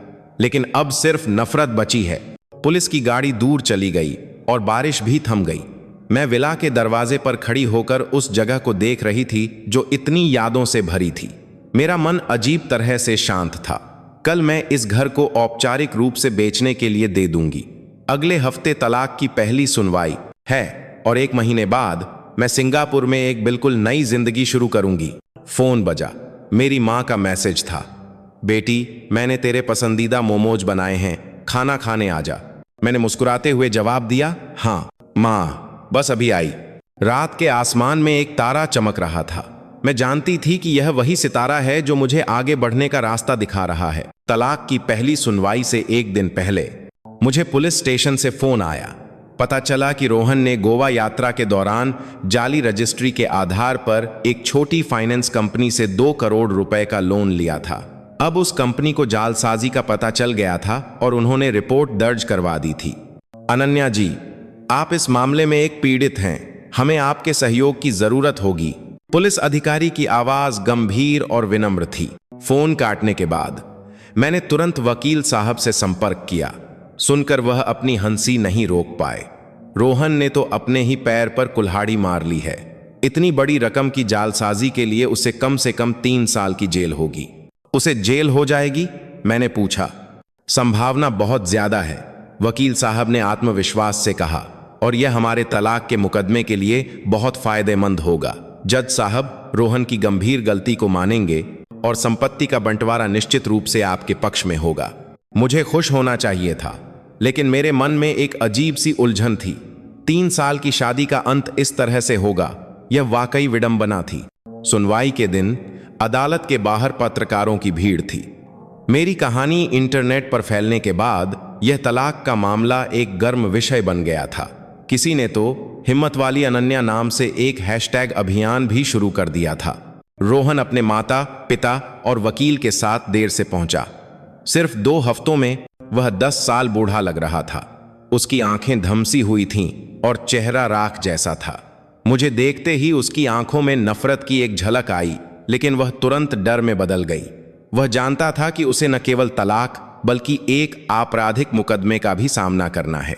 लेकिन अब सिर्फ नफरत बची है। पुलिस की गाड़ी दूर चली गई और बारिश भी थम गई। मैं विला के दरवाजे पर खड़ी होकर उस जगह को देख रही थी जो इतनी यादों से भरी थी। मेरा मन अजीब तरह से शांत था। कल मैं इस घर को औपचारिक रूप से बेचने के लिए दे दूंगी। अगले हफ्ते तलाक की पहली सुनवाई है और 1 महीने बाद मैं सिंगापुर में एक बिल्कुल नई जिंदगी शुरू करूंगी। फोन बजा। मेरी माँ का मैसेज था, बेटी, मैंने तेरे पसंदीदा मोमोज बनाए हैं, खाना खाने आजा। मैंने मुस्कुराते हुए जवाब दिया, हाँ माँ, बस अभी आई। रात के आसमान में एक तारा चमक रहा था। मैं जानती थी कि यह वही सितारा है जो मुझे आगे बढ़ने का रास्ता दिखा रहा है। तलाक की पहली सुनवाई से 1 दिन पहले मुझे पुलिस स्टेशन से फोन आया। पता चला कि रोहन ने गोवा यात्रा के दौरान जाली रजिस्ट्री के आधार पर एक छोटी फाइनेंस कंपनी से 2 करोड़ रुपए का लोन लिया था। अब उस कंपनी को जालसाजी का पता चल गया था और उन्होंने रिपोर्ट दर्ज करवा दी थी। अनन्या जी, आप इस मामले में एक पीड़ित हैं, हमें आपके सहयोग की जरूरत होगी। पुलिस अधिकारी की आवाज गंभीर और विनम्र थी। फोन काटने के बाद मैंने तुरंत वकील साहब से संपर्क किया। सुनकर वह अपनी हंसी नहीं रोक पाए। रोहन ने तो अपने ही पैर पर कुल्हाड़ी मार ली है। इतनी बड़ी रकम की जालसाजी के लिए उसे कम से कम 3 साल की जेल होगी। उसे जेल हो जाएगी? मैंने पूछा। संभावना बहुत ज्यादा है, वकील साहब ने आत्मविश्वास से कहा, और यह हमारे तलाक के मुकदमे के लिए बहुत फायदेमंद होगा। जज साहब रोहन की गंभीर गलती को मानेंगे और संपत्ति का बंटवारा निश्चित रूप से आपके पक्ष में होगा। मुझे खुश होना चाहिए था, लेकिन मेरे मन में एक अजीब सी उलझन थी। 3 साल की शादी का अंत इस तरह से होगा, यह वाकई विडंबना थी। सुनवाई के दिन अदालत के बाहर पत्रकारों की भीड़ थी। मेरी कहानी इंटरनेट पर फैलने के बाद यह तलाक का मामला एक गर्म विषय बन गया था। किसी ने तो हिम्मत वाली अनन्या नाम से एक हैशटैग अभियान भी शुरू कर दिया था। रोहन अपने माता, पिता और वकील के साथ देर से पहुंचा। सिर्फ 2 हफ्तों में वह 10 साल बूढ़ा लग रहा था। उसकी आंखें धमसी हुई थीं और चेहरा राख जैसा था। मुझे देखते ही उसकी आंखों में नफरत की एक झलक आई, लेकिन वह तुरंत डर में बदल गई। वह जानता था कि उसे न केवल तलाक बल्कि एक आपराधिक मुकदमे का भी सामना करना है।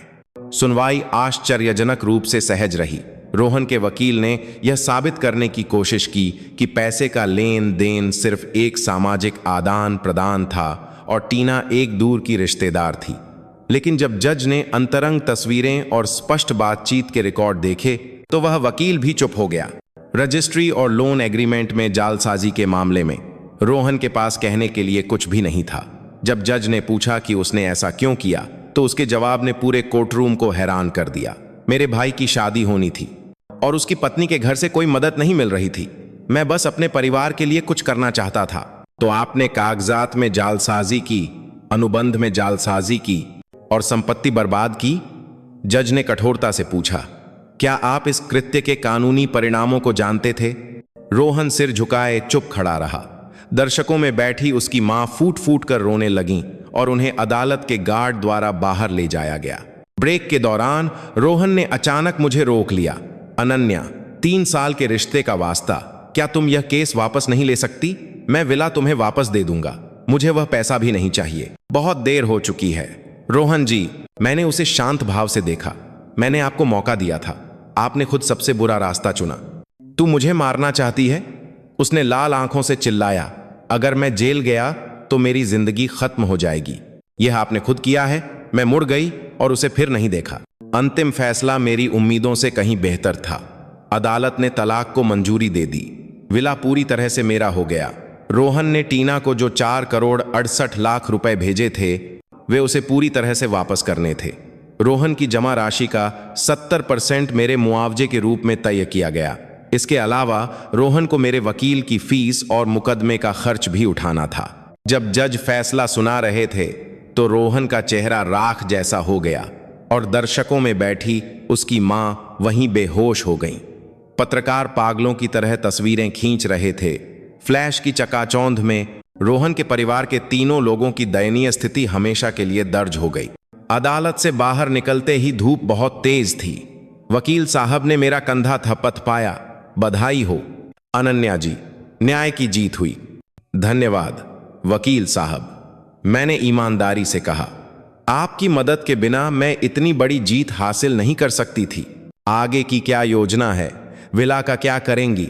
सुनवाई आश्चर्यजनक रूप से सहज रही। रोहन के वकील ने यह साबित करने की कोशिश की कि पैसे का लेन देन सिर्फ एक सामाजिक आदान प्रदान था और टीना एक दूर की रिश्तेदार थी। लेकिन जब जज ने अंतरंग तस्वीरें और स्पष्ट बातचीत के रिकॉर्ड देखे तो वह वकील भी चुप हो गया। रजिस्ट्री और लोन एग्रीमेंट में जालसाजी के मामले में रोहन के पास कहने के लिए कुछ भी नहीं था। जब जज ने पूछा कि उसने ऐसा क्यों किया तो उसके जवाब ने पूरे कोर्टरूम को हैरान कर दिया। मेरे भाई की शादी होनी थी और उसकी पत्नी के घर से कोई मदद नहीं मिल रही थी। मैं बस अपने परिवार के लिए कुछ करना चाहता था। तो आपने कागजात में जालसाजी की, अनुबंध में जालसाजी की और संपत्ति बर्बाद की? जज ने कठोरता से पूछा। क्या आप इस कृत्य के कानूनी परिणामों को जानते थे? रोहन सिर झुकाए चुप खड़ा रहा। दर्शकों में बैठी उसकी मां फूट फूट कर रोने लगीं और उन्हें अदालत के गार्ड द्वारा बाहर ले जाया गया। ब्रेक के दौरान रोहन ने अचानक मुझे रोक लिया। अनन्या, 3 साल के रिश्ते का वास्ता, क्या तुम यह केस वापस नहीं ले सकती? मैं विला तुम्हें वापस दे दूंगा। मुझे वह पैसा भी नहीं चाहिए। बहुत देर हो चुकी है। रोहन जी, मैंने उसे शांत भाव से देखा। मैंने आपको मौका दिया था, आपने खुद सबसे बुरा रास्ता चुना। तू मुझे मारना चाहती है? उसने लाल आंखों से चिल्लाया। अगर मैं जेल गया तो मेरी जिंदगी खत्म हो जाएगी। यह आपने खुद किया है। मैं मुड़ गई और उसे फिर नहीं देखा। अंतिम फैसला मेरी उम्मीदों से कहीं बेहतर था। अदालत ने तलाक को मंजूरी दे दी। विला पूरी तरह से मेरा हो गया। रोहन ने टीना को जो 4 करोड़ 68 लाख रुपए भेजे थे वे उसे पूरी तरह से वापस करने थे। रोहन की जमा राशि का 70% मेरे मुआवजे के रूप में तय किया गया। इसके अलावा रोहन को मेरे वकील की फीस और मुकदमे का खर्च भी उठाना था। जब जज फैसला सुना रहे थे तो रोहन का चेहरा राख जैसा हो गया और दर्शकों में बैठी उसकी मां वहीं बेहोश हो गईं। पत्रकार पागलों की तरह तस्वीरें खींच रहे थे। फ्लैश की चकाचौंध में रोहन के परिवार के 3 लोगों की दयनीय स्थिति हमेशा के लिए दर्ज हो गई। अदालत से बाहर निकलते ही धूप बहुत तेज थी। वकील साहब ने मेरा कंधा थपथपाया। बधाई हो अनन्या जी, न्याय की जीत हुई। धन्यवाद वकील साहब, मैंने ईमानदारी से कहा। आपकी मदद के बिना मैं इतनी बड़ी जीत हासिल नहीं कर सकती थी। आगे की क्या योजना है? विला का क्या करेंगी?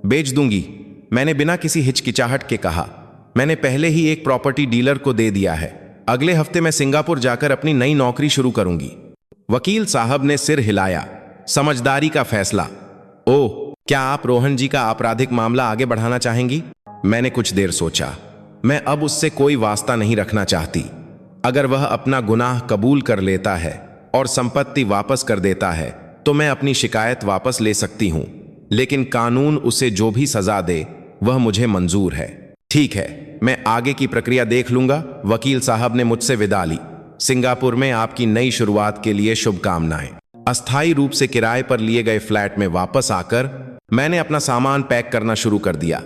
बेच दूंगी, मैंने बिना किसी हिचकिचाहट के कहा। मैंने पहले ही एक प्रॉपर्टी डीलर को दे दिया है। अगले हफ्ते मैं सिंगापुर जाकर अपनी नई नौकरी शुरू करूंगी। वकील साहब ने सिर हिलाया। समझदारी का फैसला। ओह, क्या आप रोहन जी का आपराधिक मामला आगे बढ़ाना चाहेंगी? मैंने कुछ देर सोचा। मैं अब उससे कोई वास्ता नहीं रखना चाहती। अगर वह अपना गुनाह कबूल कर लेता है और संपत्ति वापस कर देता है तो मैं अपनी शिकायत वापस ले सकती हूं। लेकिन कानून उसे जो भी सजा दे वह मुझे मंजूर है। ठीक है, मैं आगे की प्रक्रिया देख लूंगा। वकील साहब ने मुझसे विदा ली। सिंगापुर में आपकी नई शुरुआत के लिए शुभकामनाएं। अस्थायी रूप से किराए पर लिए गए फ्लैट में वापस आकर मैंने अपना सामान पैक करना शुरू कर दिया।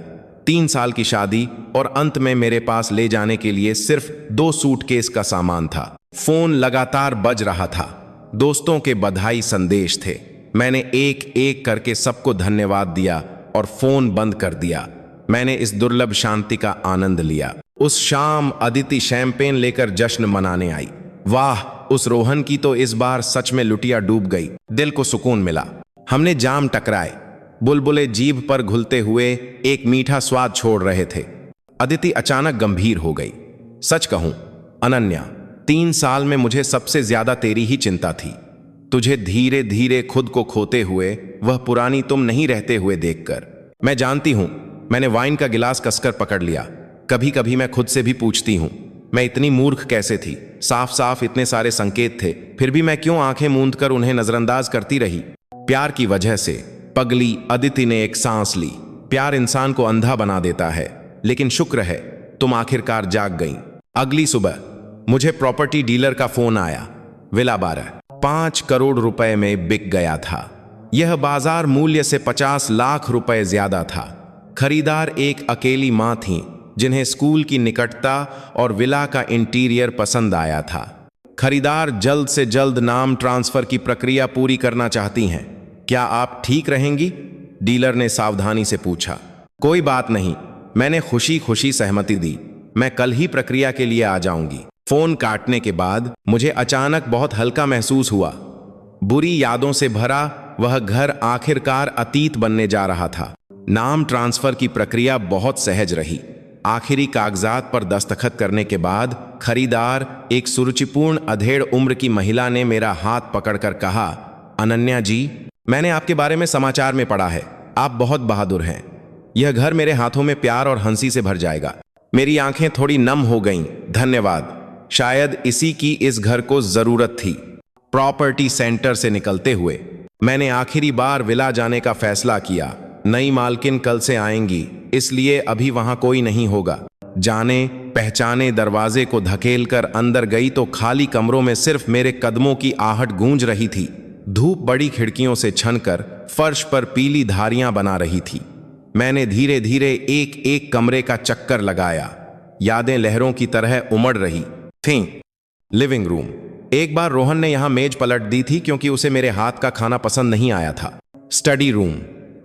3 साल की शादी और अंत में मेरे पास ले जाने के लिए सिर्फ 2 सूटकेस का सामान था। फोन लगातार बज रहा था। दोस्तों के बधाई संदेश थे। मैंने एक एक करके सबको धन्यवाद दिया और फोन बंद कर दिया। मैंने इस दुर्लभ शांति का आनंद लिया। उस शाम अदिति शैंपेन लेकर जश्न मनाने आई। वाह, उस रोहन की तो इस बार सच में लुटिया डूब गई। दिल को सुकून मिला। हमने जाम टकराए। बुलबुले जीभ पर घुलते हुए एक मीठा स्वाद छोड़ रहे थे। अदिति अचानक गंभीर हो गई। सच कहूं अनन्या, 3 साल में मुझे सबसे ज्यादा तेरी ही चिंता थी। तुझे धीरे धीरे खुद को खोते हुए, वह पुरानी तुम नहीं रहते हुए देखकर। मैं जानती हूं, मैंने वाइन का गिलास कसकर पकड़ लिया। कभी कभी मैं खुद से भी पूछती हूं, मैं इतनी मूर्ख कैसे थी? साफ साफ इतने सारे संकेत थे, फिर भी मैं क्यों आंखें मूंद कर उन्हें नजरअंदाज करती रही? प्यार की वजह से पगली अदिति ने एक सांस ली। प्यार इंसान को अंधा बना देता है, लेकिन शुक्र है तुम आखिरकार जाग गई। अगली सुबह मुझे प्रॉपर्टी डीलर का फोन आया। विला 12 5 करोड़ रुपए में बिक गया था। यह बाजार मूल्य से 50 लाख रुपए ज्यादा था। खरीदार एक अकेली मां थीं, जिन्हें स्कूल की निकटता और विला का इंटीरियर पसंद आया था। खरीदार जल्द से जल्द नाम ट्रांसफर की प्रक्रिया पूरी करना चाहती हैं। क्या आप ठीक रहेंगी? डीलर ने सावधानी से पूछा। कोई बात नहीं, मैंने खुशी खुशी सहमति दी। मैं कल ही प्रक्रिया के लिए आ जाऊंगी। फोन काटने के बाद मुझे अचानक बहुत हल्का महसूस हुआ। बुरी यादों से भरा वह घर आखिरकार अतीत बनने जा रहा था। नाम ट्रांसफर की प्रक्रिया बहुत सहज रही। आखिरी कागजात पर दस्तखत करने के बाद खरीदार, एक सुरुचिपूर्ण अधेड़ उम्र की महिला ने मेरा हाथ पकड़कर कहा, अनन्या जी, मैंने आपके बारे में समाचार में पढ़ा है। आप बहुत बहादुर हैं। यह घर मेरे हाथों में प्यार और हंसी से भर जाएगा। मेरी आंखें थोड़ी नम हो गईं। धन्यवाद। शायद इसी की इस घर को जरूरत थी। प्रॉपर्टी सेंटर से निकलते हुए मैंने आखिरी बार विला जाने का फैसला किया। नई मालकिन कल से आएंगी, इसलिए अभी वहां कोई नहीं होगा। जाने पहचाने दरवाजे को धकेल कर अंदर गई तो खाली कमरों में सिर्फ मेरे कदमों की आहट गूंज रही थी। धूप बड़ी खिड़कियों से छनकर फर्श पर पीली धारियां बना रही थी। मैंने धीरे धीरे एक एक कमरे का चक्कर लगाया। यादें लहरों की तरह उमड़ रही थीं। Living room. एक बार रोहन ने यहां मेज पलट दी थी क्योंकि उसे मेरे हाथ का खाना पसंद नहीं आया था। Study room.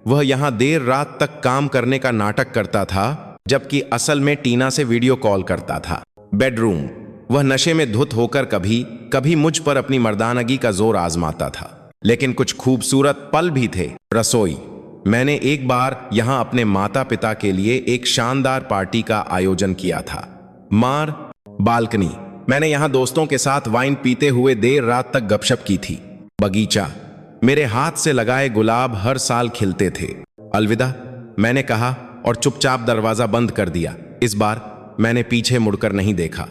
वह यहां देर रात तक काम करने का नाटक करता था, जबकि असल में टीना से वीडियो कॉल करता था। बेडरूम। वह नशे में धुत होकर कभी कभी मुझ पर अपनी मर्दानगी का जोर आजमाता था, लेकिन कुछ खूबसूरत पल भी थे। रसोई। मैंने एक बार यहां अपने माता पिता के लिए एक शानदार पार्टी का आयोजन किया था। मार। बालकनी। मैंने यहां दोस्तों के साथ वाइन पीते हुए देर रात तक गपशप की थी। बगीचा। मेरे हाथ से लगाए गुलाब हर साल खिलते थे। अलविदा, मैंने कहा और चुपचाप दरवाजा बंद कर दिया। इस बार मैंने पीछे मुड़कर नहीं देखा।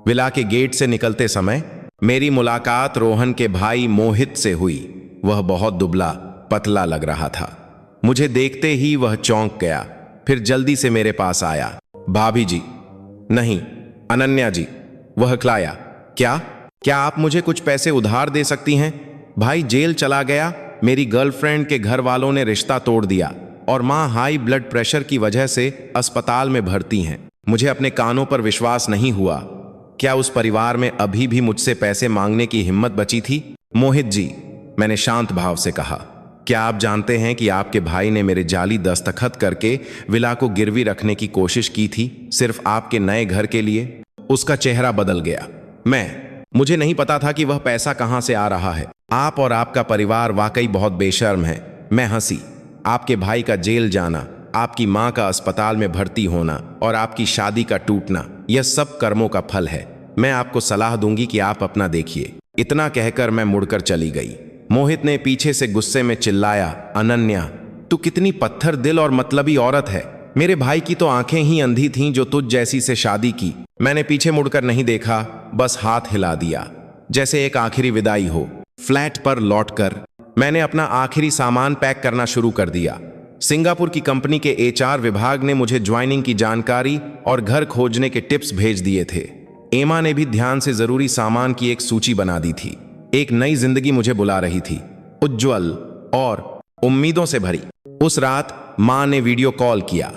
विला के गेट से निकलते समय मेरी मुलाकात रोहन के भाई मोहित से हुई। वह बहुत दुबला पतला लग रहा था। मुझे देखते ही वह चौंक गया, फिर जल्दी से मेरे पास आया। भाभी जी। नहीं, अनन्या जी। वह हकलाया। क्या आप मुझे कुछ पैसे उधार दे सकती हैं? भाई जेल चला गया, मेरी गर्लफ्रेंड के घर वालों ने रिश्ता तोड़ दिया और माँ हाई ब्लड प्रेशर की वजह से अस्पताल में भर्ती हैं। मुझे अपने कानों पर विश्वास नहीं हुआ। क्या उस परिवार में अभी भी मुझसे पैसे मांगने की हिम्मत बची थी? मोहित जी, मैंने शांत भाव से कहा, क्या आप जानते हैं कि आपके भाई ने मेरे जाली दस्तखत करके विला को गिरवी रखने की कोशिश की थी, सिर्फ आपके नए घर के लिए? उसका चेहरा बदल गया। मुझे नहीं पता था कि वह पैसा कहां से आ रहा है। आप और आपका परिवार वाकई बहुत बेशर्म है। मैं हंसी। आपके भाई का जेल जाना, आपकी मां का अस्पताल में भर्ती होना और आपकी शादी का टूटना, यह सब कर्मों का फल है। मैं आपको सलाह दूंगी कि आप अपना देखिए। इतना कहकर मैं मुड़कर चली गई। मोहित ने पीछे से गुस्से में चिल्लाया, अनन्या, तू कितनी पत्थर दिल और मतलबी औरत है। मेरे भाई की तो आंखें ही अंधी थीं जो तुझ जैसी से शादी की। मैंने पीछे मुड़कर नहीं देखा, बस हाथ हिला दिया जैसे एक आखिरी विदाई हो। फ्लैट पर लौटकर मैंने अपना आखिरी सामान पैक करना शुरू कर दिया। सिंगापुर की कंपनी के एचआर विभाग ने मुझे ज्वाइनिंग की जानकारी और घर खोजने के टिप्स भेज दिए थे। एमा ने भी ध्यान से जरूरी सामान की एक सूची बना दी थी। एक नई जिंदगी मुझे बुला रही थी, उज्जवल और उम्मीदों से भरी। उस रात मां ने वीडियो कॉल किया।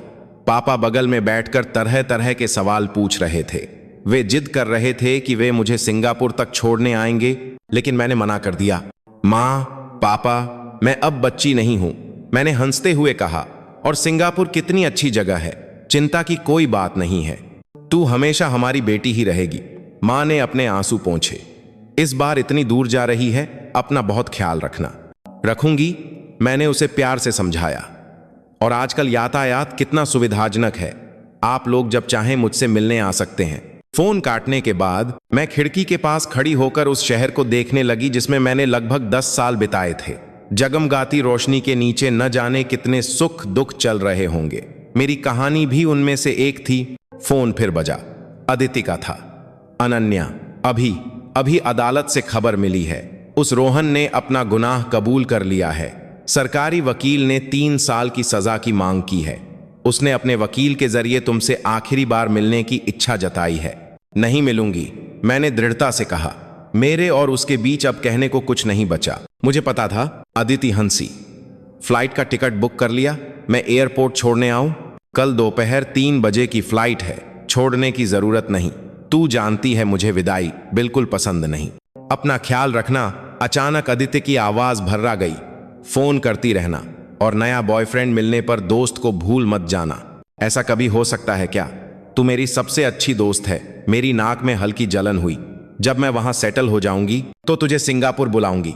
पापा बगल में बैठकर तरह तरह के सवाल पूछ रहे थे। वे जिद कर रहे थे कि वे मुझे सिंगापुर तक छोड़ने आएंगे, लेकिन मैंने मना कर दिया। मां, पापा, मैं अब बच्ची नहीं हूं, मैंने हंसते हुए कहा, और सिंगापुर कितनी अच्छी जगह है, चिंता की कोई बात नहीं है। तू हमेशा हमारी बेटी ही रहेगी। मां ने अपने आंसू पोंछे। इस बार इतनी दूर जा रही है, अपना बहुत ख्याल रखना। रखूंगी, मैंने उसे प्यार से समझाया। और आजकल यातायात कितना सुविधाजनक है, आप लोग जब चाहें मुझसे मिलने आ सकते हैं। फोन काटने के बाद मैं खिड़की के पास खड़ी होकर उस शहर को देखने लगी जिसमें मैंने लगभग 10 साल बिताए थे। जगमगाती रोशनी के नीचे न जाने कितने सुख दुख चल रहे होंगे। मेरी कहानी भी उनमें से एक थी। फोन फिर बजा। अदिति का था। अनन्या, अभी अभी अदालत से खबर मिली है। उस रोहन ने अपना गुनाह कबूल कर लिया है। सरकारी वकील ने 3 साल की सजा की मांग की है। उसने अपने वकील के जरिए तुमसे आखिरी बार मिलने की इच्छा जताई है। नहीं मिलूंगी, मैंने दृढ़ता से कहा। मेरे और उसके बीच अब कहने को कुछ नहीं बचा। मुझे पता था। अदिति हंसी। फ्लाइट का टिकट बुक कर लिया? मैं एयरपोर्ट छोड़ने आऊं? कल दोपहर 3 बजे की फ्लाइट है। छोड़ने की जरूरत नहीं। तू जानती है मुझे विदाई बिल्कुल पसंद नहीं। अपना ख्याल रखना। अचानक अदिति की आवाज भर्रा गई। फोन करती रहना और नया बॉयफ्रेंड मिलने पर दोस्त को भूल मत जाना। ऐसा कभी हो सकता है क्या? तू मेरी सबसे अच्छी दोस्त है। मेरी नाक में हल्की जलन हुई। जब मैं वहां सेटल हो जाऊंगी तो तुझे सिंगापुर बुलाऊंगी।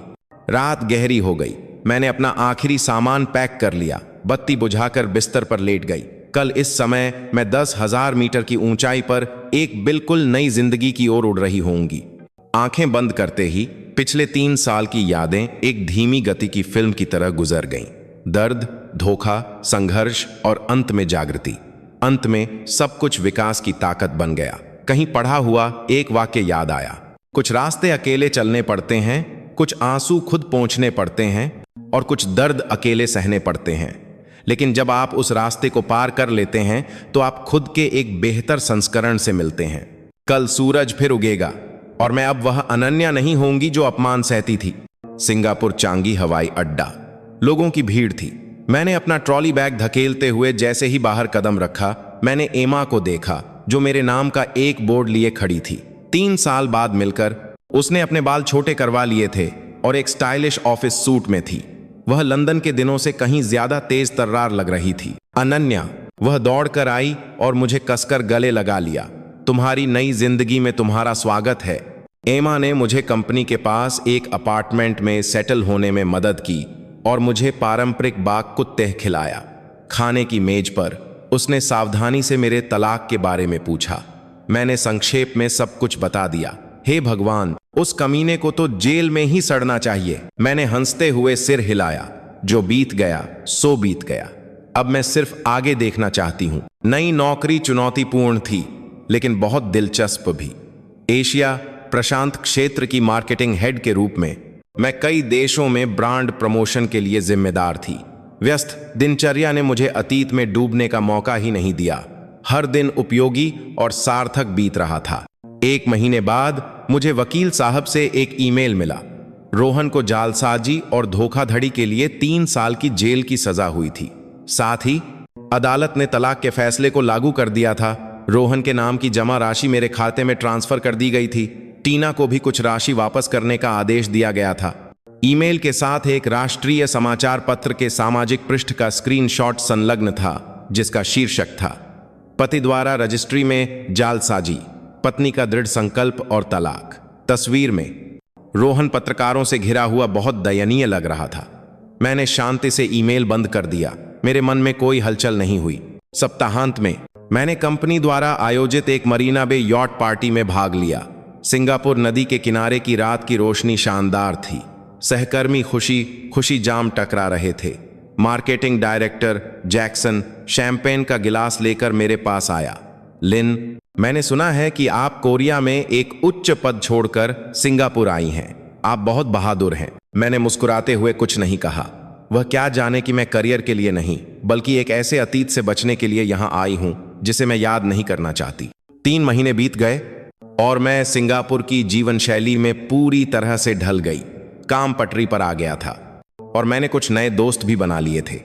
रात गहरी हो गई। मैंने अपना आखिरी सामान पैक कर लिया। बत्ती बुझाकर बिस्तर पर लेट गई। कल इस समय मैं 10,000 मीटर की ऊंचाई पर एक बिल्कुल नई जिंदगी की ओर उड़ रही होंगी। आंखें बंद करते ही पिछले 3 साल की यादें एक धीमी गति की फिल्म की तरह गुजर गईं। दर्द, धोखा, संघर्ष और अंत में जागृति। अंत में सब कुछ विकास की ताकत बन गया। कहीं पढ़ा हुआ एक वाक्य याद आया। कुछ रास्ते अकेले चलने पड़ते हैं, कुछ आंसू खुद पोंछने पड़ते हैं और कुछ दर्द अकेले सहने पड़ते हैं। लेकिन जब आप उस रास्ते को पार कर लेते हैं तो आप खुद के एक बेहतर संस्करण से मिलते हैं। कल सूरज फिर उगेगा और मैं अब वह अनन्या नहीं होंगी जो अपमान सहती थी। सिंगापुर चांगी हवाई अड्डा। लोगों की भीड़ थी। मैंने अपना ट्रॉली बैग धकेलते हुए जैसे ही बाहर कदम रखा, मैंने एमा को देखा जो मेरे नाम का एक बोर्ड लिए खड़ी थी। 3 साल बाद मिलकर उसने अपने बाल छोटे करवा लिए थे और एक स्टाइलिश ऑफिस सूट में थी। वह लंदन के दिनों से कहीं ज्यादा तेज तर्रार लग रही थी। अनन्या, वह दौड़कर आई और मुझे कसकर गले लगा लिया। तुम्हारी नई जिंदगी में तुम्हारा स्वागत है। एमा ने मुझे कंपनी के पास एक अपार्टमेंट में सेटल होने में मदद की और मुझे पारंपरिक बाग कुत्ते खिलाया। खाने की मेज पर उसने सावधानी से मेरे तलाक के बारे में पूछा। मैंने संक्षेप में सब कुछ बता दिया। हे भगवान, उस कमीने को तो जेल में ही सड़ना चाहिए। मैंने हंसते हुए सिर हिलाया। जो बीत गया सो बीत गया। अब मैं सिर्फ आगे देखना चाहती हूँ। नई नौकरी चुनौतीपूर्ण थी लेकिन बहुत दिलचस्प भी। एशिया प्रशांत क्षेत्र की मार्केटिंग हेड के रूप में मैं कई देशों में ब्रांड प्रमोशन के लिए जिम्मेदार थी। व्यस्त दिनचर्या ने मुझे अतीत में डूबने का मौका ही नहीं दिया। हर दिन उपयोगी और सार्थक बीत रहा था। 1 महीने बाद मुझे वकील साहब से एक ईमेल मिला। रोहन को जालसाजी और धोखाधड़ी के लिए 3 साल की जेल की सजा हुई थी। साथ ही अदालत ने तलाक के फैसले को लागू कर दिया था। रोहन के नाम की जमा राशि मेरे खाते में ट्रांसफर कर दी गई थी। टीना को भी कुछ राशि वापस करने का आदेश दिया गया था। ईमेल के साथ एक राष्ट्रीय समाचार पत्र के सामाजिक पृष्ठ का स्क्रीनशॉट संलग्न था जिसका शीर्षक था, पति द्वारा रजिस्ट्री में जालसाजी, पत्नी का दृढ़ संकल्प और तलाक। तस्वीर में रोहन पत्रकारों से घिरा हुआ बहुत दयनीय लग रहा था। मैंने शांति से ईमेल बंद कर दिया। मेरे मन में कोई हलचल नहीं हुई। सप्ताहांत में मैंने कंपनी द्वारा आयोजित एक मरीना बे यॉट पार्टी में भाग लिया। सिंगापुर नदी के किनारे की रात की रोशनी शानदार थी। सहकर्मी खुशी खुशी जाम टकरा रहे थे। मार्केटिंग डायरेक्टर जैक्सन शैंपेन का गिलास लेकर मेरे पास आया। लिन, मैंने सुना है कि आप कोरिया में एक उच्च पद छोड़कर सिंगापुर आई हैं। आप बहुत बहादुर हैं। मैंने मुस्कुराते हुए कुछ नहीं कहा। वह क्या जाने कि मैं करियर के लिए नहीं बल्कि एक ऐसे अतीत से बचने के लिए यहाँ आई हूँ जिसे मैं याद नहीं करना चाहती। 3 महीने बीत गए और मैं सिंगापुर की जीवन शैली में पूरी तरह से ढल गई। काम पटरी पर आ गया था और मैंने कुछ नए दोस्त भी बना लिए थे।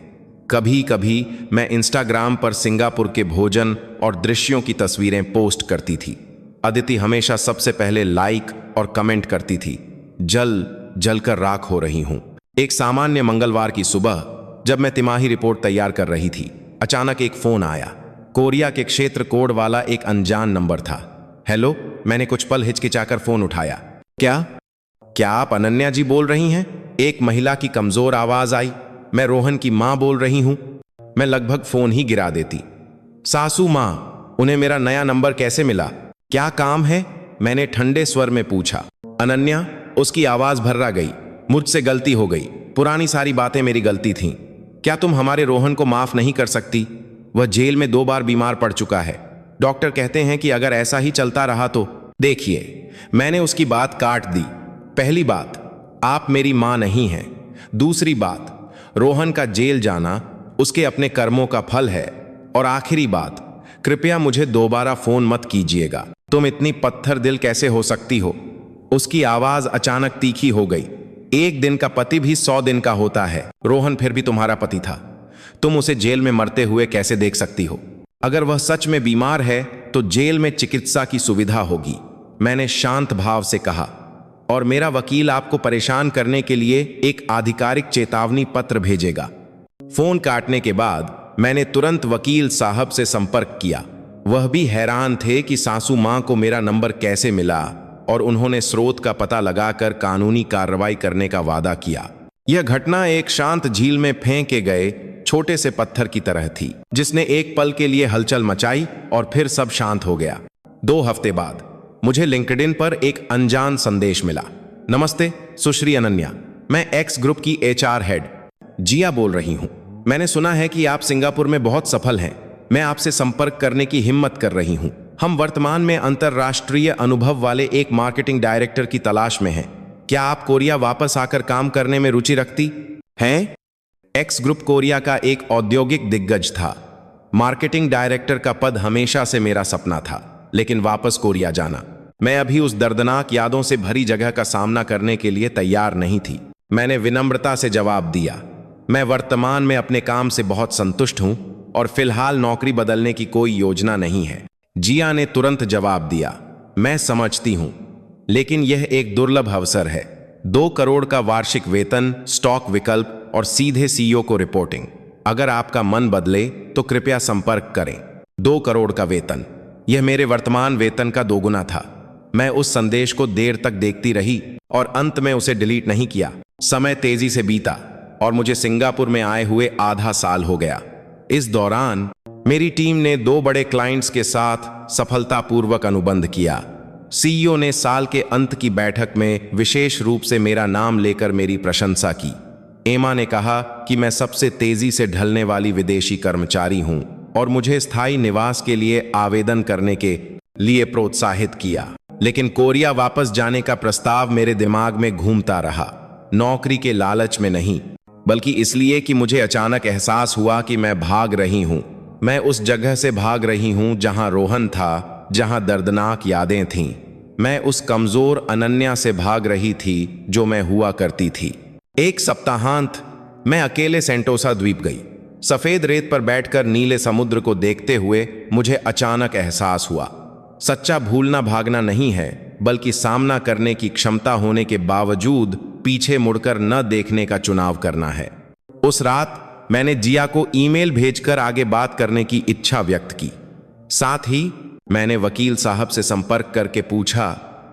कभी कभी मैं इंस्टाग्राम पर सिंगापुर के भोजन और दृश्यों की तस्वीरें पोस्ट करती थी। अदिति हमेशा सबसे पहले लाइक और कमेंट करती थी। जल कर राख हो रही हूं। एक सामान्य मंगलवार की सुबह जब मैं तिमाही रिपोर्ट तैयार कर रही थी, अचानक एक फोन आया। कोरिया के क्षेत्र कोड वाला एक अनजान नंबर था। हेलो, मैंने कुछ पल हिचकिचाकर फोन उठाया। क्या आप अनन्या जी बोल रही हैं? एक महिला की कमजोर आवाज आई। मैं रोहन की मां बोल रही हूं। मैं लगभग फोन ही गिरा देती। सासू मां, उन्हें मेरा नया नंबर कैसे मिला? क्या काम है? मैंने ठंडे स्वर में पूछा। अनन्या, उसकी आवाज भर्रा गई। मुझसे गलती हो गई। पुरानी सारी बातें मेरी गलती थीं। क्या तुम हमारे रोहन को माफ नहीं कर सकती? वह जेल में 2 बार बीमार पड़ चुका है। डॉक्टर कहते हैं कि अगर ऐसा ही चलता रहा तो देखिए, मैंने उसकी बात काट दी। पहली बात, आप मेरी मां नहीं हैं। दूसरी बात, रोहन का जेल जाना उसके अपने कर्मों का फल है। और आखिरी बात, कृपया मुझे दोबारा फोन मत कीजिएगा। तुम इतनी पत्थर दिल कैसे हो सकती हो? उसकी आवाज अचानक तीखी हो गई। एक दिन का पति भी 100 दिन का होता है। रोहन फिर भी तुम्हारा पति था। तुम उसे जेल में मरते हुए कैसे देख सकती हो? अगर वह सच में बीमार है तो जेल में चिकित्सा की सुविधा होगी, मैंने शांत भाव से कहा। और मेरा वकील आपको परेशान करने के लिए एक आधिकारिक चेतावनी पत्र भेजेगा। फोन काटने के बाद मैंने तुरंत वकील साहब से संपर्क किया। वह भी हैरान थे कि सासू मां को मेरा नंबर कैसे मिला, और उन्होंने स्रोत का पता लगाकर कानूनी कार्रवाई करने का वादा किया। यह घटना एक शांत झील में फेंके गए छोटे से पत्थर की तरह थी, जिसने एक पल के लिए हलचल मचाई और फिर सब शांत हो गया। 2 हफ्ते बाद मुझे लिंक्डइन पर एक अनजान संदेश मिला। नमस्ते सुश्री अनन्या, मैं एक्स ग्रुप की HR हेड जिया बोल रही हूं। मैंने सुना है कि आप सिंगापुर में बहुत सफल हैं। मैं आपसे संपर्क करने की हिम्मत कर रही हूं। हम वर्तमान में अंतर्राष्ट्रीय अनुभव वाले एक मार्केटिंग डायरेक्टर की तलाश में हैं। क्या आप कोरिया वापस आकर काम करने में रुचि रखती हैं? एक्स ग्रुप कोरिया का एक औद्योगिक दिग्गज था। मार्केटिंग डायरेक्टर का पद हमेशा से मेरा सपना था, लेकिन वापस कोरिया जाना, मैं अभी उस दर्दनाक यादों से भरी जगह का सामना करने के लिए तैयार नहीं थी। मैंने विनम्रता से जवाब दिया, मैं वर्तमान में अपने काम से बहुत संतुष्ट हूं और फिलहाल नौकरी बदलने की कोई योजना नहीं है। जिया ने तुरंत जवाब दिया, मैं समझती हूं, लेकिन यह एक दुर्लभ अवसर है। 2 करोड़ का वार्षिक वेतन, स्टॉक विकल्प और सीधे CEO को रिपोर्टिंग। अगर आपका मन बदले तो कृपया संपर्क करें। 2 करोड़ का वेतन, यह मेरे वर्तमान वेतन का 2 गुना था। मैं उस संदेश को देर तक देखती रही और अंत में उसे डिलीट नहीं किया। समय तेजी से बीता और मुझे सिंगापुर में आए हुए आधा साल हो गया। इस दौरान मेरी टीम ने 2 बड़े क्लाइंट्स के साथ सफलतापूर्वक अनुबंध किया। CEO ने साल के अंत की बैठक में विशेष रूप से मेरा नाम लेकर मेरी प्रशंसा की। एमा ने कहा कि मैं सबसे तेजी से ढलने वाली विदेशी कर्मचारी हूं और मुझे स्थायी निवास के लिए आवेदन करने के लिए प्रोत्साहित किया। लेकिन कोरिया वापस जाने का प्रस्ताव मेरे दिमाग में घूमता रहा, नौकरी के लालच में नहीं, बल्कि इसलिए कि मुझे अचानक एहसास हुआ कि मैं भाग रही हूं। मैं उस जगह से भाग रही हूं जहां रोहन था, जहां दर्दनाक यादें थीं। मैं उस कमजोर अनन्या से भाग रही थी जो मैं हुआ करती थी। एक सप्ताहांत मैं अकेले सेंटोसा द्वीप गई। सफेद रेत पर बैठकर नीले समुद्र को देखते हुए मुझे अचानक एहसास हुआ, सच्चा भूलना भागना नहीं है, बल्कि सामना करने की क्षमता होने के बावजूद पीछे मुड़कर न देखने का चुनाव करना है। उस रात मैंने जिया को ईमेल भेजकर आगे बात करने की इच्छा व्यक्त की। साथ ही मैंने वकील साहब से संपर्क करके पूछा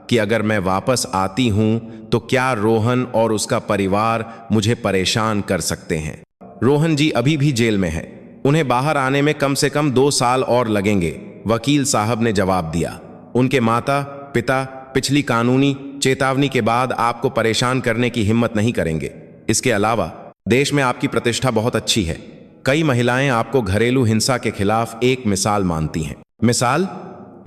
कि अगर मैं वापस आती हूं तो क्या रोहन और उसका परिवार मुझे परेशान कर सकते हैं। रोहन जी अभी भी जेल में हैं, उन्हें बाहर आने में कम से कम 2 साल और लगेंगे, वकील साहब ने जवाब दिया। उनके माता पिता पिछली कानूनी चेतावनी के बाद आपको परेशान करने की हिम्मत नहीं करेंगे। इसके अलावा देश में आपकी प्रतिष्ठा बहुत अच्छी है। कई महिलाएं आपको घरेलू हिंसा के खिलाफ एक मिसाल मानती हैं। मिसाल?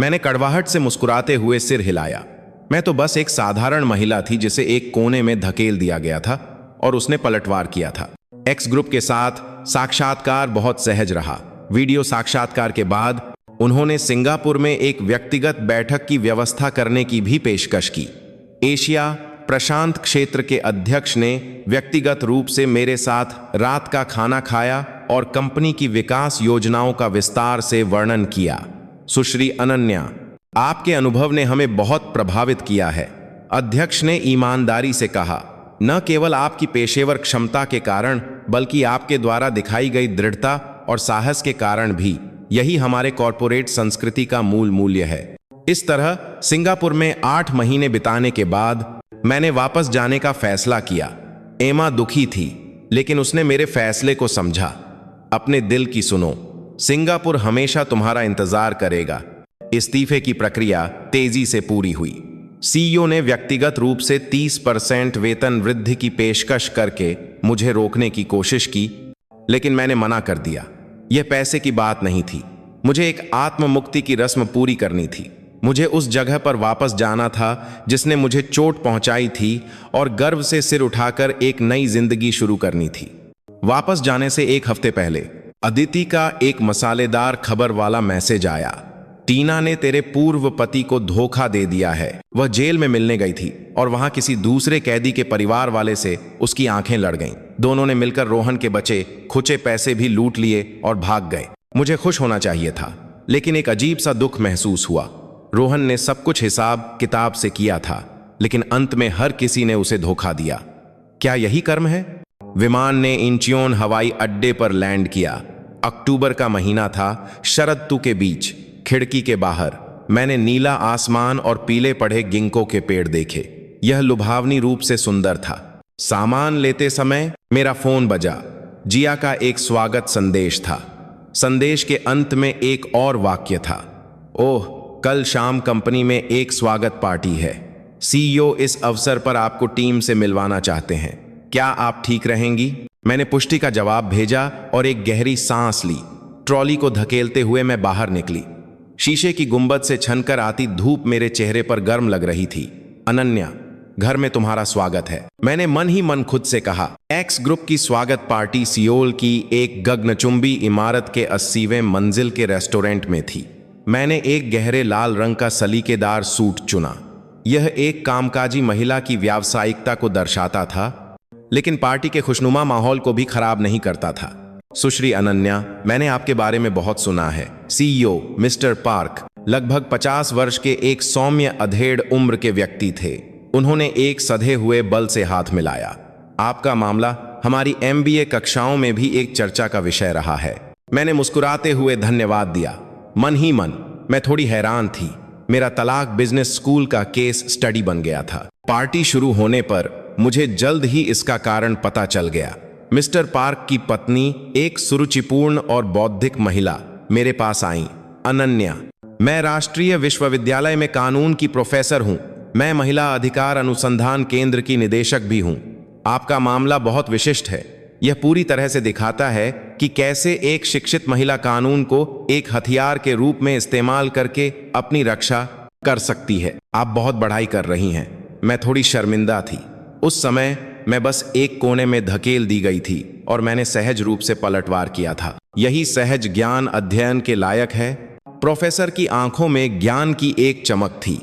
मैंने कड़वाहट से मुस्कुराते हुए सिर हिलाया। मैं तो बस एक साधारण महिला थी जिसे एक कोने में धकेल दिया गया था और उसने पलटवार किया था। एक्स ग्रुप के साथ साक्षात्कार बहुत सहज रहा। वीडियो साक्षात्कार के बाद उन्होंने सिंगापुर में एक व्यक्तिगत बैठक की व्यवस्था करने की भी पेशकश की। एशिया प्रशांत क्षेत्र के अध्यक्ष ने व्यक्तिगत रूप से मेरे साथ रात का खाना खाया और कंपनी की विकास योजनाओं का विस्तार से वर्णन किया। सुश्री अनन्या, आपके अनुभव ने हमें बहुत प्रभावित किया है, अध्यक्ष ने ईमानदारी से कहा। न केवल आपकी पेशेवर क्षमता के कारण, बल्कि आपके द्वारा दिखाई गई दृढ़ता और साहस के कारण भी। यही हमारे कॉरपोरेट संस्कृति का मूल मूल्य है। इस तरह सिंगापुर में 8 महीने बिताने के बाद मैंने वापस जाने का फैसला किया। एमा दुखी थी, लेकिन उसने मेरे फैसले को समझा। अपने दिल की सुनो, सिंगापुर हमेशा तुम्हारा इंतजार करेगा। इस्तीफे की प्रक्रिया तेजी से पूरी हुई। CEO ने व्यक्तिगत रूप से 30% वेतन वृद्धि की पेशकश करके मुझे रोकने की कोशिश की, लेकिन मैंने मना कर दिया। यह पैसे की बात नहीं थी, मुझे एक आत्म मुक्ति की रस्म पूरी करनी थी। मुझे उस जगह पर वापस जाना था जिसने मुझे चोट पहुंचाई थी और गर्व से सिर उठाकर एक नई जिंदगी शुरू करनी थी। वापस जाने से एक हफ्ते पहले अदिति का एक मसालेदार खबर वाला मैसेज आया। टीना ने तेरे पूर्व पति को धोखा दे दिया है। वह जेल में मिलने गई थी और वहां किसी दूसरे कैदी के परिवार वाले से उसकी आंखें लड़ गईं। दोनों ने मिलकर रोहन के बचे खुचे पैसे भी लूट लिए और भाग गए। मुझे खुश होना चाहिए था, लेकिन एक अजीब सा दुख महसूस हुआ। रोहन ने सब कुछ हिसाब किताब से किया था, लेकिन अंत में हर किसी ने उसे धोखा दिया। क्या यही कर्म है? विमान ने इंचियोन हवाई अड्डे पर लैंड किया। अक्टूबर का महीना था, शरद ऋतु के बीच। खिड़की के बाहर मैंने नीला आसमान और पीले पड़े गिंको के पेड़ देखे। यह लुभावनी रूप से सुंदर था। सामान लेते समय मेरा फोन बजा। जिया का एक स्वागत संदेश था। संदेश के अंत में एक और वाक्य था, ओह, कल शाम कंपनी में एक स्वागत पार्टी है। सीईओ इस अवसर पर आपको टीम से मिलवाना चाहते हैं। क्या आप ठीक रहेंगी? मैंने पुष्टि का जवाब भेजा और एक गहरी सांस ली। ट्रॉली को धकेलते हुए मैं बाहर निकली। शीशे की गुंबद से छनकर आती धूप मेरे चेहरे पर गर्म लग रही थी। अनन्या, घर में तुम्हारा स्वागत है, मैंने मन ही मन खुद से कहा। एक्स ग्रुप की स्वागत पार्टी सियोल की एक गगनचुंबी इमारत के 80वें मंजिल के रेस्टोरेंट में थी। मैंने एक गहरे लाल रंग का सलीकेदार सूट चुना। यह एक कामकाजी महिला की व्यावसायिकता को दर्शाता था, लेकिन पार्टी के खुशनुमा माहौल को भी खराब नहीं करता था। सुश्री अनन्या, मैंने आपके बारे में बहुत सुना है। सीईओ मिस्टर पार्क लगभग 50 वर्ष के एक सौम्य अधेड़ उम्र के व्यक्ति थे। उन्होंने एक सधे हुए बल से हाथ मिलाया। आपका मामला हमारी एमबीए कक्षाओं में भी एक चर्चा का विषय रहा है। मैंने मुस्कुराते हुए धन्यवाद दिया। मन ही मन मैं थोड़ी हैरान थी। मेरा तलाक बिजनेस स्कूल का केस स्टडी बन गया था। पार्टी शुरू होने पर मुझे जल्द ही इसका कारण पता चल गया। मिस्टर पार्क की पत्नी, एक सुरुचिपूर्ण और बौद्धिक महिला, मेरे पास आई। अनन्या, मैं राष्ट्रीय विश्वविद्यालय में कानून की प्रोफेसर हूं। मैं महिला अधिकार अनुसंधान केंद्र की निदेशक भी हूं। आपका मामला बहुत विशिष्ट है। यह पूरी तरह से दिखाता है कि कैसे एक शिक्षित महिला कानून को एक हथियार के रूप में इस्तेमाल करके अपनी रक्षा कर सकती है। आप बहुत बढ़ाई कर रही हैं। मैं थोड़ी शर्मिंदा थी। उस समय मैं बस एक कोने में धकेल दी गई थी और मैंने सहज रूप से पलटवार किया था। यही सहज ज्ञान अध्ययन के लायक है। प्रोफेसर की आंखों में ज्ञान की एक चमक थी।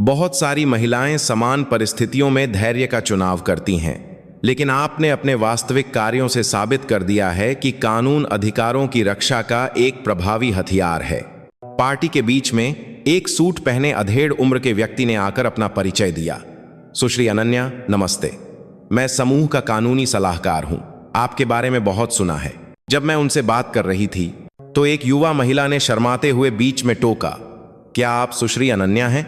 बहुत सारी महिलाएं समान परिस्थितियों में धैर्य का चुनाव करती हैं, लेकिन आपने अपने वास्तविक कार्यों से साबित कर दिया है कि कानून अधिकारों की रक्षा का एक प्रभावी हथियार है। पार्टी के बीच में एक सूट पहने अधेड़ उम्र के व्यक्ति ने आकर अपना परिचय दिया। सुश्री अनन्या, नमस्ते। मैं समूह का कानूनी सलाहकार हूं। आपके बारे में बहुत सुना है। जब मैं उनसे बात कर रही थी तो एक युवा महिला ने शर्माते हुए बीच में टोका, क्या आप सुश्री अनन्या हैं?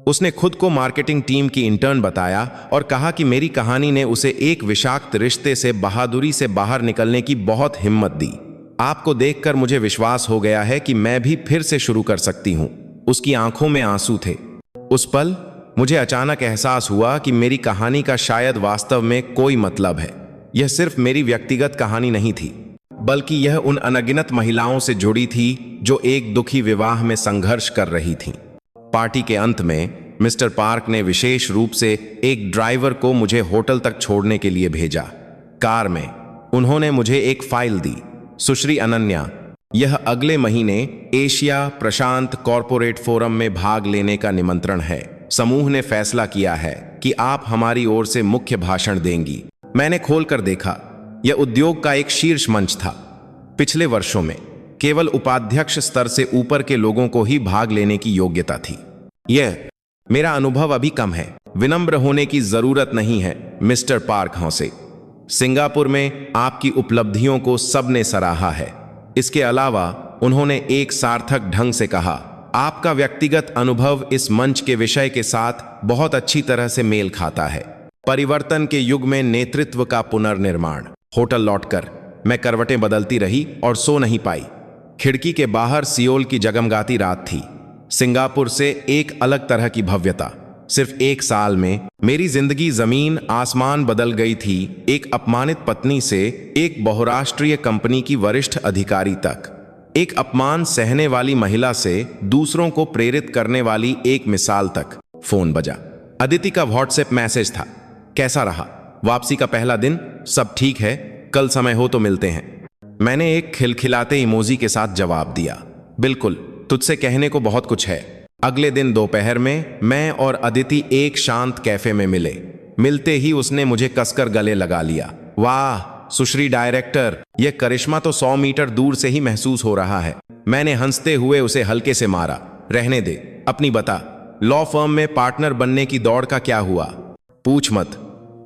उसने खुद को मार्केटिंग टीम की इंटर्न बताया और कहा कि मेरी कहानी ने उसे एक विषाक्त रिश्ते से बहादुरी से बाहर निकलने की बहुत हिम्मत दी। आपको देखकर मुझे विश्वास हो गया है कि मैं भी फिर से शुरू कर सकती हूं। उसकी आंखों में आंसू थे। उस पल मुझे अचानक एहसास हुआ कि मेरी कहानी का शायद वास्तव में कोई मतलब है। यह सिर्फ मेरी व्यक्तिगत कहानी नहीं थी, बल्कि यह उन अनगिनत महिलाओं से जुड़ी थी जो एक दुखी विवाह में संघर्ष कर रही थीं। पार्टी के अंत में मिस्टर पार्क ने विशेष रूप से एक ड्राइवर को मुझे होटल तक छोड़ने के लिए भेजा। कार में उन्होंने मुझे एक फाइल दी। सुश्री अनन्या, यह अगले महीने एशिया प्रशांत कॉरपोरेट फोरम में भाग लेने का निमंत्रण है। समूह ने फैसला किया है कि आप हमारी ओर से मुख्य भाषण देंगी। मैंने खोलकर देखा। यह उद्योग का एक शीर्ष मंच था। पिछले वर्षों में केवल उपाध्यक्ष स्तर से ऊपर के लोगों को ही भाग लेने की योग्यता थी। यह मेरा अनुभव अभी कम है। विनम्र होने की जरूरत नहीं है, मिस्टर पार्क हंसे। सिंगापुर में आपकी उपलब्धियों को सबने सराहा है। इसके अलावा उन्होंने एक सार्थक ढंग से कहा, आपका व्यक्तिगत अनुभव इस मंच के विषय के साथ बहुत अच्छी तरह से मेल खाता है। परिवर्तन के युग में नेतृत्व का पुनर्निर्माण। होटल लौटकर मैं करवटें बदलती रही और सो नहीं पाई। खिड़की के बाहर सियोल की जगमगाती रात थी। सिंगापुर से एक अलग तरह की भव्यता। सिर्फ एक साल में मेरी जिंदगी जमीन आसमान बदल गई थी। एक अपमानित पत्नी से एक बहुराष्ट्रीय कंपनी की वरिष्ठ अधिकारी तक, एक अपमान सहने वाली महिला से दूसरों को प्रेरित करने वाली एक मिसाल तक। फोन बजा। अदिति का व्हाट्सएप मैसेज था, कैसा रहा? वापसी का पहला दिन? सब ठीक है, कल समय हो तो मिलते हैं। मैंने एक खिलखिलाते इमोजी के साथ जवाब दिया, बिल्कुल, तुझसे कहने को बहुत कुछ है। अगले दिन दोपहर में मैं और अदिति एक शांत कैफे में मिले। मिलते ही उसने मुझे कसकर गले लगा लिया। वाह सुश्री डायरेक्टर, यह करिश्मा तो 100 मीटर दूर से ही महसूस हो रहा है। मैंने हंसते हुए उसे हल्के से मारा। रहने दे, अपनी बता, लॉ फर्म में पार्टनर बनने की दौड़ का क्या हुआ? पूछ मत।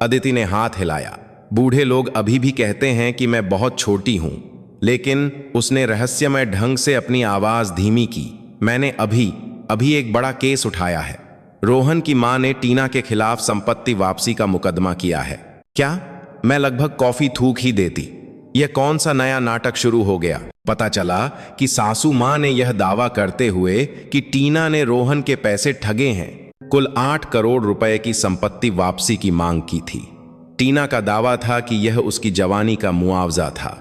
अदिति ने हाथ हिलाया। बूढ़े लोग अभी भी कहते हैं कि मैं बहुत छोटी हूं, लेकिन उसने रहस्यमय ढंग से अपनी आवाज धीमी की। मैंने अभी एक बड़ा केस उठाया है। रोहन की मां ने टीना के खिलाफ संपत्ति वापसी का मुकदमा किया है। क्या? मैं लगभग कॉफी थूक ही देती। यह कौन सा नया नाटक शुरू हो गया? पता चला कि सासू मां ने यह दावा करते हुए कि टीना ने रोहन के पैसे ठगे हैं, कुल 8 करोड़ रुपए की संपत्ति वापसी की मांग की थी। टीना का दावा था कि यह उसकी जवानी का मुआवजा था।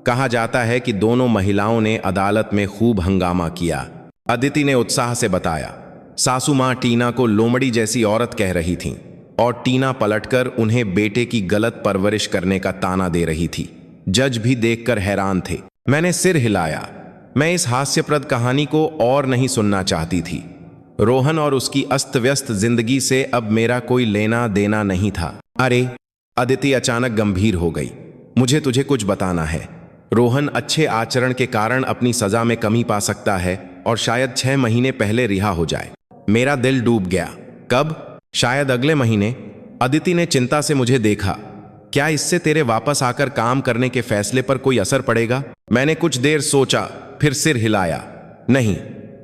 कहा जाता है कि दोनों महिलाओं ने अदालत में खूब हंगामा किया। अदिति ने उत्साह से बताया। सासू मां टीना को लोमड़ी जैसी औरत कह रही थीं और टीना पलटकर उन्हें बेटे की गलत परवरिश करने का ताना दे रही थी। जज भी देखकर हैरान थे। मैंने सिर हिलाया। मैं इस हास्यप्रद कहानी को और नहीं सुनना चाहती थी। रोहन और उसकी अस्त व्यस्त जिंदगी से अब मेरा कोई लेना देना नहीं था। अरे, अदिति अचानक गंभीर हो गई। मुझे तुझे कुछ बताना है। रोहन अच्छे आचरण के कारण अपनी सजा में कमी पा सकता है और शायद 6 महीने पहले रिहा हो जाए। मेरा दिल डूब गया। कब? शायद अगले महीने। अदिति ने चिंता से मुझे देखा। क्या इससे तेरे वापस आकर काम करने के फैसले पर कोई असर पड़ेगा? मैंने कुछ देर सोचा, फिर सिर हिलाया। नहीं,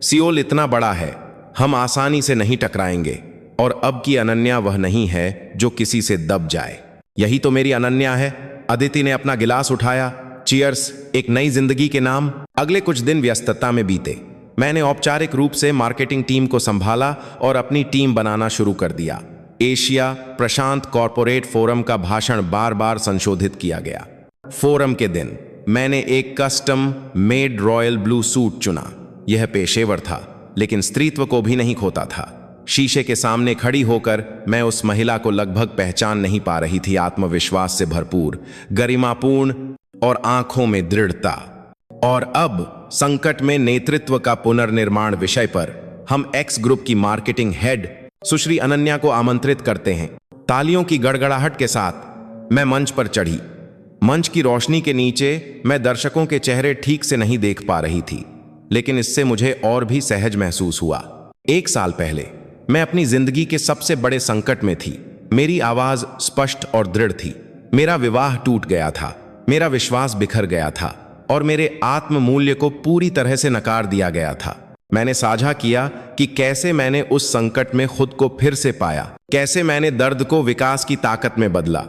सियोल इतना बड़ा है, हम आसानी से नहीं टकराएंगे। और अब की अनन्या वह नहीं है जो किसी से दब जाए। यही तो मेरी अनन्या है। अदिति ने अपना गिलास उठाया। चीयर्स, एक नई जिंदगी के नाम। अगले कुछ दिन व्यस्तता में बीते। मैंने औपचारिक रूप से मार्केटिंग टीम को संभाला और अपनी टीम बनाना शुरू कर दिया। एशिया प्रशांत कॉरपोरेट फोरम का भाषण बार बार संशोधित किया गया। फोरम के दिन मैंने एक custom made royal blue suit चुना। यह पेशेवर था, लेकिन स्त्रीत्व को भी नहीं खोता था। शीशे के सामने खड़ी होकर मैं उस महिला को लगभग पहचान नहीं पा रही थी। आत्मविश्वास से भरपूर, गरिमापूर्ण और आंखों में दृढ़ता। और अब संकट में नेतृत्व का पुनर्निर्माण विषय पर हम एक्स ग्रुप की मार्केटिंग हेड सुश्री अनन्या को आमंत्रित करते हैं। तालियों की गड़गड़ाहट के साथ मैं मंच पर चढ़ी। मंच की रोशनी के नीचे मैं दर्शकों के चेहरे ठीक से नहीं देख पा रही थी, लेकिन इससे मुझे और भी सहज महसूस हुआ। 1 साल पहले मैं अपनी जिंदगी के सबसे बड़े संकट में थी। मेरी आवाज स्पष्ट और दृढ़ थी। मेरा विवाह टूट गया था, मेरा विश्वास बिखर गया था और मेरे आत्म मूल्य को पूरी तरह से नकार दिया गया था। मैंने साझा किया कि कैसे मैंने उस संकट में खुद को फिर से पाया, कैसे मैंने दर्द को विकास की ताकत में बदला।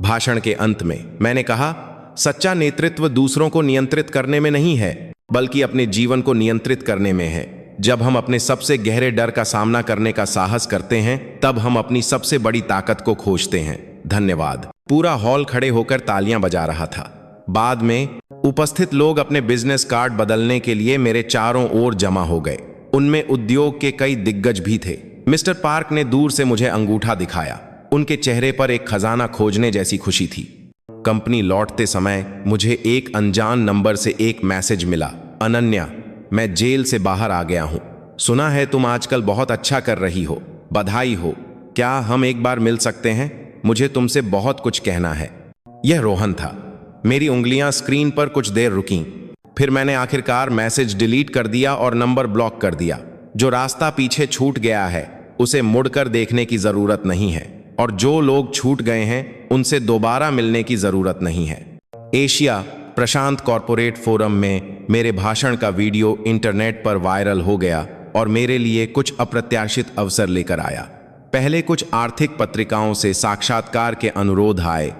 भाषण के अंत में मैंने कहा, सच्चा नेतृत्व दूसरों को नियंत्रित करने में नहीं है, बल्कि अपने जीवन को नियंत्रित करने में है। जब हम अपने सबसे गहरे डर का सामना करने का साहस करते हैं, तब हम अपनी सबसे बड़ी ताकत को खोजते हैं। धन्यवाद। पूरा हॉल खड़े होकर तालियां बजा रहा था। बाद में उपस्थित लोग अपने बिजनेस कार्ड बदलने के लिए मेरे चारों ओर जमा हो गए। उनमें उद्योग के कई दिग्गज भी थे। मिस्टर पार्क ने दूर से मुझे अंगूठा दिखाया। उनके चेहरे पर एक खजाना खोजने जैसी खुशी थी। कंपनी लौटते समय मुझे एक अनजान नंबर से एक मैसेज मिला। अनन्या, मैं जेल से बाहर आ गया हूं। सुना है तुम आजकल बहुत अच्छा कर रही हो। बधाई हो। क्या हम एक बार मिल सकते हैं? मुझे तुमसे बहुत कुछ कहना है। यह रोहन था। मेरी उंगलियां स्क्रीन पर कुछ देर रुकीं। फिर मैंने आखिरकार मैसेज डिलीट कर दिया और नंबर ब्लॉक कर दिया। जो रास्ता पीछे छूट गया है उसे मुड़कर देखने की जरूरत नहीं है, और जो लोग छूट गए हैं उनसे दोबारा मिलने की जरूरत नहीं है। एशिया प्रशांत कॉरपोरेट फोरम में मेरे भाषण का वीडियो इंटरनेट पर वायरल हो गया और मेरे लिए कुछ अप्रत्याशित अवसर लेकर आया। पहले कुछ आर्थिक पत्रिकाओं से साक्षात्कार के अनुरोध आए,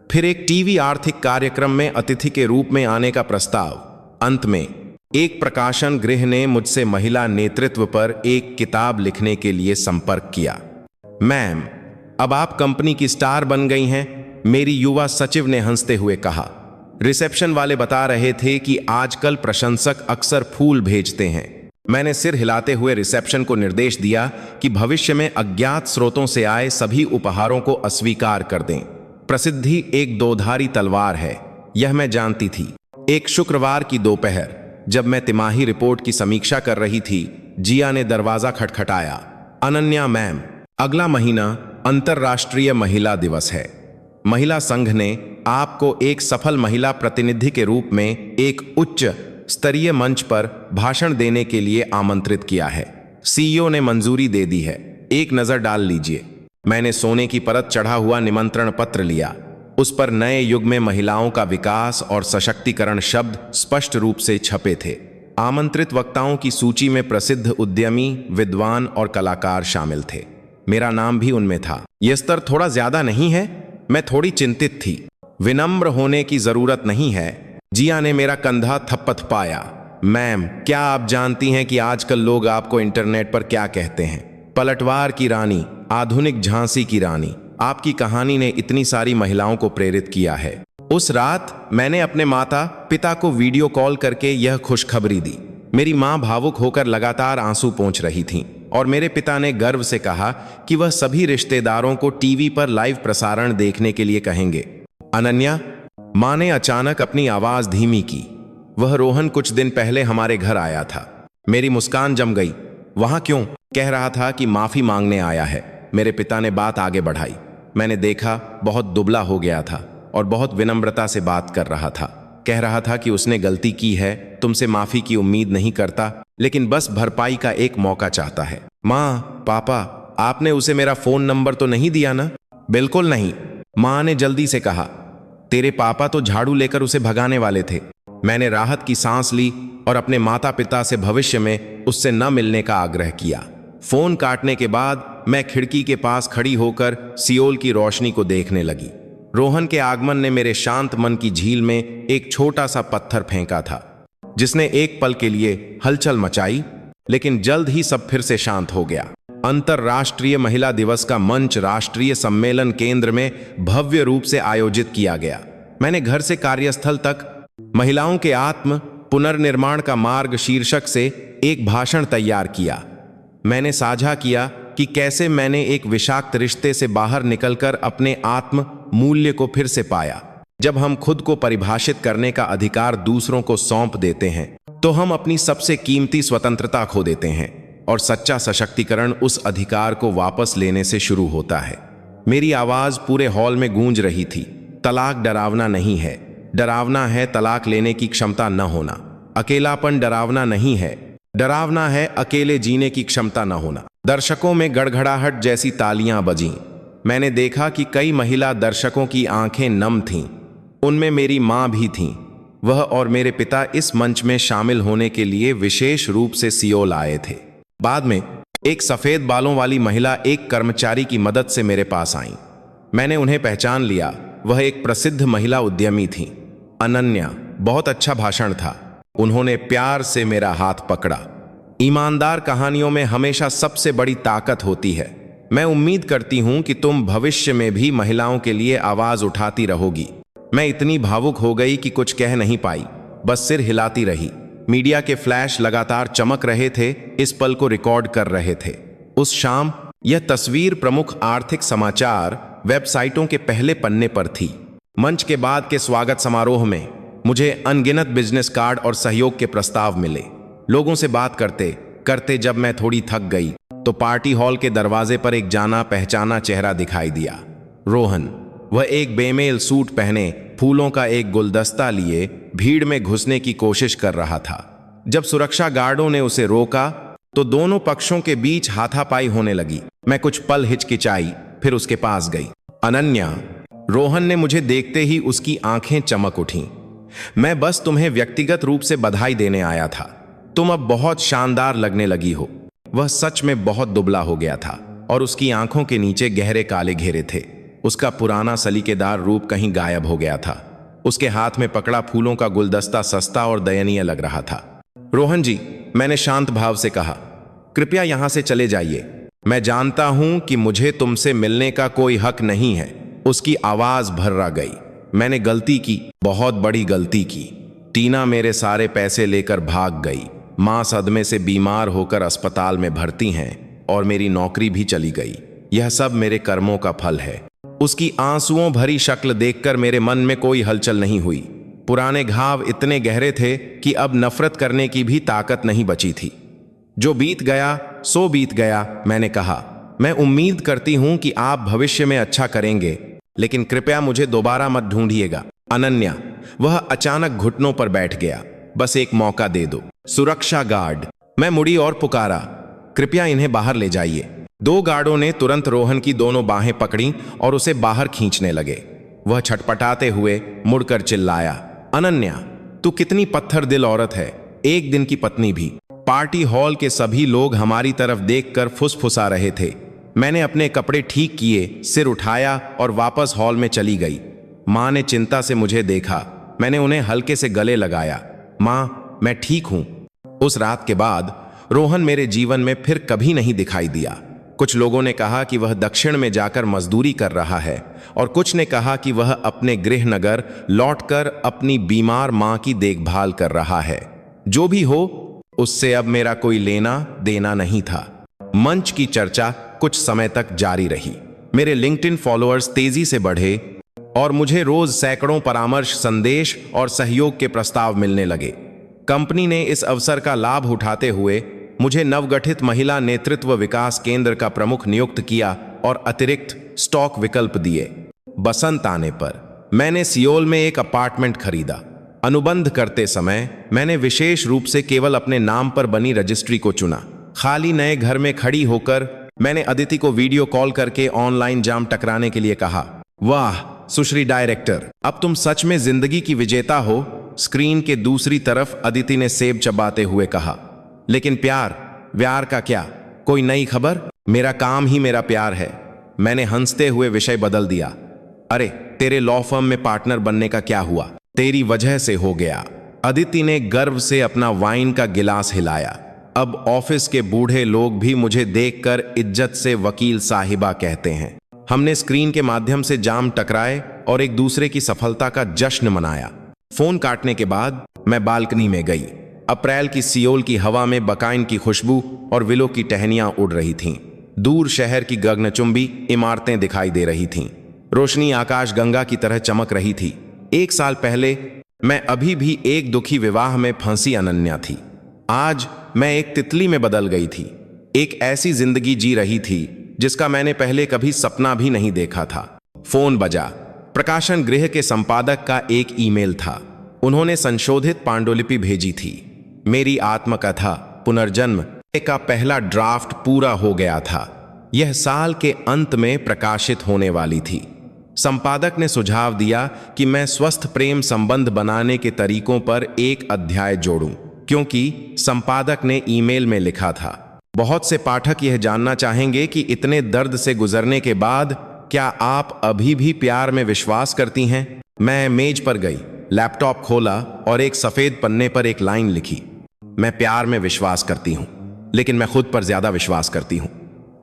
फिर एक टीवी आर्थिक कार्यक्रम में अतिथि के रूप में आने का प्रस्ताव। अंत में एक प्रकाशन गृह ने मुझसे महिला नेतृत्व पर एक किताब लिखने के लिए संपर्क किया। मैम, अब आप कंपनी की स्टार बन गई हैं, मेरी युवा सचिव ने हंसते हुए कहा। रिसेप्शन वाले बता रहे थे कि आजकल प्रशंसक अक्सर फूल भेजते हैं। मैंने सिर हिलाते हुए रिसेप्शन को निर्देश दिया कि भविष्य में अज्ञात स्रोतों से आए सभी उपहारों को अस्वीकार कर दें। प्रसिद्धि एक दोधारी तलवार है, यह मैं जानती थी। एक शुक्रवार की दोपहर जब मैं तिमाही रिपोर्ट की समीक्षा कर रही थी, जिया ने दरवाजा खटखटाया। अनन्या मैम, अगला महीना अंतर्राष्ट्रीय महिला दिवस है। महिला संघ ने आपको एक सफल महिला प्रतिनिधि के रूप में एक उच्च स्तरीय मंच पर भाषण देने के लिए आमंत्रित किया है। सीईओ ने मंजूरी दे दी है, एक नजर डाल लीजिए। मैंने सोने की परत चढ़ा हुआ निमंत्रण पत्र लिया। उस पर नए युग में महिलाओं का विकास और सशक्तिकरण शब्द स्पष्ट रूप से छपे थे। आमंत्रित वक्ताओं की सूची में प्रसिद्ध उद्यमी, विद्वान और कलाकार शामिल थे। मेरा नाम भी उनमें था। यह स्तर थोड़ा ज्यादा नहीं है? मैं थोड़ी चिंतित थी। विनम्र होने की जरूरत नहीं है। जिया ने मेरा कंधा थपथपाया। मैम, क्या आप जानती हैं कि आजकल लोग आपको इंटरनेट पर क्या कहते हैं? पलटवार की रानी, आधुनिक झांसी की रानी। आपकी कहानी ने इतनी सारी महिलाओं को प्रेरित किया है। उस रात मैंने अपने माता पिता को वीडियो कॉल करके यह खुशखबरी दी। मेरी मां भावुक होकर लगातार आंसू पोंछ रही थीं और मेरे पिता ने गर्व से कहा कि वह सभी रिश्तेदारों को टीवी पर लाइव प्रसारण देखने के लिए कहेंगे। अनन्या, मां ने अचानक अपनी आवाज धीमी की। वह रोहन कुछ दिन पहले हमारे घर आया था। मेरी मुस्कान जम गई। वहां क्यों? कह रहा था कि माफी मांगने आया है। मेरे पिता ने बात आगे बढ़ाई। मैंने देखा बहुत दुबला हो गया था और बहुत विनम्रता से बात कर रहा था। कह रहा था कि उसने गलती की है, तुमसे माफी की उम्मीद नहीं करता, लेकिन बस भरपाई का एक मौका चाहता है। मां, पापा, आपने उसे मेरा फोन नंबर तो नहीं दिया ना? बिल्कुल नहीं, मां ने जल्दी से कहा। तेरे पापा तो झाड़ू लेकर उसे भगाने वाले थे। मैंने राहत की सांस ली और अपने माता पिता से भविष्य में उससे न मिलने का आग्रह किया। फोन काटने के बाद मैं खिड़की के पास खड़ी होकर सियोल की रोशनी को देखने लगी। रोहन के आगमन ने मेरे शांत मन की झील में एक छोटा सा पत्थर फेंका था, जिसने एक पल के लिए हलचल मचाई, लेकिन जल्द ही सब फिर से शांत हो गया। अंतर्राष्ट्रीय महिला दिवस का मंच राष्ट्रीय सम्मेलन केंद्र में भव्य रूप से आयोजित किया गया। मैंने घर से कार्यस्थल तक महिलाओं के आत्म पुनर्निर्माण का मार्ग शीर्षक से एक भाषण तैयार किया। मैंने साझा किया कि कैसे मैंने एक विषाक्त रिश्ते से बाहर निकलकर अपने आत्म मूल्य को फिर से पाया। जब हम खुद को परिभाषित करने का अधिकार दूसरों को सौंप देते हैं, तो हम अपनी सबसे कीमती स्वतंत्रता खो देते हैं और सच्चा सशक्तिकरण उस अधिकार को वापस लेने से शुरू होता है। मेरी आवाज पूरे हॉल में गूंज रही थी। तलाक डरावना नहीं है, डरावना है तलाक लेने की क्षमता न होना। अकेलापन डरावना नहीं है, डरावना है अकेले जीने की क्षमता न होना। दर्शकों में गड़गड़ाहट जैसी तालियां बजीं। मैंने देखा कि कई महिला दर्शकों की आंखें नम थीं। उनमें मेरी मां भी थीं। वह और मेरे पिता इस मंच में शामिल होने के लिए विशेष रूप से सियोल आए थे। बाद में एक सफेद बालों वाली महिला एक कर्मचारी की मदद से मेरे पास आई। मैंने उन्हें पहचान लिया। वह एक प्रसिद्ध महिला उद्यमी थी। अनन्या, बहुत अच्छा भाषण था। उन्होंने प्यार से मेरा हाथ पकड़ा। ईमानदार कहानियों में हमेशा सबसे बड़ी ताकत होती है। मैं उम्मीद करती हूं कि तुम भविष्य में भी महिलाओं के लिए आवाज उठाती रहोगी। मैं इतनी भावुक हो गई कि कुछ कह नहीं पाई, बस सिर हिलाती रही। मीडिया के फ्लैश लगातार चमक रहे थे, इस पल को रिकॉर्ड कर रहे थे। उस शाम यह तस्वीर प्रमुख आर्थिक समाचार वेबसाइटों के पहले पन्ने पर थी। मंच के बाद के स्वागत समारोह में मुझे अनगिनत बिजनेस कार्ड और सहयोग के प्रस्ताव मिले। लोगों से बात करते करते जब मैं थोड़ी थक गई, तो पार्टी हॉल के दरवाजे पर एक जाना पहचाना चेहरा दिखाई दिया। रोहन। वह एक बेमेल सूट पहने, फूलों का एक गुलदस्ता लिए भीड़ में घुसने की कोशिश कर रहा था। जब सुरक्षा गार्डों ने उसे रोका, तो दोनों पक्षों के बीच हाथापाई होने लगी। मैं कुछ पल हिचकिचाई, फिर उसके पास गई। अनन्या। रोहन ने मुझे देखते ही उसकी आंखें चमक उठीं। मैं बस तुम्हें व्यक्तिगत रूप से बधाई देने आया था। तुम अब बहुत शानदार लगने लगी हो। वह सच में बहुत दुबला हो गया था और उसकी आंखों के नीचे गहरे काले घेरे थे। उसका पुराना सलीकेदार रूप कहीं गायब हो गया था। उसके हाथ में पकड़ा फूलों का गुलदस्ता सस्ता और दयनीय लग रहा था। रोहन जी, मैंने शांत भाव से कहा, कृपया यहां से चले जाइए। मैं जानता हूं कि मुझे तुमसे मिलने का कोई हक नहीं है। उसकी आवाज भर्रा गई। मैंने गलती की, बहुत बड़ी गलती की। टीना मेरे सारे पैसे लेकर भाग गई। माँ सदमे से बीमार होकर अस्पताल में भर्ती हैं और मेरी नौकरी भी चली गई। यह सब मेरे कर्मों का फल है। उसकी आंसुओं भरी शक्ल देखकर मेरे मन में कोई हलचल नहीं हुई। पुराने घाव इतने गहरे थे कि अब नफरत करने की भी ताकत नहीं बची थी। जो बीत गया सो बीत गया, मैंने कहा। मैं उम्मीद करती हूं कि आप भविष्य में अच्छा करेंगे, लेकिन कृपया मुझे दोबारा मत ढूंढिएगा। अनन्या। वह अचानक घुटनों पर बैठ गया। बस एक मौका दे दो। सुरक्षा गार्ड। मैं मुड़ी और पुकारा, कृपया इन्हें बाहर ले जाइए। 2 गार्डों ने तुरंत रोहन की दोनों बाहें पकड़ी और उसे बाहर खींचने लगे। वह छटपटाते हुए मुड़कर चिल्लाया, अनन्या, तू कितनी पत्थर दिल औरत है, एक दिन की पत्नी भी। पार्टी हॉल के सभी लोग हमारी तरफ देखकर फुसफुसा रहे थे। मैंने अपने कपड़े ठीक किए, सिर उठाया और वापस हॉल में चली गई। माँ ने चिंता से मुझे देखा। मैंने उन्हें हल्के से गले लगाया। माँ, मैं ठीक हूं। उस रात के बाद रोहन मेरे जीवन में फिर कभी नहीं दिखाई दिया। कुछ लोगों ने कहा कि वह दक्षिण में जाकर मजदूरी कर रहा है और कुछ ने कहा कि वह अपने गृहनगर लौटकर अपनी बीमार मां की देखभाल कर रहा है। जो भी हो, उससे अब मेरा कोई लेना देना नहीं था। मंच की चर्चा कुछ समय तक जारी रही। मेरे लिंक्डइन फॉलोअर्स तेजी से बढ़े और मुझे रोज सैकड़ों परामर्श, संदेश और सहयोग के प्रस्ताव मिलने लगे। कंपनी ने इस अवसर का लाभ उठाते हुए मुझे नवगठित महिला नेतृत्व विकास केंद्र का प्रमुख नियुक्त किया और अतिरिक्त स्टॉक विकल्प दिए। बसंत आने पर मैंने सियोल में एक अपार्टमेंट खरीदा। अनुबंध करते समय मैंने विशेष रूप से केवल अपने नाम पर बनी रजिस्ट्री को चुना। खाली नए घर में खड़ी होकर मैंने अदिति को वीडियो कॉल करके ऑनलाइन जाम टकराने के लिए कहा, वाह सुश्री डायरेक्टर, अब तुम सच में जिंदगी की विजेता हो। स्क्रीन के दूसरी तरफ अदिति ने सेब चबाते हुए कहा, लेकिन प्यार का क्या? कोई नई खबर? मेरा काम ही मेरा प्यार है। मैंने हंसते हुए विषय बदल दिया। अरे, तेरे लॉ फर्म में पार्टनर बनने का क्या हुआ? तेरी वजह से हो गया। अदिति ने गर्व से अपना वाइन का गिलास हिलाया। अब ऑफिस के बूढ़े लोग भी मुझे देखकर इज्जत से वकील साहिबा कहते हैं। हमने स्क्रीन के माध्यम से जाम टकराए और एक दूसरे की सफलता का जश्न मनाया। फोन काटने के बाद मैं बालकनी में गई। अप्रैल की सियोल की हवा में बकाइन की खुशबू और विलो की टहनियां उड़ रही थीं। दूर शहर की गगनचुंबी इमारतें दिखाई दे रही थीं। रोशनी आकाश गंगा की तरह चमक रही थी। 1 साल पहले मैं अभी भी एक दुखी विवाह में फंसी अनन्या थी। आज मैं एक तितली में बदल गई थी। एक ऐसी जिंदगी जी रही थी जिसका मैंने पहले कभी सपना भी नहीं देखा था। फोन बजा। प्रकाशन गृह के संपादक का एक ईमेल था। उन्होंने संशोधित पांडुलिपि भेजी थी। मेरी आत्मकथा पुनर्जन्म का पहला ड्राफ्ट पूरा हो गया था। यह साल के अंत में प्रकाशित होने वाली थी। संपादक ने सुझाव दिया कि मैं स्वस्थ प्रेम संबंध बनाने के तरीकों पर एक अध्याय जोड़ूं, क्योंकि संपादक ने ईमेल में लिखा था, बहुत से पाठक यह जानना चाहेंगे कि इतने दर्द से गुजरने के बाद क्या आप अभी भी प्यार में विश्वास करती हैं। मैं मेज पर गई, लैपटॉप खोला और एक सफेद पन्ने पर एक लाइन लिखी, मैं प्यार में विश्वास करती हूं, लेकिन मैं खुद पर ज्यादा विश्वास करती हूं।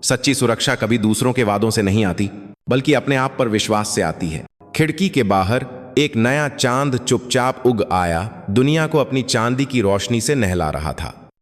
सच्ची सुरक्षा कभी दूसरों के वादों से नहीं आती, बल्कि अपने आप पर विश्वास से आती है। खिड़की के बाहर एक नया चांद चुपचाप उग आया, दुनिया को अपनी चांदी की रोशनी से नहला रहा था।